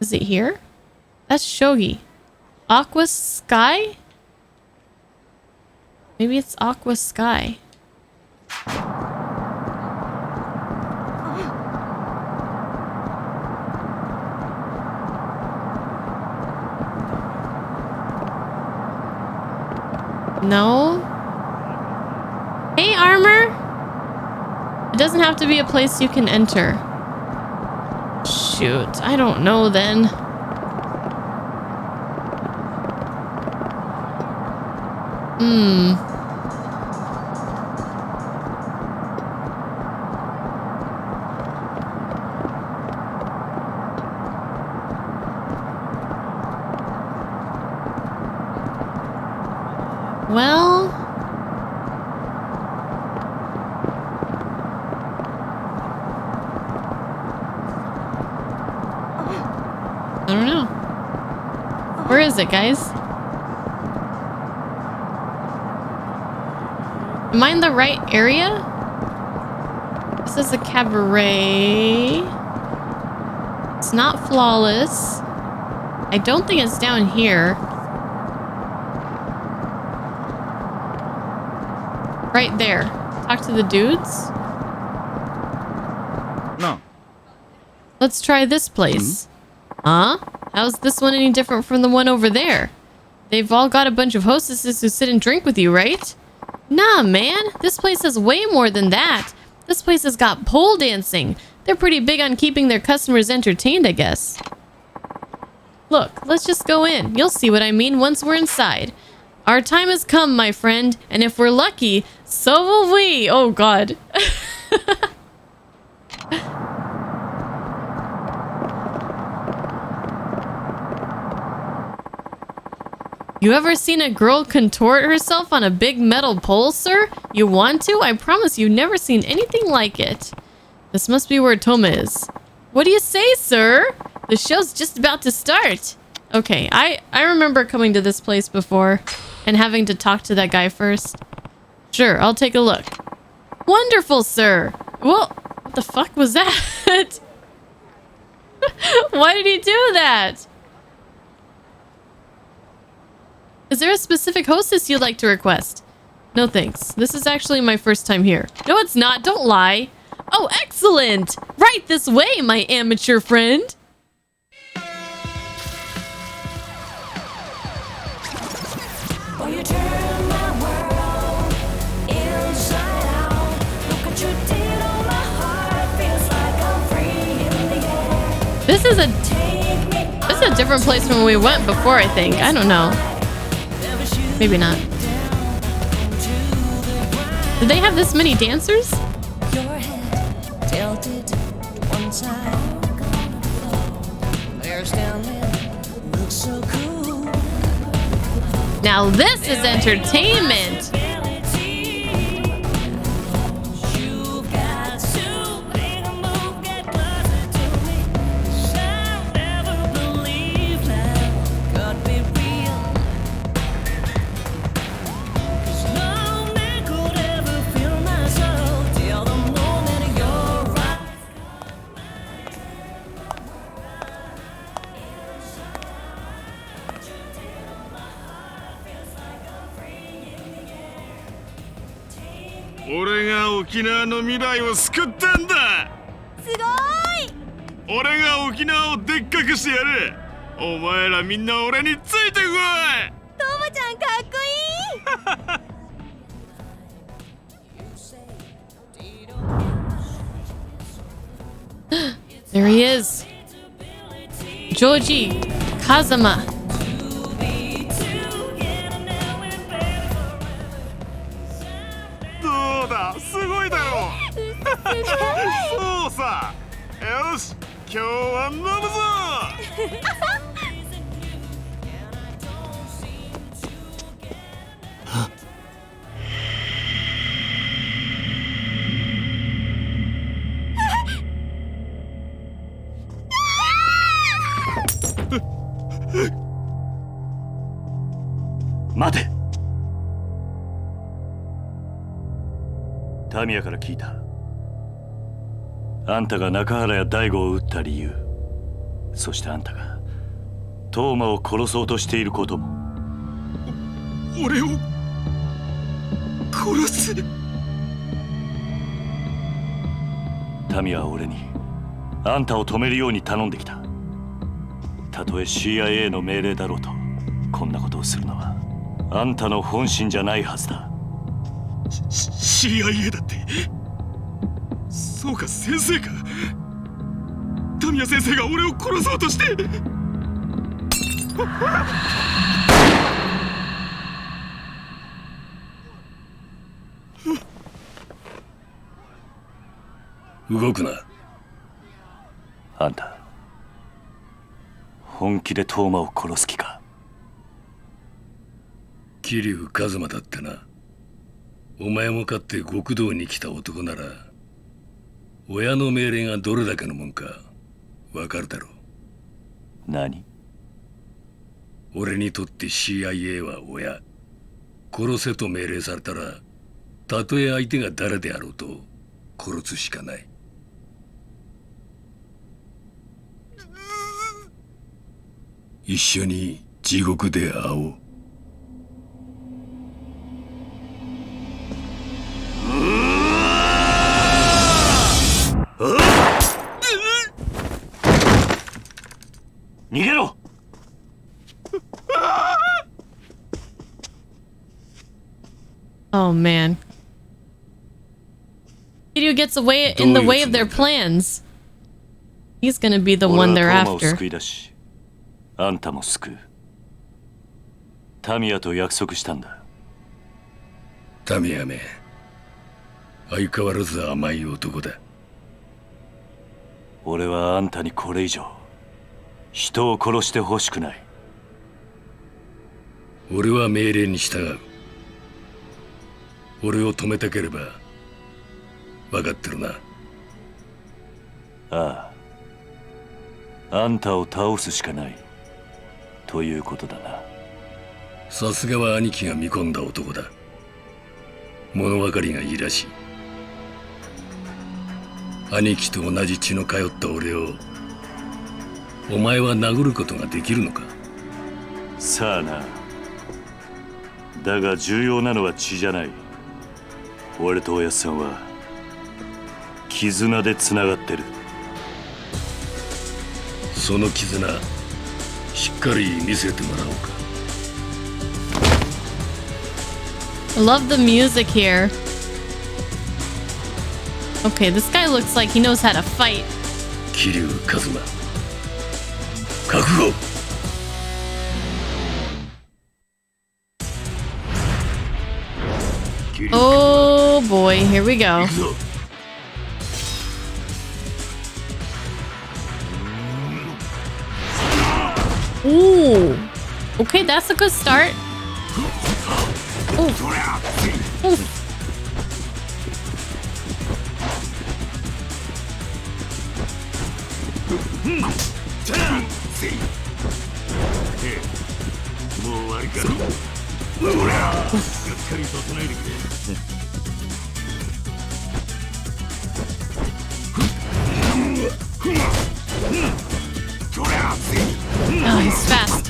Is it here? That's Shogi. Aqua Sky? Maybe it's Aqua Sky. No? Hey, Armor! It doesn't have to be a place you can enter. Shoot, I don't know then. Well... I don't know. Where is it, guys? Am I in the right area? This is a cabaret. It's not flawless. I don't think it's down here. Right there. Talk to the dudes. No. Let's try this place. Huh? How's this one any different from the one over there? They've all got a bunch of hostesses who sit and drink with you, right? Nah, man. This place has way more than that. This place has got pole dancing. They're pretty big on keeping their customers entertained, I guess. Look, let's just go in. You'll see what I mean once we're inside. Our time has come, my friend, and if we're lucky, so will we. Oh, God. You ever seen a girl contort herself on a big metal pole, sir? You want to? I promise you've never seen anything like it. This must be where Toma is. What do you say, sir? The show's just about to start. Okay, I remember coming to this place before and having to talk to that guy first. Sure, I'll take a look. Wonderful, sir. Well, what the fuck was that? Why did he do that? Is there a specific hostess you'd like to request? No thanks. This is actually my first time here. No, it's not. Don't lie. Oh, excellent. Right this way, my amateur friend. This is a different place from when we went before, I think. I don't know. Maybe not. Did they have this many dancers? Now this is entertainment.俺が沖縄の未来を救ったんだ。すごーい。俺が沖縄をでっかくしてやる。お前らみんな俺についてこい。トモちゃんかっこいい。There he is. Joji Kazama. どうだ、すごいだろ。そうさ。よし、今日は飲むぞ。待て。タミヤから聞いた。あんたが中原や大悟を撃った理由、そしてあんたがトーマを殺そうとしていることも。俺を殺す。タミヤは俺にあんたを止めるように頼んできた。たとえ CIA の命令だろうと、こんなことをするのはあんたの本心じゃないはずだ。CIA だって。そうか、先生か。タミヤ先生が俺を殺そうとして。動くな。あんた本気でトーマを殺す気か。桐生一馬だってな。お前もかって極道に来た男なら、親の命令がどれだけのもんかわかるだろう。何？俺にとって CIA は親。殺せと命令されたら、たとえ相手が誰であろうと殺すしかない。一緒に地獄で会おう。逃げろ。Oh man. Kiryu gets away in the way of their plans. He's gonna be the one they're after. あんたも救う。タミヤと約束したんだ。タミヤめ、相変わらず甘い男だ。俺はあんたにこれ以上人を殺してほしくない。俺は命令に従う。俺を止めたければ分かってるな。ああ、あんたを倒すしかないということだな。さすがは兄貴が見込んだ男だ。物分かりがいいらしい。兄貴と同じ血の通った俺をお前は殴ることができるのか。さあな。だが重要なのは血じゃない。俺とおやっさんは絆でつながってる。その絆しっかり見せてもらおうか。I love the music here. Okay, this guy looks like he knows how to fight. 桐生一馬、覚悟。Oh boy, here we go. Ooh. Okay, that's a good start. Ooh. Ooh. Oh, he's fast.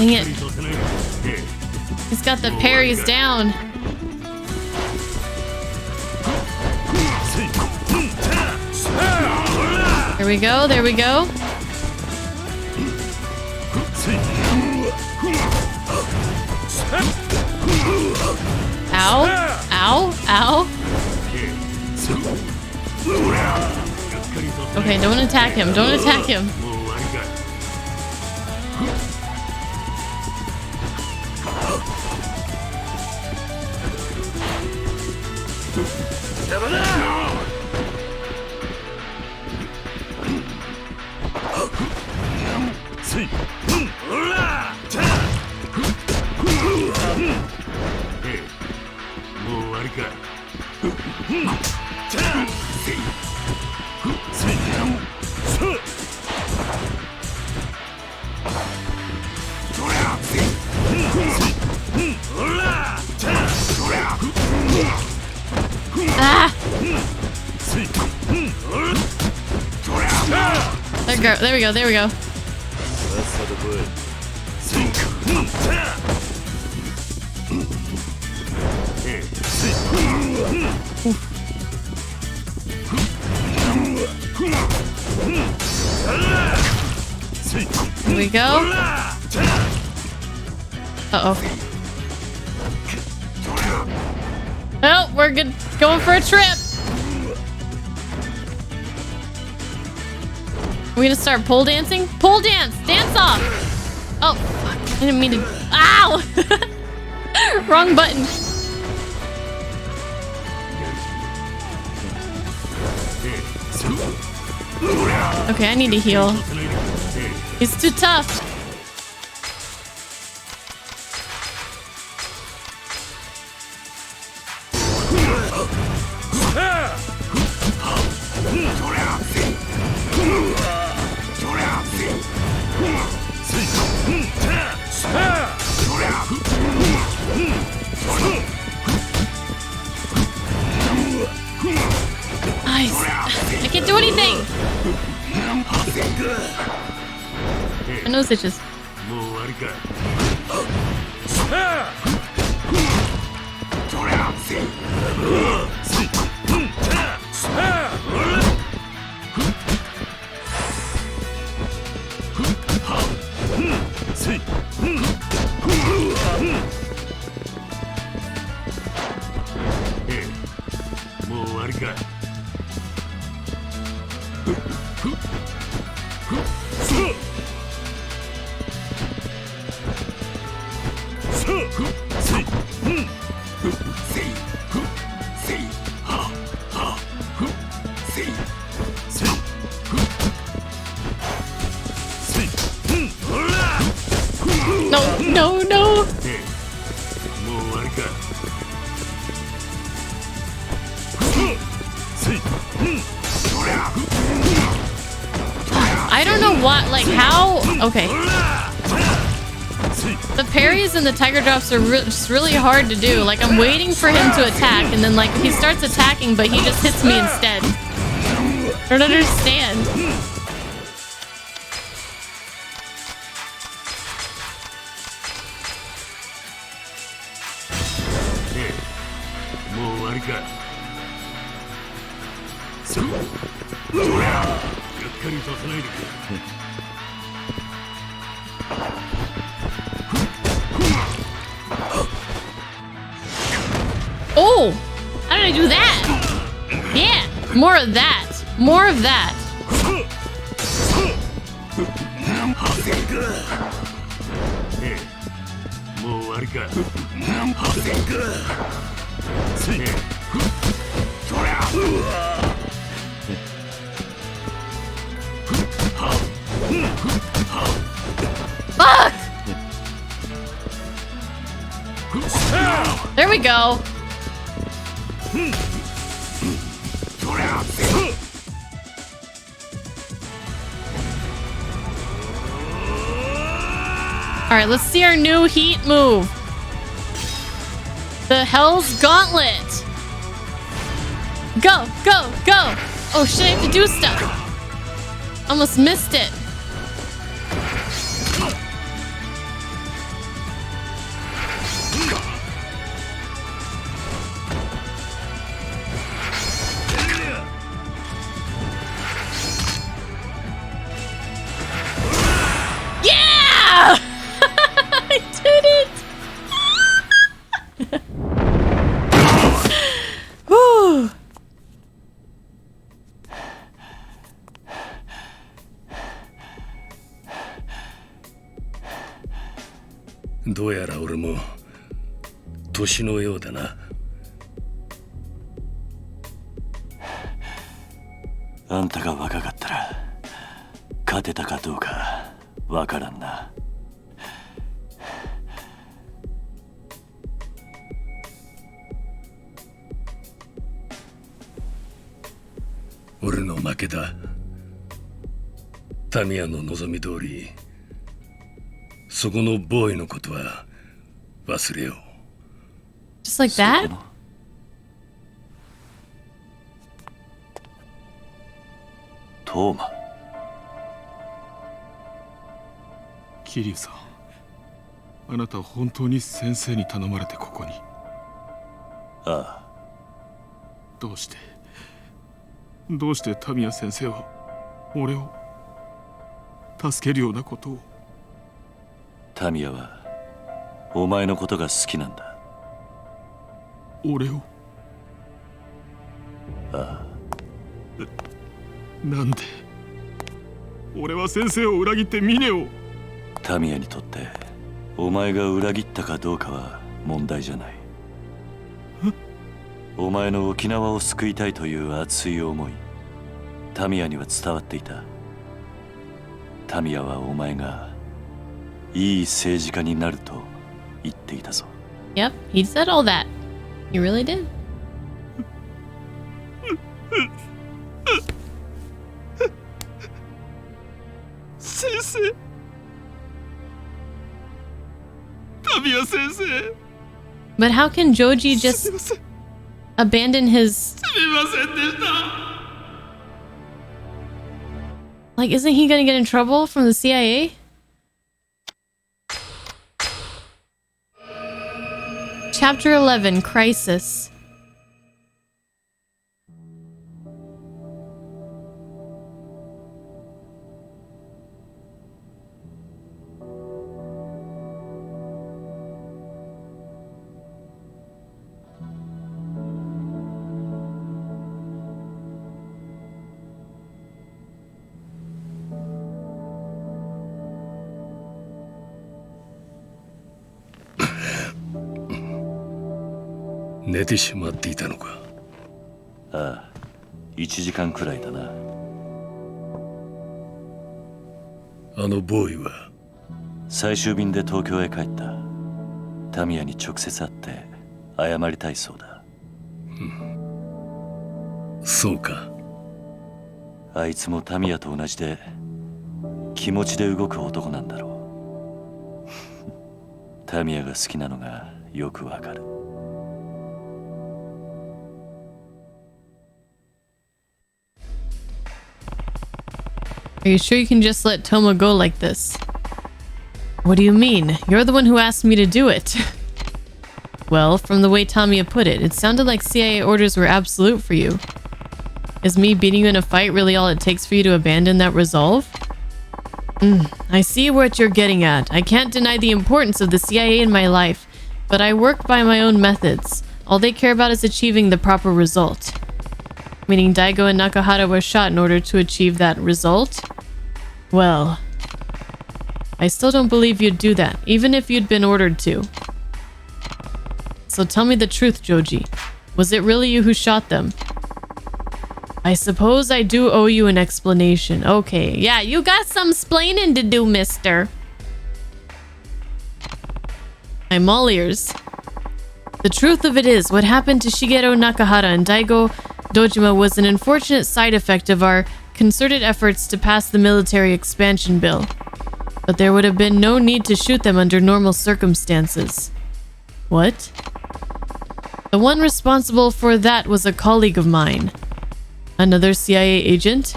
Dang it. He's got the parries down. There we go, there we go. Ow, ow, ow. Okay, don't attack him, don't attack him. Ah! There we go, there we go. Here we go. Uh-oh. Well, we're good. Going for a trip. We're gonna start pole dancing? Pole dance! Dance off! Oh, fuck. I didn't mean to... Ow! Wrong button. Okay, I need to heal. He's too tough. Nice. I can't do anything. My nose itches. No, no, no. I don't know what, like how, okay. The parries and the tiger drops are just really hard to do. Like I'm waiting for him to attack and then like he starts attacking but he just hits me instead. I don't understand. Oh! How did I do that? Yeah! More of that! More of that! Fuck! There we go. All right, let's see our new heat move. The Hell's Gauntlet. Go, go, go. Oh shit, I have to do stuff. Almost missed it. どうやら俺も年のようだな。あんたが若かったら勝てたかどうかわからんな。俺の負けだ。タミヤの望み通り、そこのボーイのことは忘れよう。Just like that? トーマ。桐生さん、あなたは本当に先生に頼まれてここに。ああ。どうしてタミヤ先生は俺を助けるようなことを。タミヤはお前のことが好きなんだ。俺を？ああ。なんで俺は先生を裏切ってミネを。タミヤにとってお前が裏切ったかどうかは問題じゃない。お前の沖縄を救いたいという熱い思い、タミヤには伝わっていた。タミヤはお前がいい政治家になると言っていたぞ。Yep, he said all that. He really did. 先生、タミヤ先生。But how can Joji just abandon his... Like, isn't he gonna get in trouble from the CIA? Chapter 11, Crisis.寝てしまっていたのか。ああ、1時間くらいだな。あのボーイは最終便で東京へ帰った。タミヤに直接会って謝りたいそうだ。そうか。あいつもタミヤと同じで気持ちで動く男なんだろう。タミヤが好きなのがよくわかる。Are you sure you can just let Toma go like this? What do you mean? You're the one who asked me to do it. Well, from the way Tamiya put it, it sounded like CIA orders were absolute for you. Is me beating you in a fight really all it takes for you to abandon that resolve? I see what you're getting at. I can't deny the importance of the CIA in my life, but I work by my own methods. All they care about is achieving the proper result. Meaning Daigo and Nakahara were shot in order to achieve that result? Well, I still don't believe you'd do that, even if you'd been ordered to. So tell me the truth, Joji. Was it really you who shot them? I suppose I do owe you an explanation. Okay, yeah, you got some splaining to do, mister. I'm all ears. The truth of it is, what happened to Shigeru Nakahara and Daigo Dojima was an unfortunate side effect of our concerted efforts to pass the military expansion bill. But there would have been no need to shoot them under normal circumstances. What? The one responsible for that was a colleague of mine. Another CIA agent?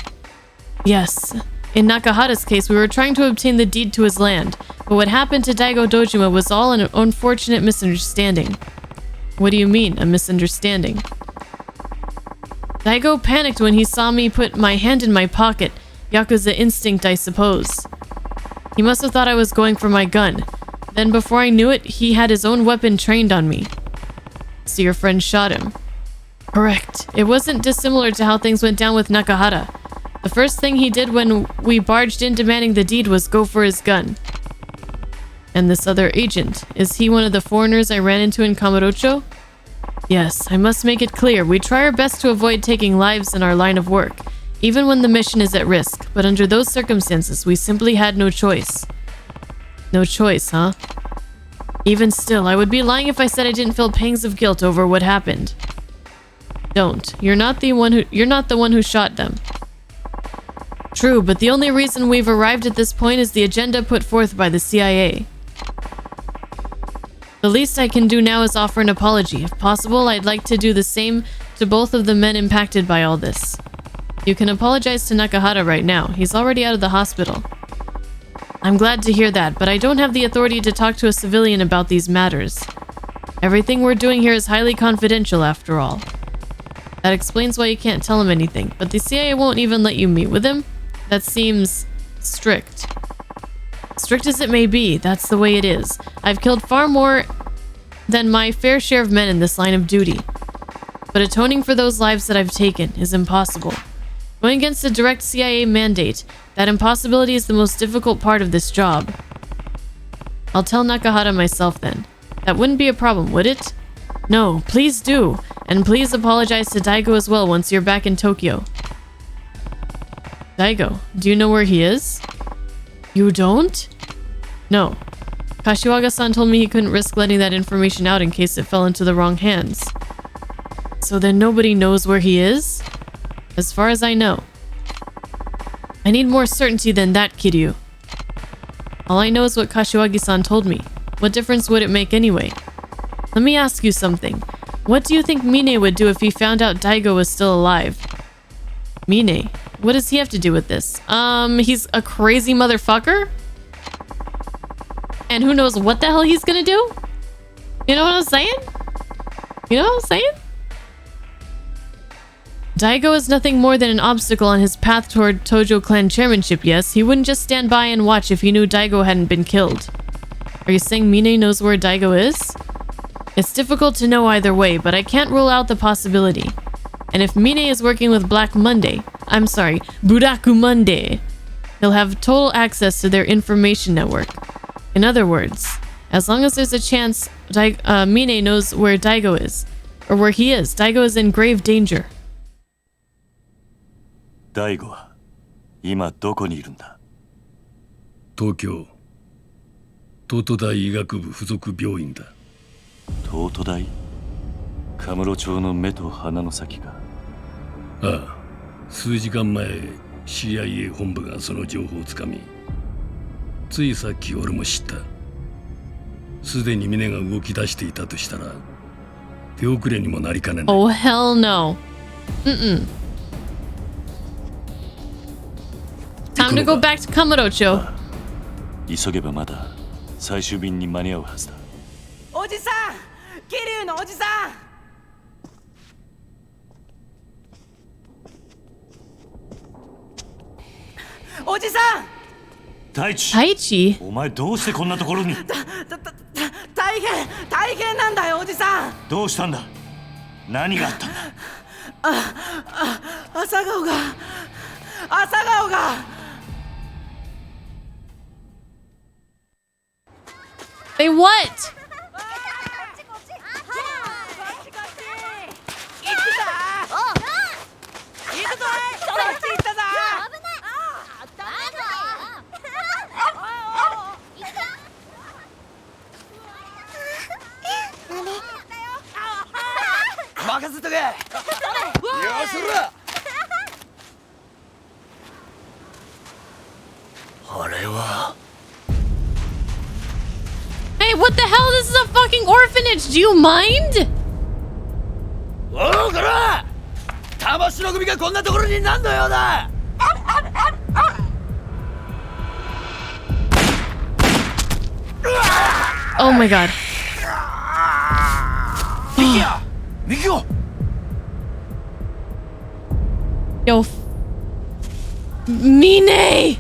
Yes. In Nakahara's case, we were trying to obtain the deed to his land, but what happened to Daigo Dojima was all an unfortunate misunderstanding. What do you mean, a misunderstanding? Daigo panicked when he saw me put my hand in my pocket. Yakuza instinct, I suppose. He must have thought I was going for my gun. Then before I knew it, he had his own weapon trained on me. So your friend shot him. Correct. It wasn't dissimilar to how things went down with Nakahara. The first thing he did when we barged in demanding the deed was go for his gun. And this other agent, is he one of the foreigners I ran into in Kamurocho? Yes, I must make it clear, we try our best to avoid taking lives in our line of work, even when the mission is at risk, but under those circumstances, we simply had no choice. No choice, huh? Even still, I would be lying if I said I didn't feel pangs of guilt over what happened. Don't. You're not the one who shot them. True, but the only reason we've arrived at this point is the agenda put forth by the CIA. The least I can do now is offer an apology. If possible, I'd like to do the same to both of the men impacted by all this. You can apologize to Nakahara right now. He's already out of the hospital. I'm glad to hear that, but I don't have the authority to talk to a civilian about these matters. Everything we're doing here is highly confidential, after all. That explains why you can't tell him anything, but the CIA won't even let you meet with him? That seems strict. Strict as it may be, that's the way it is. I've killed far more than my fair share of men in this line of duty. But atoning for those lives that I've taken is impossible. Going against a direct CIA mandate, that impossibility is the most difficult part of this job. I'll tell Nakahara myself then. That wouldn't be a problem, would it? No, please do. And please apologize to Daigo as well once you're back in Tokyo. Daigo, do you know where he is? You don't? No. Kashiwagi-san told me he couldn't risk letting that information out in case it fell into the wrong hands. So then nobody knows where he is? As far as I know. I need more certainty than that, Kiryu. All I know is what Kashiwagi-san told me. What difference would it make anyway? Let me ask you something. What do you think Mine would do if he found out Daigo was still alive? Mine? What does he have to do with this? He's a crazy motherfucker? And who knows what the hell he's gonna do? You know what I'm saying? You know what I'm saying? Daigo is nothing more than an obstacle on his path toward Tojo clan chairmanship, yes? He wouldn't just stand by and watch if he knew Daigo hadn't been killed. Are you saying Mine knows where Daigo is? It's difficult to know either way, but I can't rule out the possibility. And if Mine is working with Buraku Monday, he'll have total access to their information network. In other words, as long as there's a chance Mine knows where Daigo is, or where he is, Daigo is in grave danger. 大悟は今どこにいるんだ？東京東都大医学部附属病院だ。東都大？カムロ町の目と鼻の先か。ああ、数時間前 CIA 本部がその情報をつかみ、ついさっき俺も知った。すでに峰が動き出していたとしたら手遅れにもなりかねない。Oh hell no. Time to go back to Kamurocho. 急げばまだ最終便に間に合うはずだ。おじさん、桐生のおじさん。おじさん。太一。太一。お前どうしてこんなところに？大変なんだよおじさん。どうしたんだ？何があったんだ？朝顔が。They what? Hey, what the hell? This is a fucking orphanage. Do you mind? Oh my god. Yo. Mine!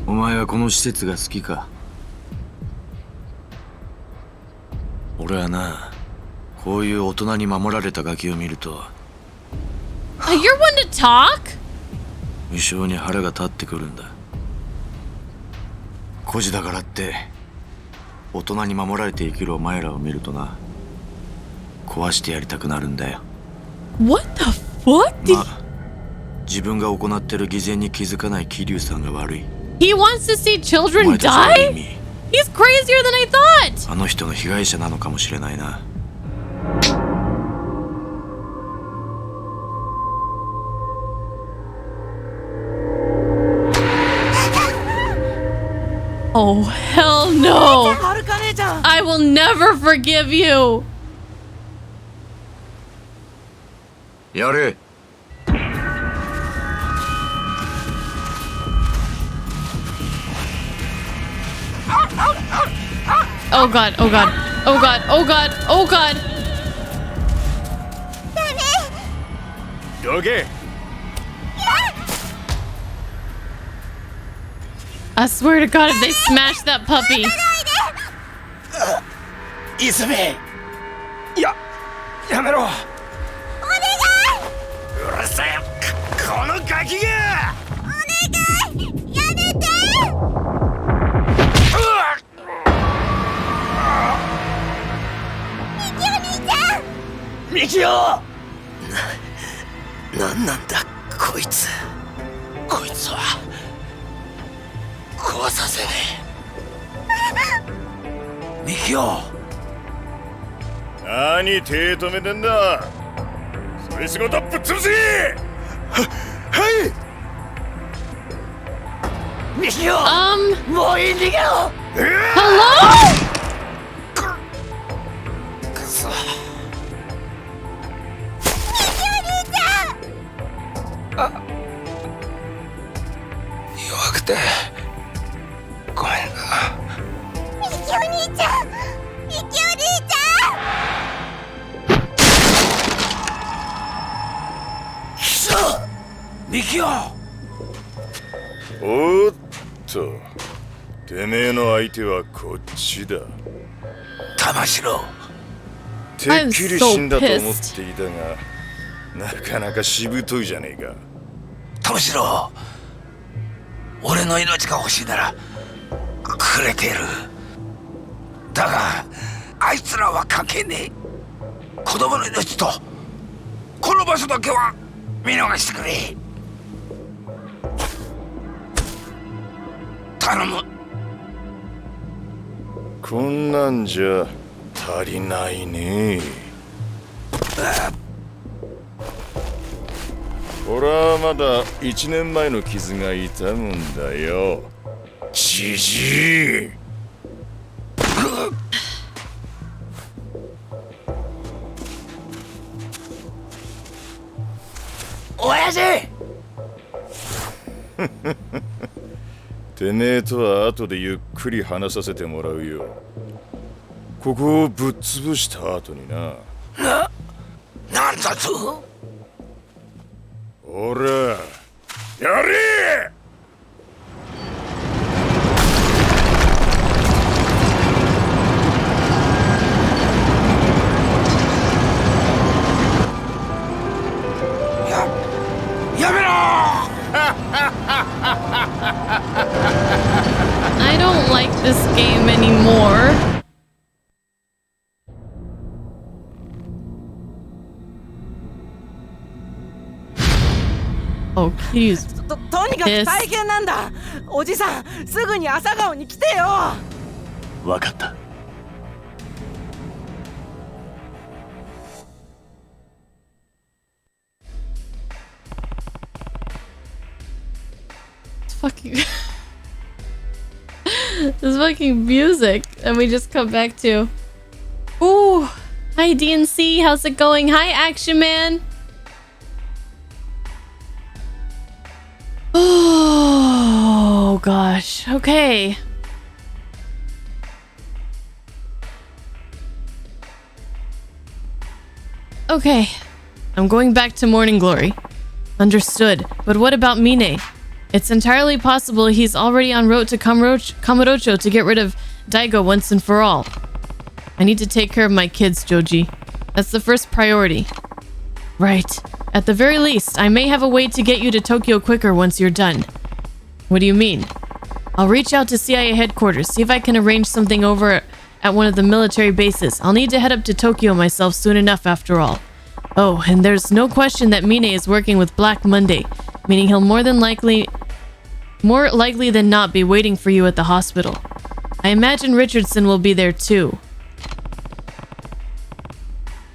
お前はこの施設が好きか？俺はな、こういう大人に守られたガキを見ると You're one to talk? 無性に腹が立ってくるんだ。孤児だからって大人に守られて生きるお前らを見るとな、壊してやりたくなるんだよ。 What the fuck? まあ、自分が行ってる偽善に気づかない桐生さんが悪い。 He wants to see children die? He's crazier than I thought! あの人の被害者なのかもしれないな。Oh, hell no! I will never forgive you! やれ。 Oh god, oh god, oh god, oh god, oh god! Okay. I swear to god if they smash that puppy. 泉、やめろ。お願い。うるせえ、このガキが。お願い、やめて。ミキオ。なんなんだこいつ。こいつは壊させねえ。ミキオ。何手止めてんだ。それ仕事ぶっ潰せ。はい。ミキオ。もういい逃げろ。Hello? くそ。弱くてごめんな。ミキお兄ちゃん、ミキお兄ちゃん。くそ、ミキオ。おっと、てめえの相手はこっちだ。玉城。てっきり死んだと思っていたが、なかなかしぶといじゃねえか。玉城、俺の命が欲しいならくれてる。だがあいつらは関係ねえ。子供の命とこの場所だけは見逃してくれ。頼む。こんなんじゃ足りないね。俺はまだ1年前の傷が痛むんだよ。じじい。親父。てめえとは後でゆっくり話させてもらうよ。ここをぶっ潰した後にな。なんだと。ほら、やれ。やめろ。I don't like this game anymore. Oh, he's とにかく大変なんだ。おじさん、すぐに朝顔に来てよ。わかった。fucking this fucking music, and we just come back to. Ooh, hi DNC, how's it going? Hi Action Man. Oh gosh. Okay. Okay. I'm going back to Morning Glory. Understood. But what about Mine? It's entirely possible he's already en route to Kamurocho to get rid of Daigo once and for all. I need to take care of my kids, Joji. That's the first priority. Right. At the very least, I may have a way to get you to Tokyo quicker once you're done. What do you mean? I'll reach out to CIA headquarters, see if I can arrange something over at one of the military bases. I'll need to head up to Tokyo myself soon enough after all. Oh, and there's no question that Mine is working with Black Monday, meaning he'll more likely than not be waiting for you at the hospital. I imagine Richardson will be there too.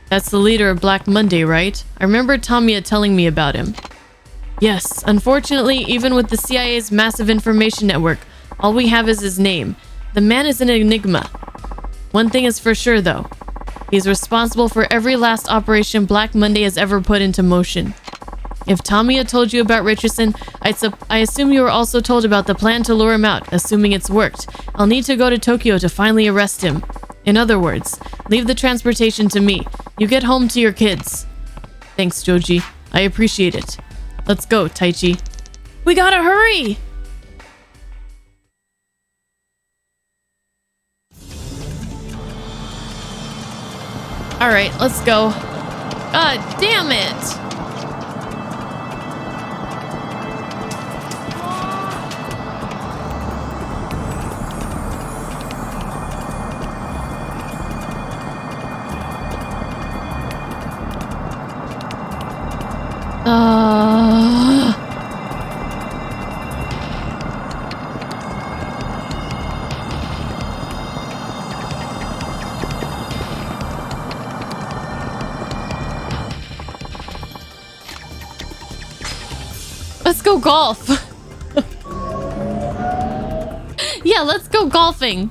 That's the leader of Black Monday, right? I remember Tamiya telling me about him. Yes, unfortunately, even with the CIA's massive information network, all we have is his name. The man is an enigma. One thing is for sure, though. He's responsible for every last operation Black Monday has ever put into motion. If Tamiya told you about Richardson, I assume you were also told about the plan to lure him out, assuming it's worked. I'll need to go to Tokyo to finally arrest him. In other words, leave the transportation to me. You get home to your kids. Thanks, Joji. I appreciate it. Let's go, Taichi. We gotta hurry! Alright, let's go. God damn it! Let's go golf. Yeah, let's go golfing.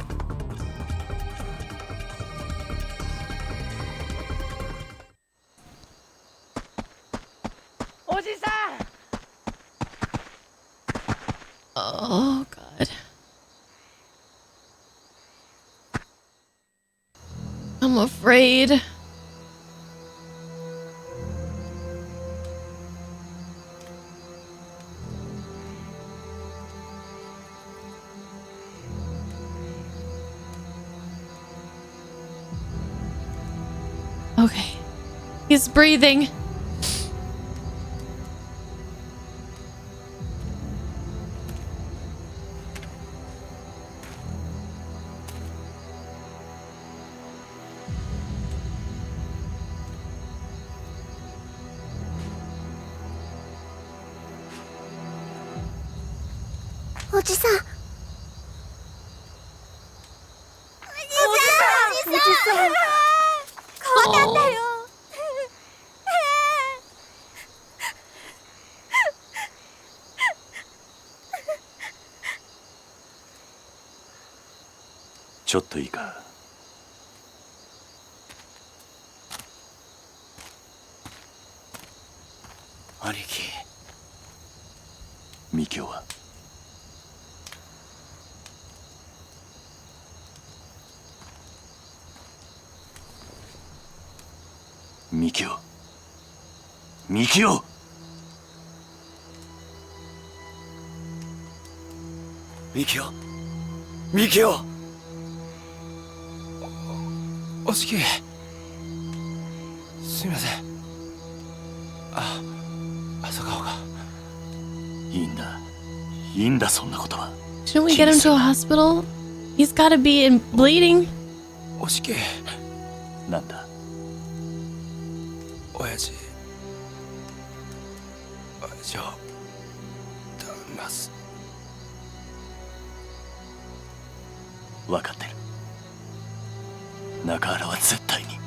Oh, God. I'm afraid. Okay. He's breathing.ちょっといいか。兄貴。ミキオはミキオミキオミキオミキオおしきすみません朝顔がいいんだいいんだそんなことは Shouldn't we get him to a hospital? He's gotta be bleeding. おしきなんだ親父を頼みます分かってる中原は絶対に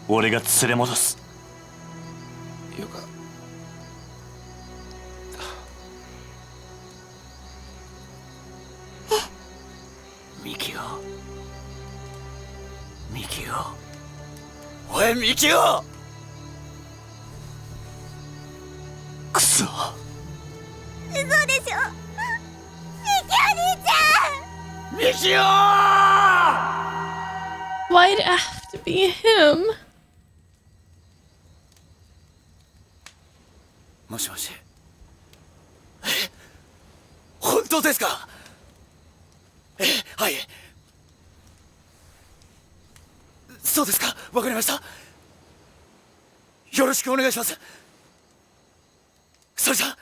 俺が連れ戻すよかミキオミキオおいミキオクソ嘘でしょミキお兄ちゃんミキオ Why'd it have to be him? もしもし本当ですかはいそうですかわかりましたよろしくお願いします。それじゃ。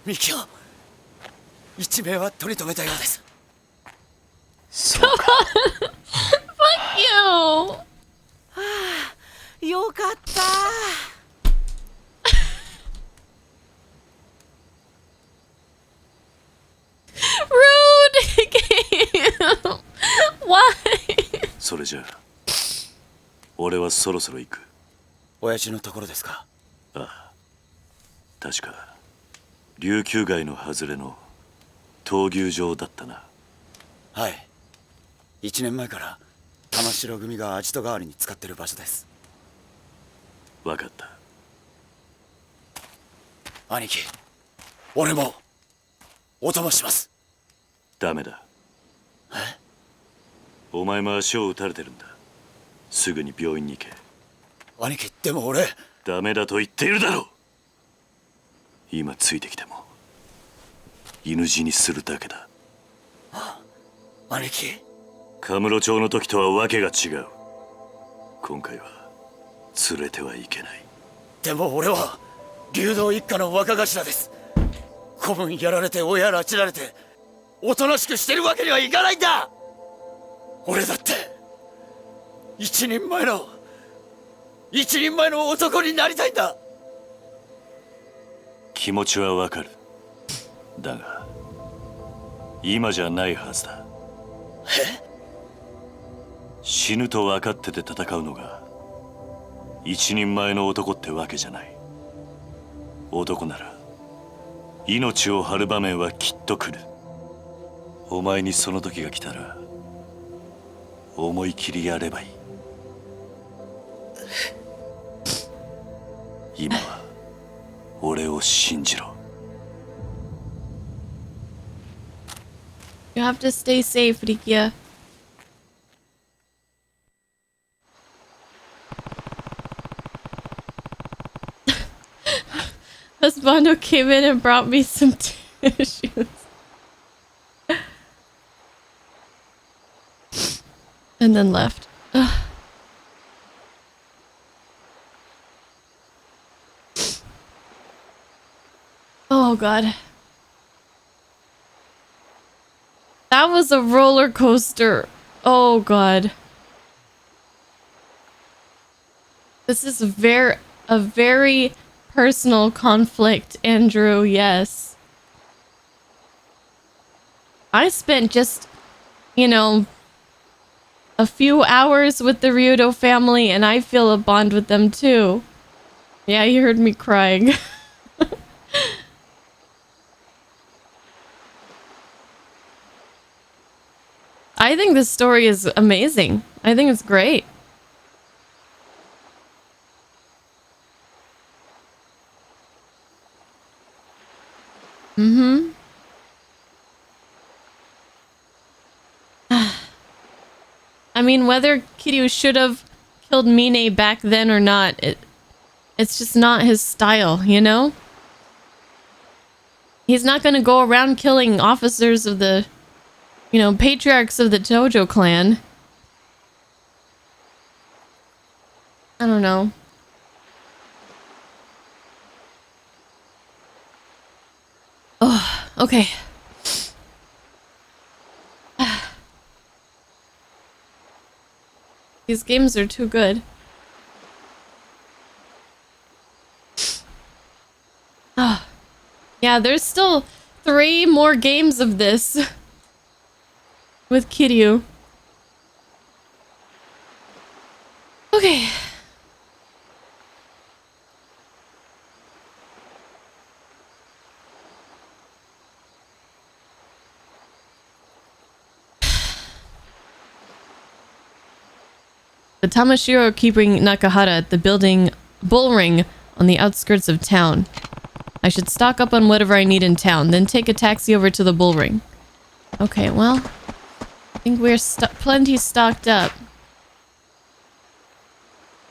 ミキオ、一命は取り留めたようです。そうか。Fuck you! はあ、よかった。Rude game! Why? それじゃあ俺はそろそろ行く。親父のところですか？ああ、確か琉球街の外れの闘牛場だったな。はい、1年前から玉城組がアジト代わりに使ってる場所です。分かった。兄貴、俺もお供します。ダメだ。お前も足を撃たれてるんだ。すぐに病院に行け。兄貴、でも俺。ダメだと言っているだろう。今ついてきても犬死にするだけだ。兄貴、カムロ町の時とはわけが違う。今回は連れてはいけない。でも俺は竜道一家の若頭です。子分やられて親拉致られておとなしくしてるわけにはいかないんだ。俺だって一人前の男になりたいんだ。気持ちはわかる。だが今じゃないはずだ。死ぬと分かってて戦うのが一人前の男ってわけじゃない。男なら命を張る場面はきっと来る。お前にその時が来たら思い切りやればいい。今は俺を信じろ。 You have to stay safe, Rikia. Husbando came in and brought me some tissues. And then left. Ugh. Oh god. That was a roller coaster. Oh god. This is a very personal conflict, Andrew, yes. I spent just, you know, a few hours with the Ryudo family and I feel a bond with them too. Yeah, you heard me crying. I think this story is amazing. I think it's great. Mm-hmm. I mean, whether Kiryu should have killed Mine back then or not, it's just not his style, you know? He's not gonna go around killing officers of the, you know, patriarchs of the Tojo clan. I don't know. Oh, okay. These games are too good. Ah. Yeah, there's still 3 more games of this. With Kiryu. Okay. The Tamashiro are keeping Nakahara at the bull ring on the outskirts of town. I should stock up on whatever I need in town, then take a taxi over to the bull ring. Okay, well, I think we're plenty stocked up.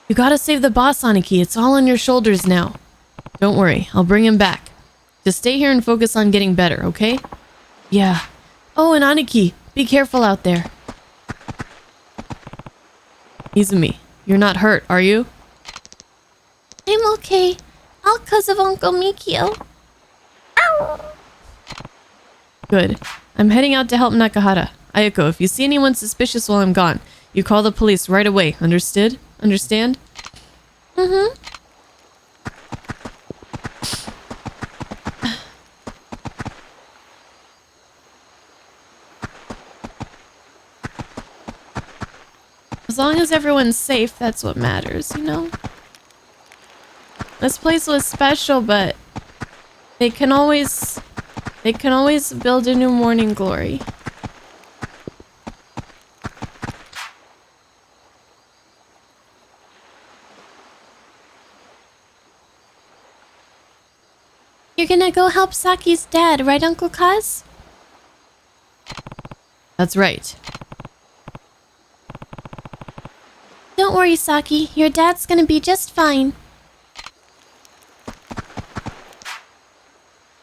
You gotta save the boss, Aniki. It's all on your shoulders now. Don't worry, I'll bring him back. Just stay here and focus on getting better, okay? Yeah. Oh, and Aniki, be careful out there. Izumi, you're not hurt, are you? I'm okay. All cause of Uncle Mikio. Good. I'm heading out to help Nakahara. Ayako, if you see anyone suspicious while I'm gone, you call the police right away. Understood? Understand? Mm-hmm. As long as everyone's safe, that's what matters, you know? This place was special, but they can always build a new morning glory. You're gonna go help Saki's dad, right, Uncle Kaz? That's right. Don't worry, Saki. Your dad's gonna be just fine.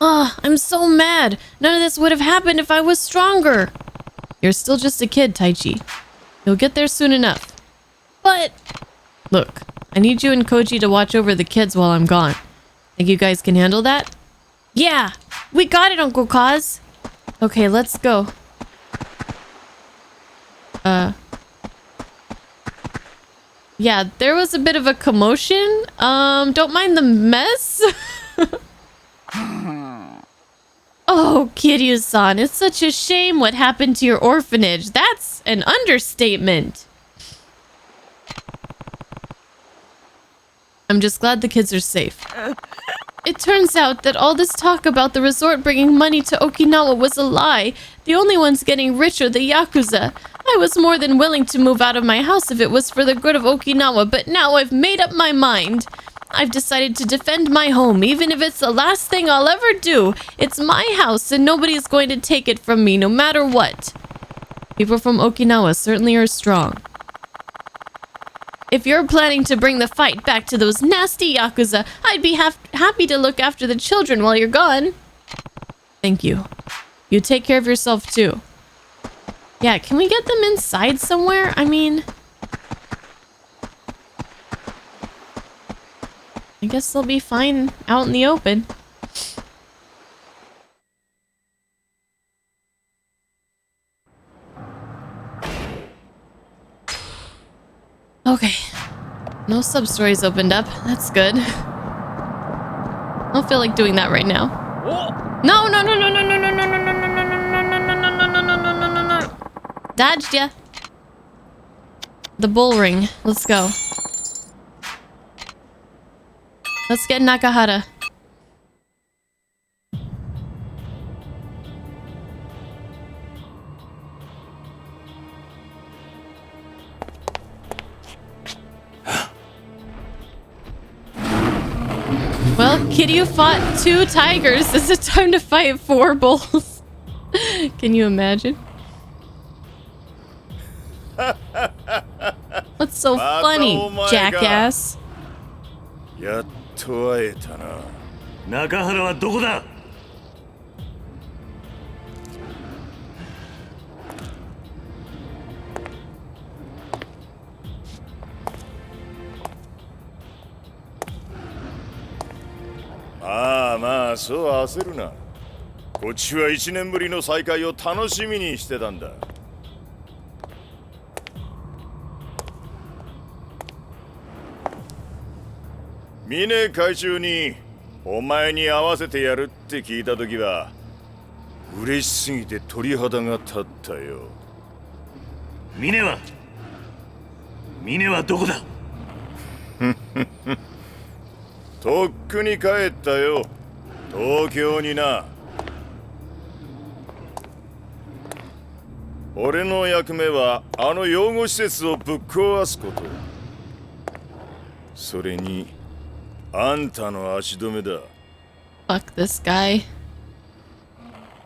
Ah, I'm so mad. None of this would have happened if I was stronger. You're still just a kid, Taichi. You'll get there soon enough. But look, I need you and Koji to watch over the kids while I'm gone. Think you guys can handle that? Yeah, we got it, Uncle Kaz. Okay, let's go. Yeah, there was a bit of a commotion. Don't mind the mess. Oh, Kiryu-san, it's such a shame what happened to your orphanage. That's an understatement. I'm just glad the kids are safe. It turns out that all this talk about the resort bringing money to Okinawa was a lie. The only ones getting rich are the Yakuza. I was more than willing to move out of my house if it was for the good of Okinawa, but now I've made up my mind. I've decided to defend my home, even if it's the last thing I'll ever do. It's my house, and nobody's going to take it from me, no matter what. People from Okinawa certainly are strong. If you're planning to bring the fight back to those nasty Yakuza, I'd be happy to look after the children while you're gone. Thank you. You take care of yourself, too. Yeah, can we get them inside somewhere? I mean, I guess they'll be fine out in the open. Okay. No sub-stories opened up. That's good. I don't feel like doing that right now. No, no, no, no, no, no, no, no, no, no, no, no, no, no, no, no, no, no, no, no. Dodged ya. The bull ring. Let's go. Let's get Nakahara. Well, Kiryu fought 2 tigers. Is it time to fight 4 bulls? Can you imagine? What's so funny, jackass? やっと会えたな。中原はどこだ？まあまあ、そう焦るな。こっちは1年ぶりの再会を楽しみにしてたんだ。峰会長にお前に会わせてやるって聞いたときは嬉しすぎて鳥肌が立ったよ。峰はどこだ？とっくに帰ったよ。東京にな。俺の役目はあの養護施設をぶっ壊すこと。それにあんたの足止めだ。Fuck this guy.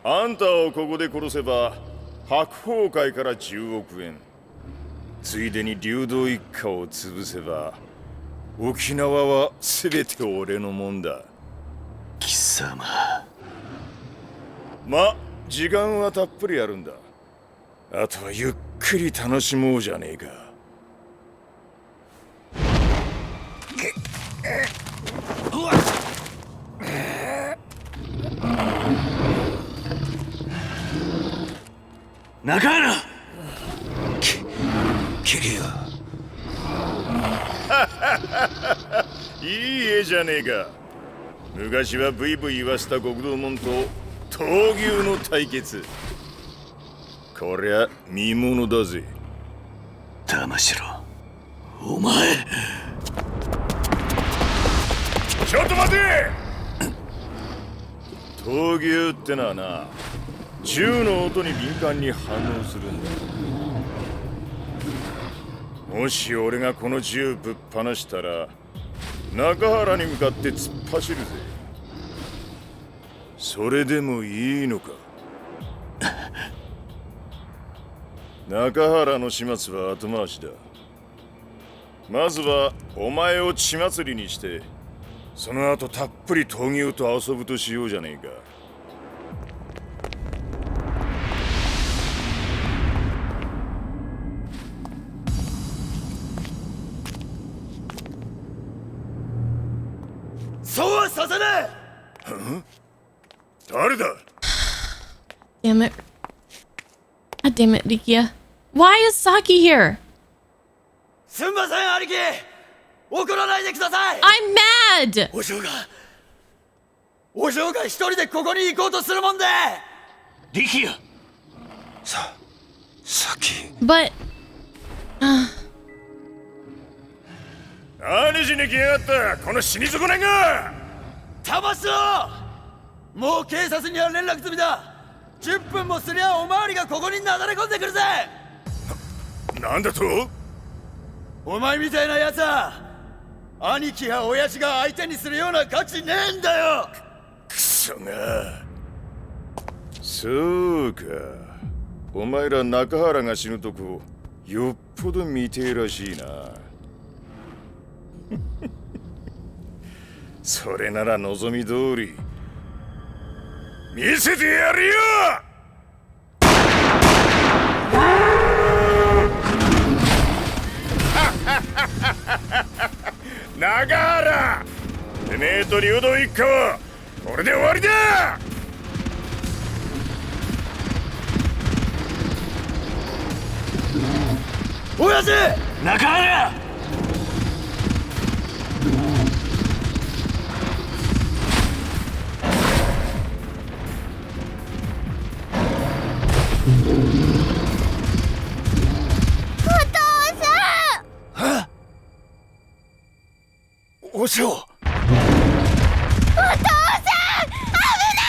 あんたをここで殺せば白鵬会から10億円。ついでに流動一家を潰せば沖縄は全て俺のもんだ。貴様。ま、時間はたっぷりあるんだ。あとはゆっくり楽しもうじゃねえか。中原キリュウ。いい絵じゃねえか。昔はブイブイ言わせた極道門と闘牛の対決。こりゃ見物だぜ。玉城、お前。ちょっと待て。闘牛ってのはな、銃の音に敏感に反応するんだ。もし俺がこの銃ぶっ放したら中原に向かって突っ走るぜ。それでもいいのか。中原の始末は後回しだ。まずはお前を血祭りにして、その後たっぷり闘牛と遊ぶとしようじゃねえか。そうはさせねえ。誰だ。 Damn it. God damn it, Rikia. Why is Saki here? すんません兄貴、怒らないでください。 I'm mad. お嬢が一人でここに行こうとするもんで。力也。Saki. But 何しに来やがったこの死に損ないが。玉城、もう警察には連絡済みだ。10分もすりゃおまわりがここになだれ込んでくるぜ。なんだと。お前みたいなやつは兄貴や親父が相手にするような価値ねえんだよ。くそが。そうか、お前ら中原が死ぬとこよっぽど見てえらしいな。それなら望み通り見せてやるよ。中原、てめえと竜道一家はこれで終わりだ。親父、中原。お嬢。お父さん、危な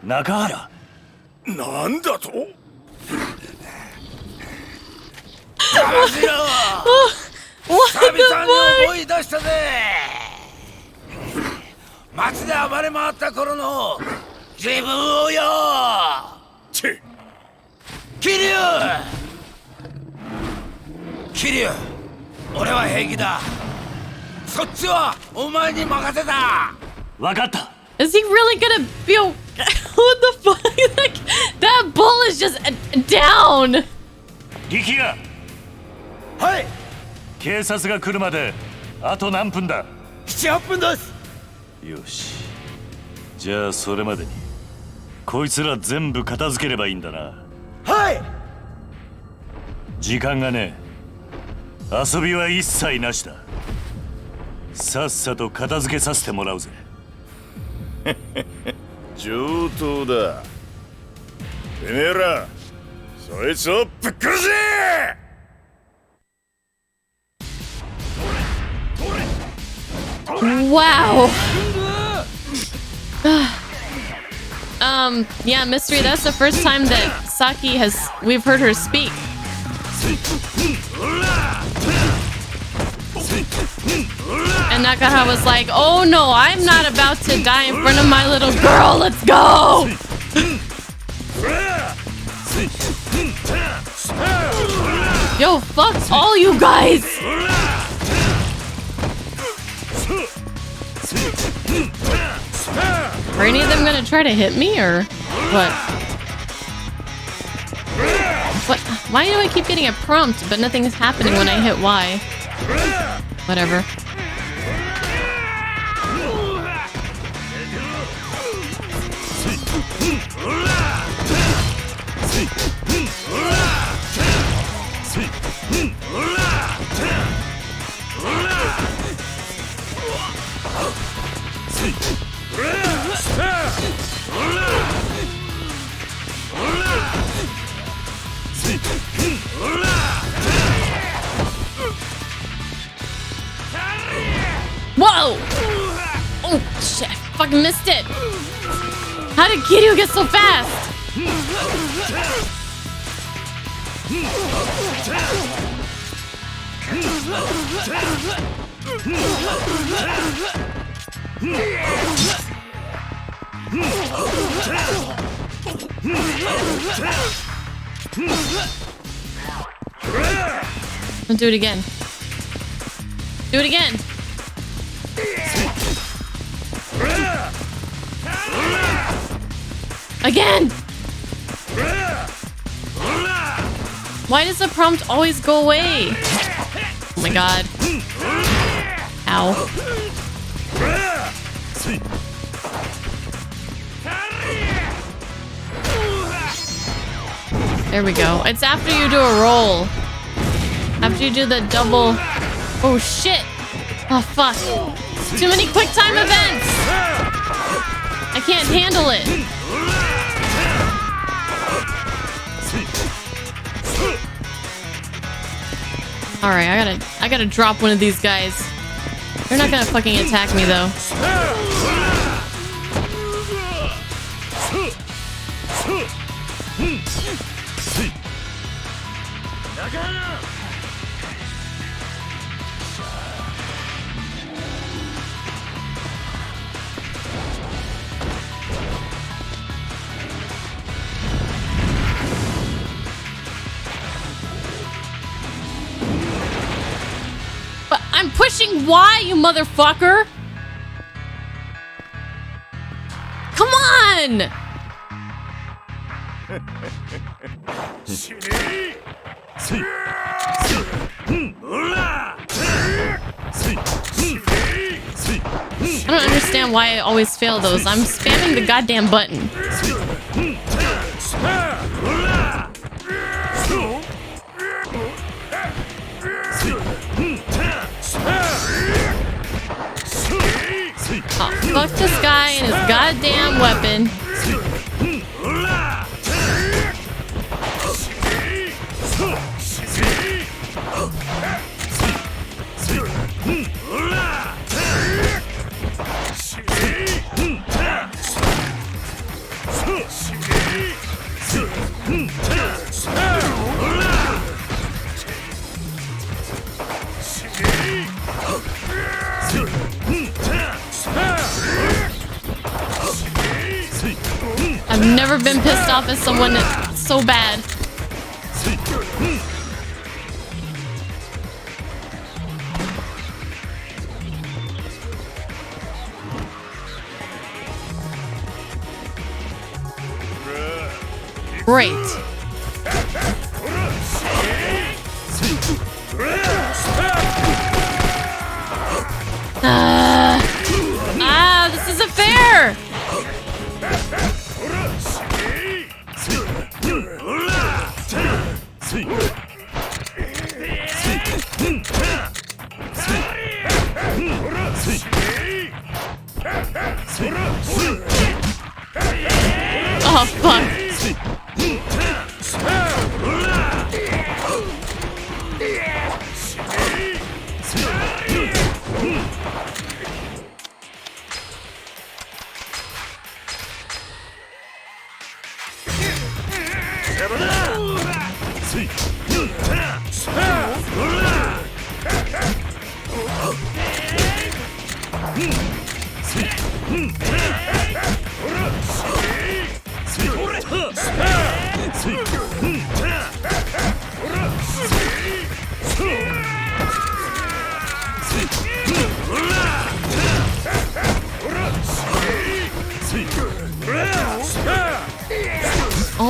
い。中原。なんだと。久々に思い出したぜ。街で暴れ回った頃の自分をよ。チ桐生、俺は平気だ。そっちはお前に任せた。分かった。 is he really gonna be what the fuck? Like, that bull is just down. 力也。はい。警察が来るまであと何分だ。7、8分です。よし、じゃあそれまでにこいつら全部片付ければいいんだな。はい。時間がねえ。遊びは一切なしだ。さっさと片付けさせてもらうぜ。上等だ。てめえらそいつをぶっ殺せ。Wow. Yeah, Mystery, that's the first time that Saki we've heard her speak. And Nakahara was like, oh no, I'm not about to die in front of my little girl, let's go! Yo, fuck all you guys! Are any of them gonna try to hit me or what? What? Why do I keep getting a prompt but nothing is happening when I hit Y? Whatever. Whoa! Oh shit, I fucking missed it! How did Kiryu get so fast? Let's do it again. Do it again. Again! Why does the prompt always go away? Oh my god. Ow. There we go. It's after you do a roll. After you do the double... Oh shit! Oh fuck. Too many quick time events! I can't handle it. Alright, I gotta drop one of these guys. They're not gonna fucking attack me though. But I'm pushing Y, you motherfucker! Come on! I don't understand why I always fail those. I'm spamming the goddamn button. Oh, fuck this guy and his goddamn weapon. I've never been pissed off at someone so bad. Great. This isn't fair. Oh fuck.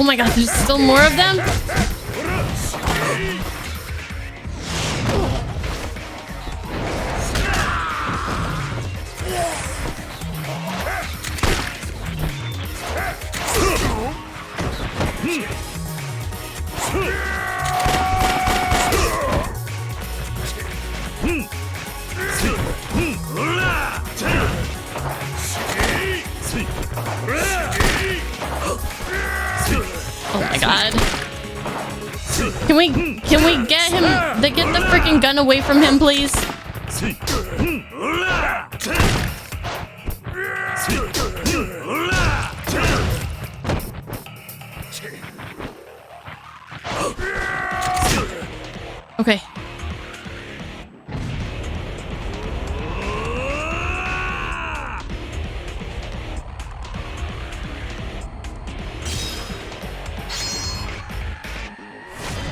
my god, there's still more of them? Oh my god. Can we get him get the freaking gun away from him, please? Okay.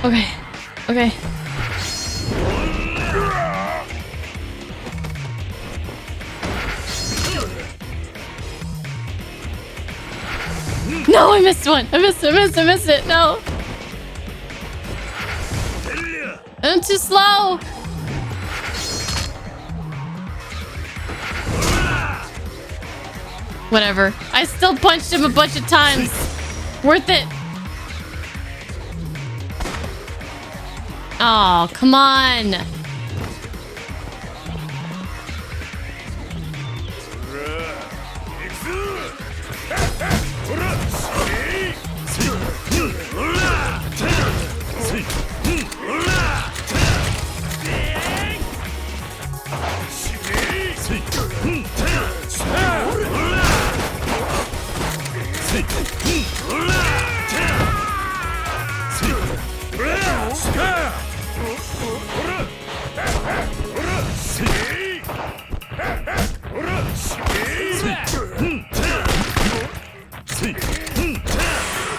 Okay. Okay. No, I missed one. I missed it. No. I'm too slow. Whatever. I still punched him a bunch of times. Worth it. Oh, come on.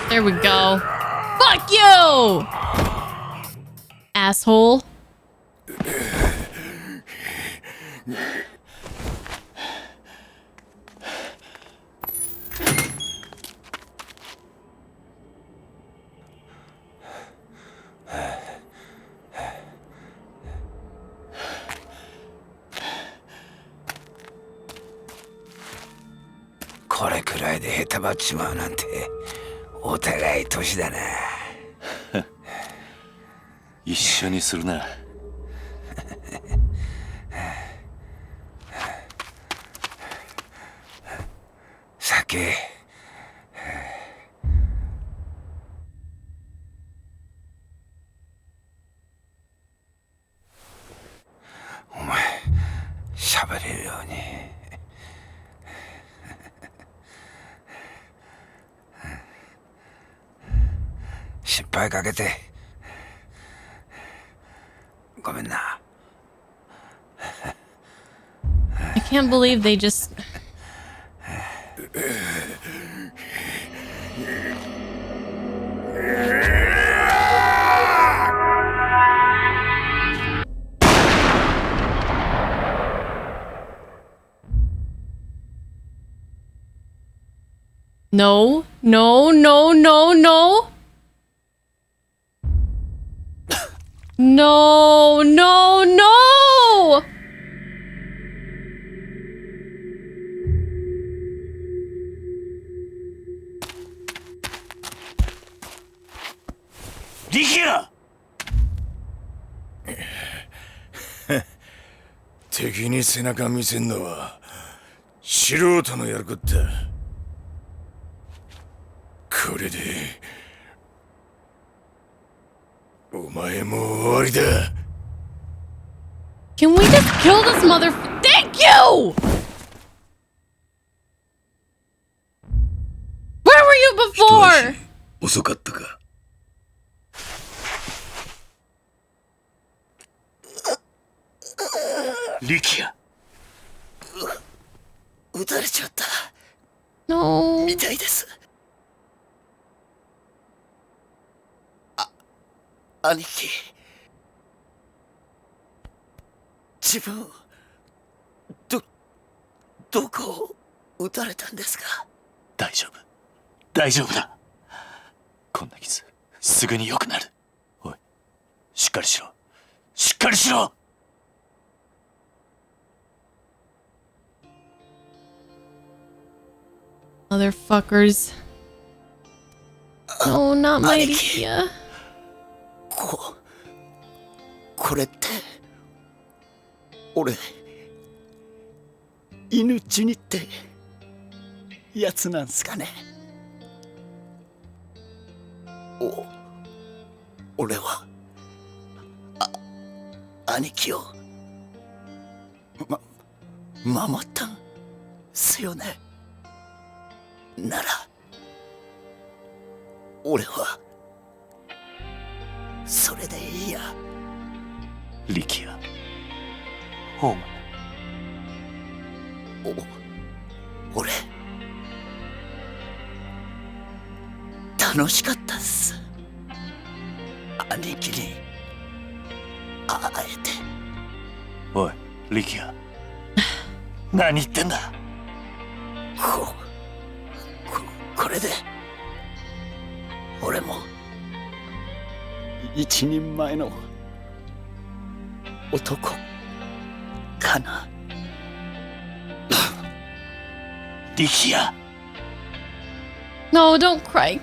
There we go. Fuck you! Asshole.これくらいでへたばっちまうなんてお互い年だな。一緒にするな。酒。お前喋れるように。心配かけてごめんな。I can't believe they just... No, no, no, no, no. No, no, no! Likia! 敵に背中見せんのは素人のやることだ。これでお前も終わりだ。Can we just kill this mother... Thank you! Where were you before? 遅かったか。リキア。撃たれちゃった。No. みたいです。兄貴。自分どこを撃たれたんですか？大丈夫だ。な傷すぐに良くなる。おい、しっかりしろ、しっかりしろ。Motherfuckers. No, not my idea. これって俺犬死にってやつなんすかね。俺は兄貴を守ったんすよね。なら俺はそれでいいや。力也、お前俺楽しかったっす。兄貴に会えて。おい、力也何言ってんだ。これで俺も一人前の男かな。力也。 No, don't cry.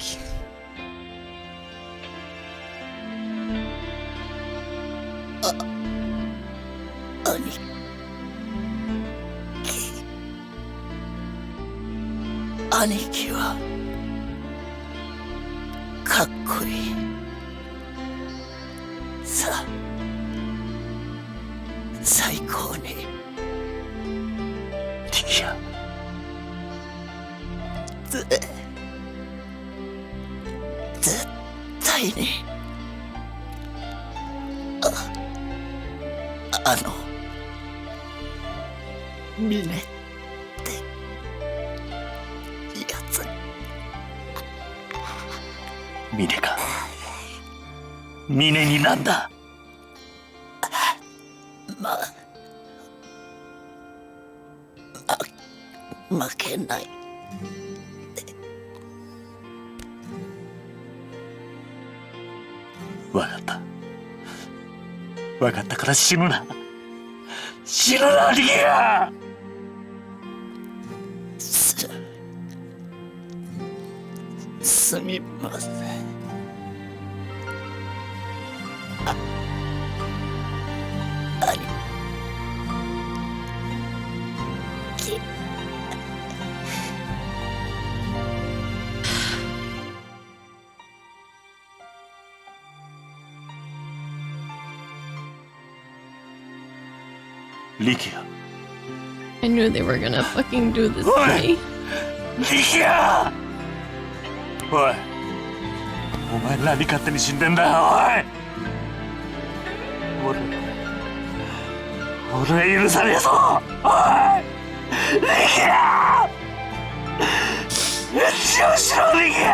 兄貴はかっこいいさあ、最高に。力也、絶対にあの峰ってやつ。峰か。峰になんだ。負けない。わかった。わかったから死ぬな。死ぬな、力也。すみません。力也。 I knew they were gonna fucking do this to me. 力也。おい、お前何勝手に死んでんだよ。おい、俺は許さねえぞ。おい、力也。返事をしろ、力也。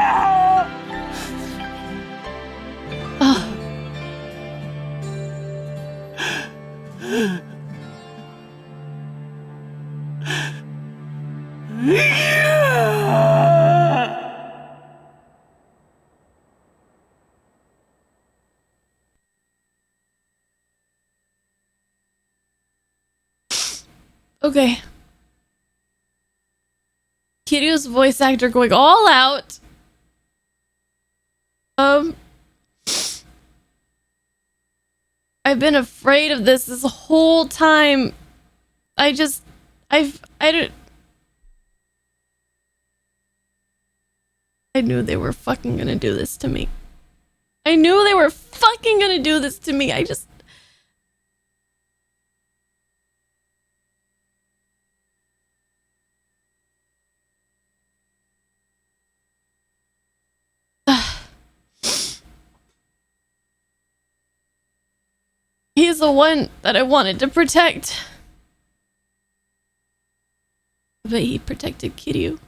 Okay. Kiryu's voice actor going all out. I've been afraid of this whole time. I knew they were fucking gonna do this to me. I knew they were fucking gonna do this to me. He's the one that I wanted to protect. But he protected Kiryu.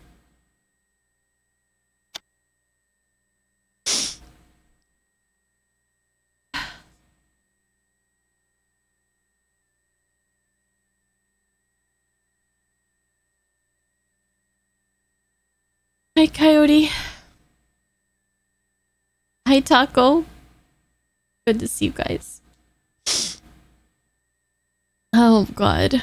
Hi, Coyote. Hi, Taco. Good to see you guys. Oh, God.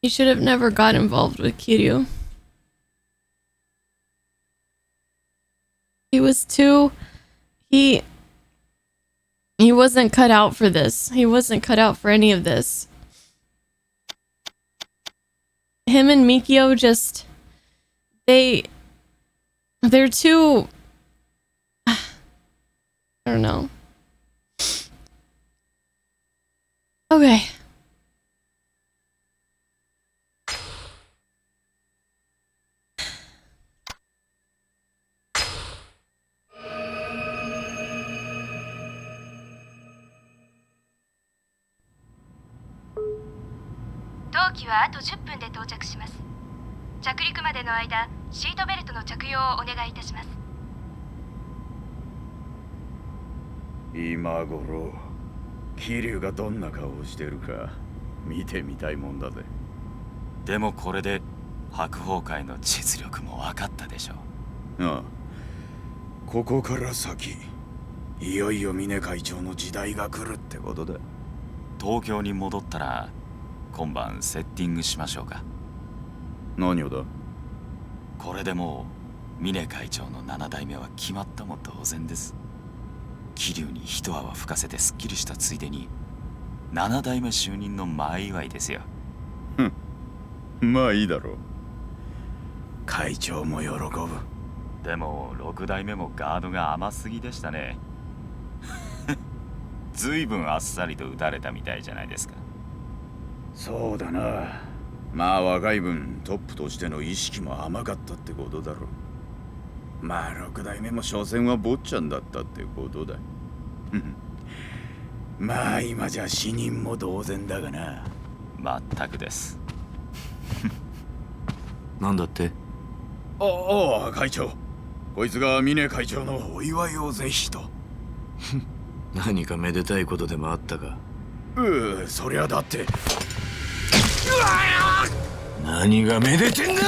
He should have never got involved with Kiryu. He was too... He wasn't cut out for this. He wasn't cut out for any of this. Him and Mikio just... They're too... I don't know. Okay.今頃桐生がどんな顔をしてるか見てみたいもんだぜ。でもこれで白鵬会の実力も分かったでしょ。ああ、ここから先いよいよ峰会長の時代が来るってことだ。東京に戻ったら今晩セッティングしましょうか。何をだ。これでもう峰会長の7代目は決まったも同然です。桐生に一泡吹かせてすっきりしたついでに7代目就任の前祝いですよ。まあいいだろう。会長も喜ぶ。でも6代目もガードが甘すぎでしたね。ずいぶんあっさりと打たれたみたいじゃないですか。そうだな。まあ若い分トップとしての意識も甘かったってことだろう。まあ6代目も所詮は坊ちゃんだったってことだ。まあ今じゃ死人も同然だがな。まったくです。なんだって。ああ、会長。こいつが峰会長のお祝いをぜひと。何かめでたいことでもあったか。そりゃだって。何がめでてんだ。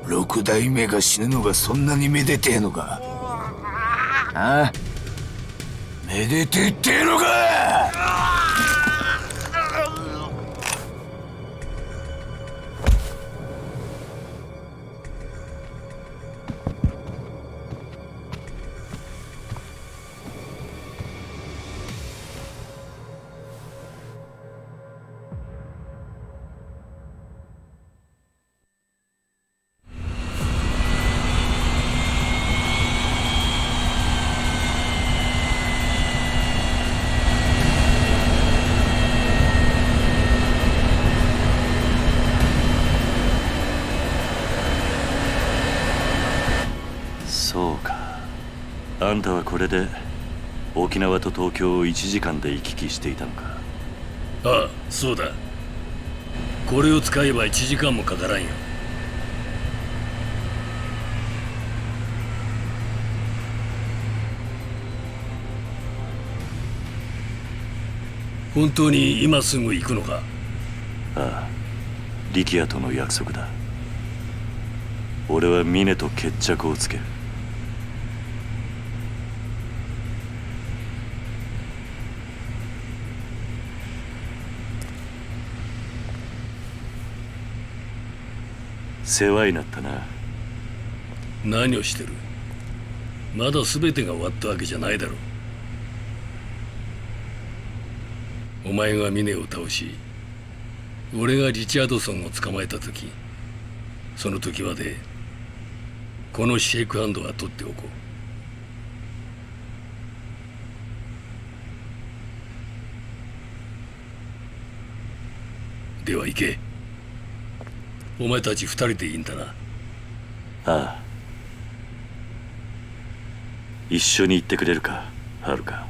6代目が死ぬのがそんなにめでてえのか。ああ、めでてってえのか。そうか。あんたはこれで沖縄と東京を1時間で行き来していたのか。ああ、そうだ。これを使えば1時間もかからんよ。本当に今すぐ行くのか。ああ、力也との約束だ。俺は峰と決着をつける。世話になったな。何をしてる。まだ全てが終わったわけじゃないだろう。お前が峰を倒し、俺がリチャードソンを捕まえた時、その時までこのシェイクハンドは取っておこう。では行け。お前たち2人でいいんだな。ああ、一緒に行ってくれるか、はるか。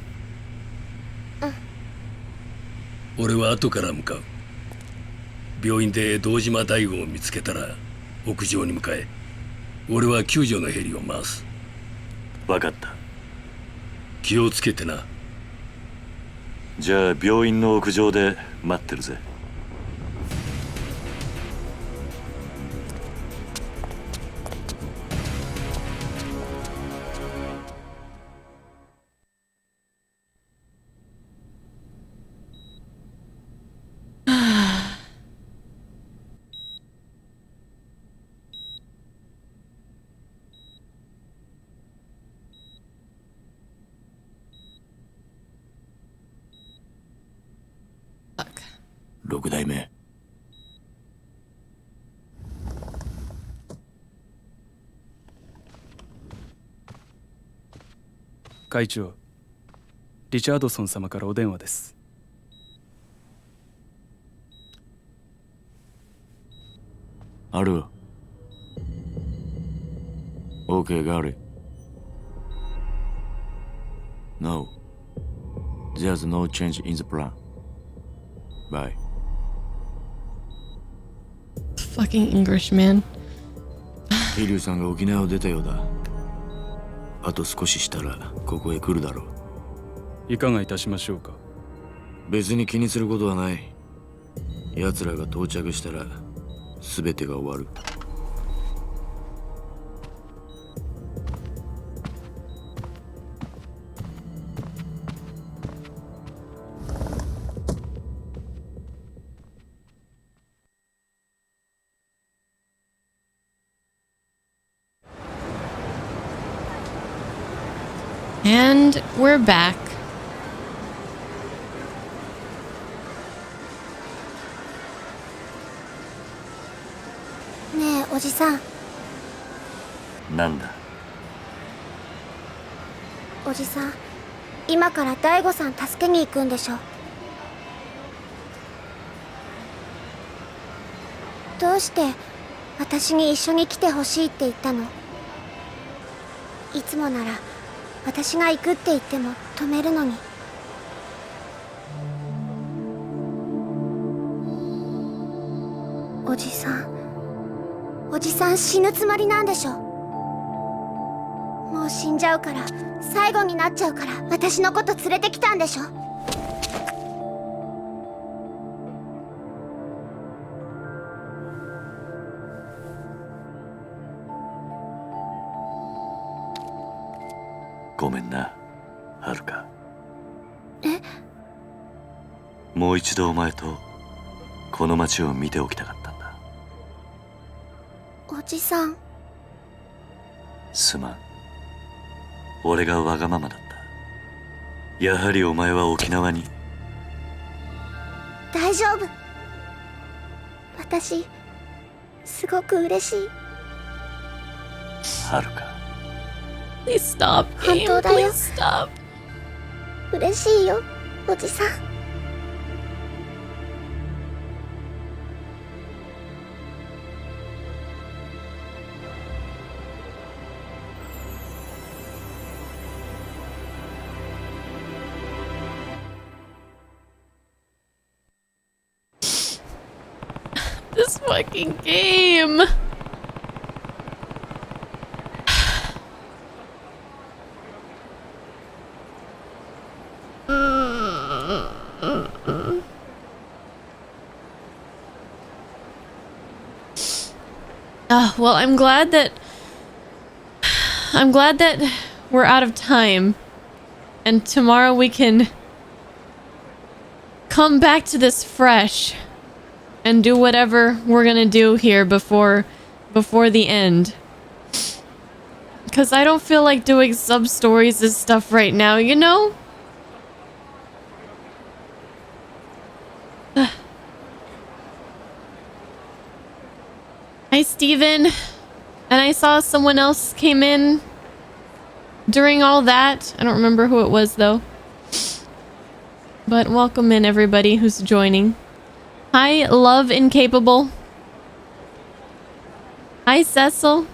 俺は後から向かう。病院で堂島大吾を見つけたら屋上に向かえ。俺は救助のヘリを回す。分かった。気をつけてな。じゃあ病院の屋上で待ってるぜ。6代目。会長、リチャードソン様からお電話です。ある。OK, got it. No. There's no change in the plan. Bye. Fucking English man. 桐生さんが沖縄を出たようだ。あと少ししたらここへ来るだろう。いかがいたしましょうか。別に気にすることはない。奴らが到着したら全てが終わる。And we're back. Ne, おじさん。なんだ。おじさん、今から大悟さん助けに行くんでしょ。どうして私に一緒に来てほしいって言ったの？いつもなら私が行くって言っても止めるのに。おじさん死ぬつもりなんでしょ。もう死んじゃうから最後になっちゃうから私のこと連れてきたんでしょ。ごめんな、はるか。え？もう一度お前とこの街を見ておきたかったんだ。おじさん。すまん。俺がわがままだった。やはりお前は沖縄に。大丈夫。私すごく嬉しい。はるか。Please stop. 本当だよ。 Please stop. 嬉しいよ、おじさん。This fucking game. Well, I'm glad that we're out of time, and tomorrow we can come back to this fresh and do whatever we're gonna do here before the end. Because I don't feel like doing sub-stories and stuff right now, you know? Hi, Steven. And I saw someone else came in during all that. I don't remember who it was, though. But welcome in, everybody who's joining. Hi, Love Incapable. Hi, Cecil.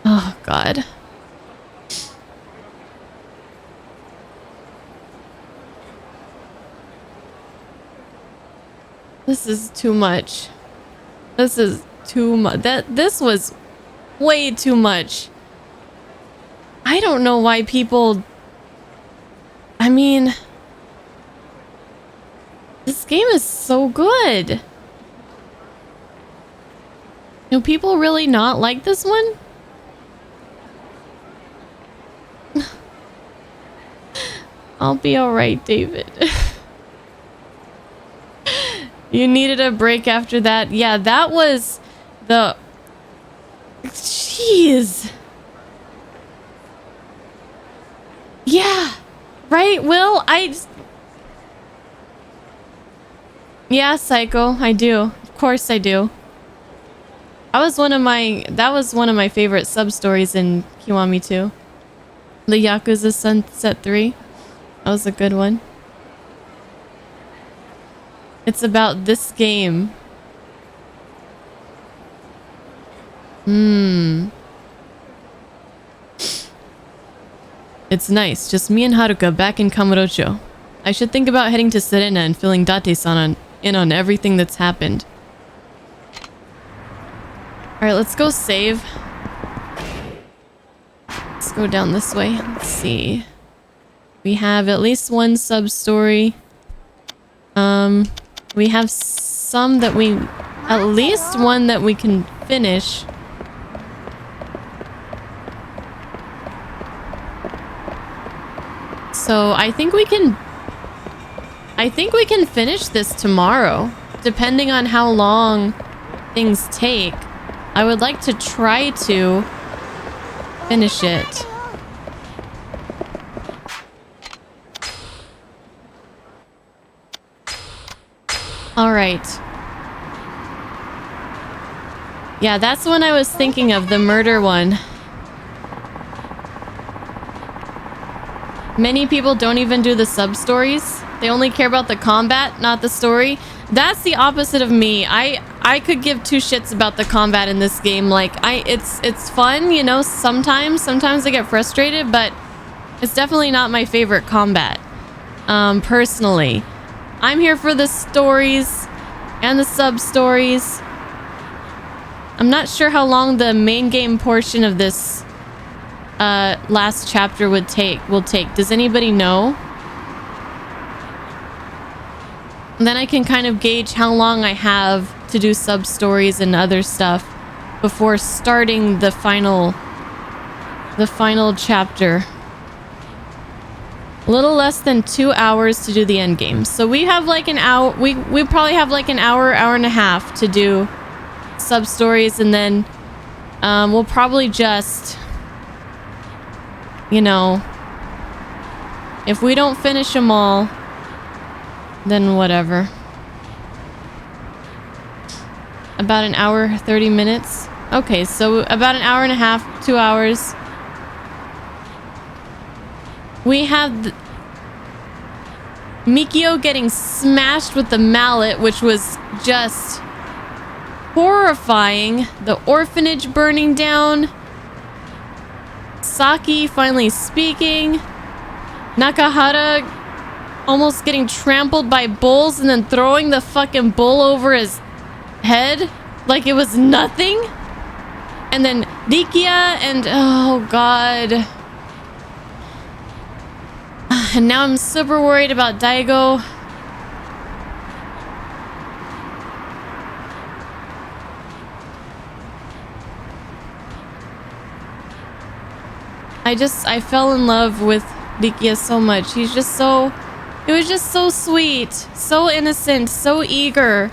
Oh, God. God. This is too much. This is too much. This was way too much. I don't know why people... I mean... This game is so good. Do people really not like this one? I'll be alright, David. You needed a break after that. Yeah, that was the... Jeez. Yeah. Right, Will? Yeah, Psycho. I do. Of course I do. That was one of my favorite sub-stories in Kiwami 2. The Yakuza Sunset 3. That was a good one. It's about this game. It's nice. Just me and Haruka back in Kamurocho. I should think about heading to Serena and filling Date-san in on everything that's happened. Alright, let's go save. Let's go down this way. Let's see. We have at least one sub-story. We have some that we... At least one that we can finish. So I think we can finish this tomorrow, depending on how long things take. I would like to try to finish it. All right. Yeah, that's the one I was thinking of, the murder one. Many people don't even do the sub-stories. They only care about the combat, not the story. That's the opposite of me. I could give two shits about the combat in this game. Like, it's fun, you know, sometimes I get frustrated, but it's definitely not my favorite combat. Personally. I'm here for the stories and the sub-stories. I'm not sure how long the main game portion of this last chapter will take. Does anybody know? And then I can kind of gauge how long I have to do sub-stories and other stuff before starting the final chapter. A little less than 2 hours to do the end game. So we have like an hour. We probably have like an hour and a half to do sub-stories, and then we'll probably just, you know, if we don't finish them all, then whatever. About an hour, 30 minutes. Okay, so about an hour and a half, 2 hours. We have Mikio getting smashed with the mallet, which was just horrifying. The orphanage burning down. Saki finally speaking. Nakahara almost getting trampled by bulls and then throwing the fucking bull over his head like it was nothing. And then Rikia and... oh god. And now I'm super worried about Daigo. I fell in love with Rikia so much. He's just so... it was just so sweet. So innocent. So eager.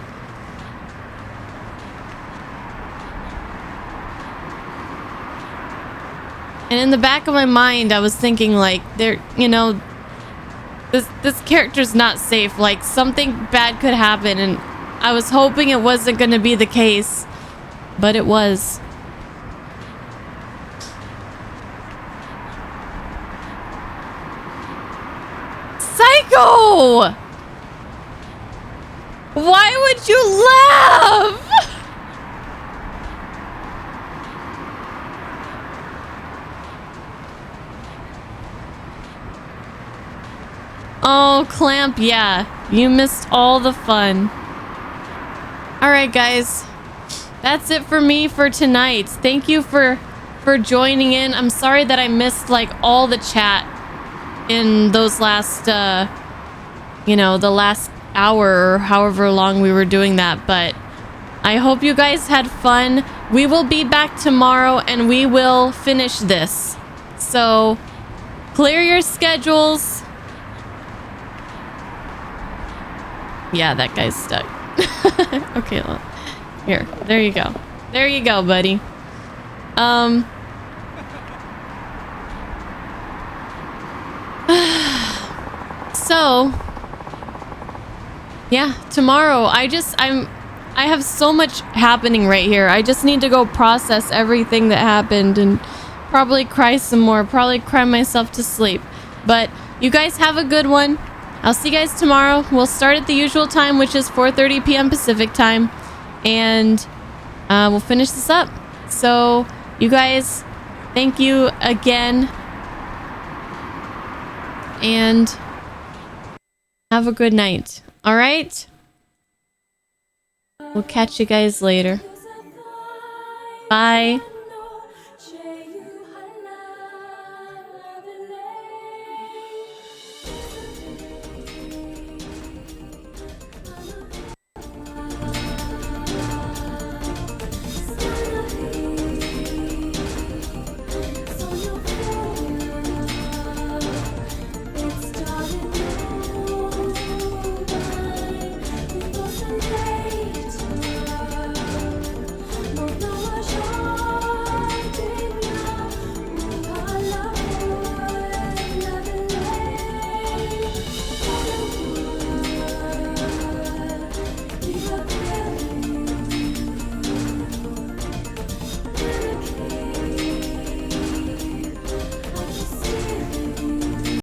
And in the back of my mind, I was thinking like, there, you know... This character's not safe. Like, something bad could happen, and I was hoping it wasn't going to be the case, but it was. Psycho! Why would you laugh? Oh, Clamp, yeah. You missed all the fun. Alright, guys. That's it for me for tonight. Thank you for joining in. I'm sorry that I missed, like, all the chat in those last, you know, the last hour or however long we were doing that. But I hope you guys had fun. We will be back tomorrow and we will finish this. So, clear your schedules. Yeah, that guy's stuck. Okay, well, here. There you go. There you go, buddy. So, yeah, tomorrow I have so much happening right here. I just need to go process everything that happened and probably cry some more, probably cry myself to sleep. But you guys have a good one. I'll see you guys tomorrow. We'll start at the usual time, which is 4:30 p.m. Pacific time, and we'll finish this up. So you guys, thank you again, and have a good night. All right? We'll catch you guys later. Bye.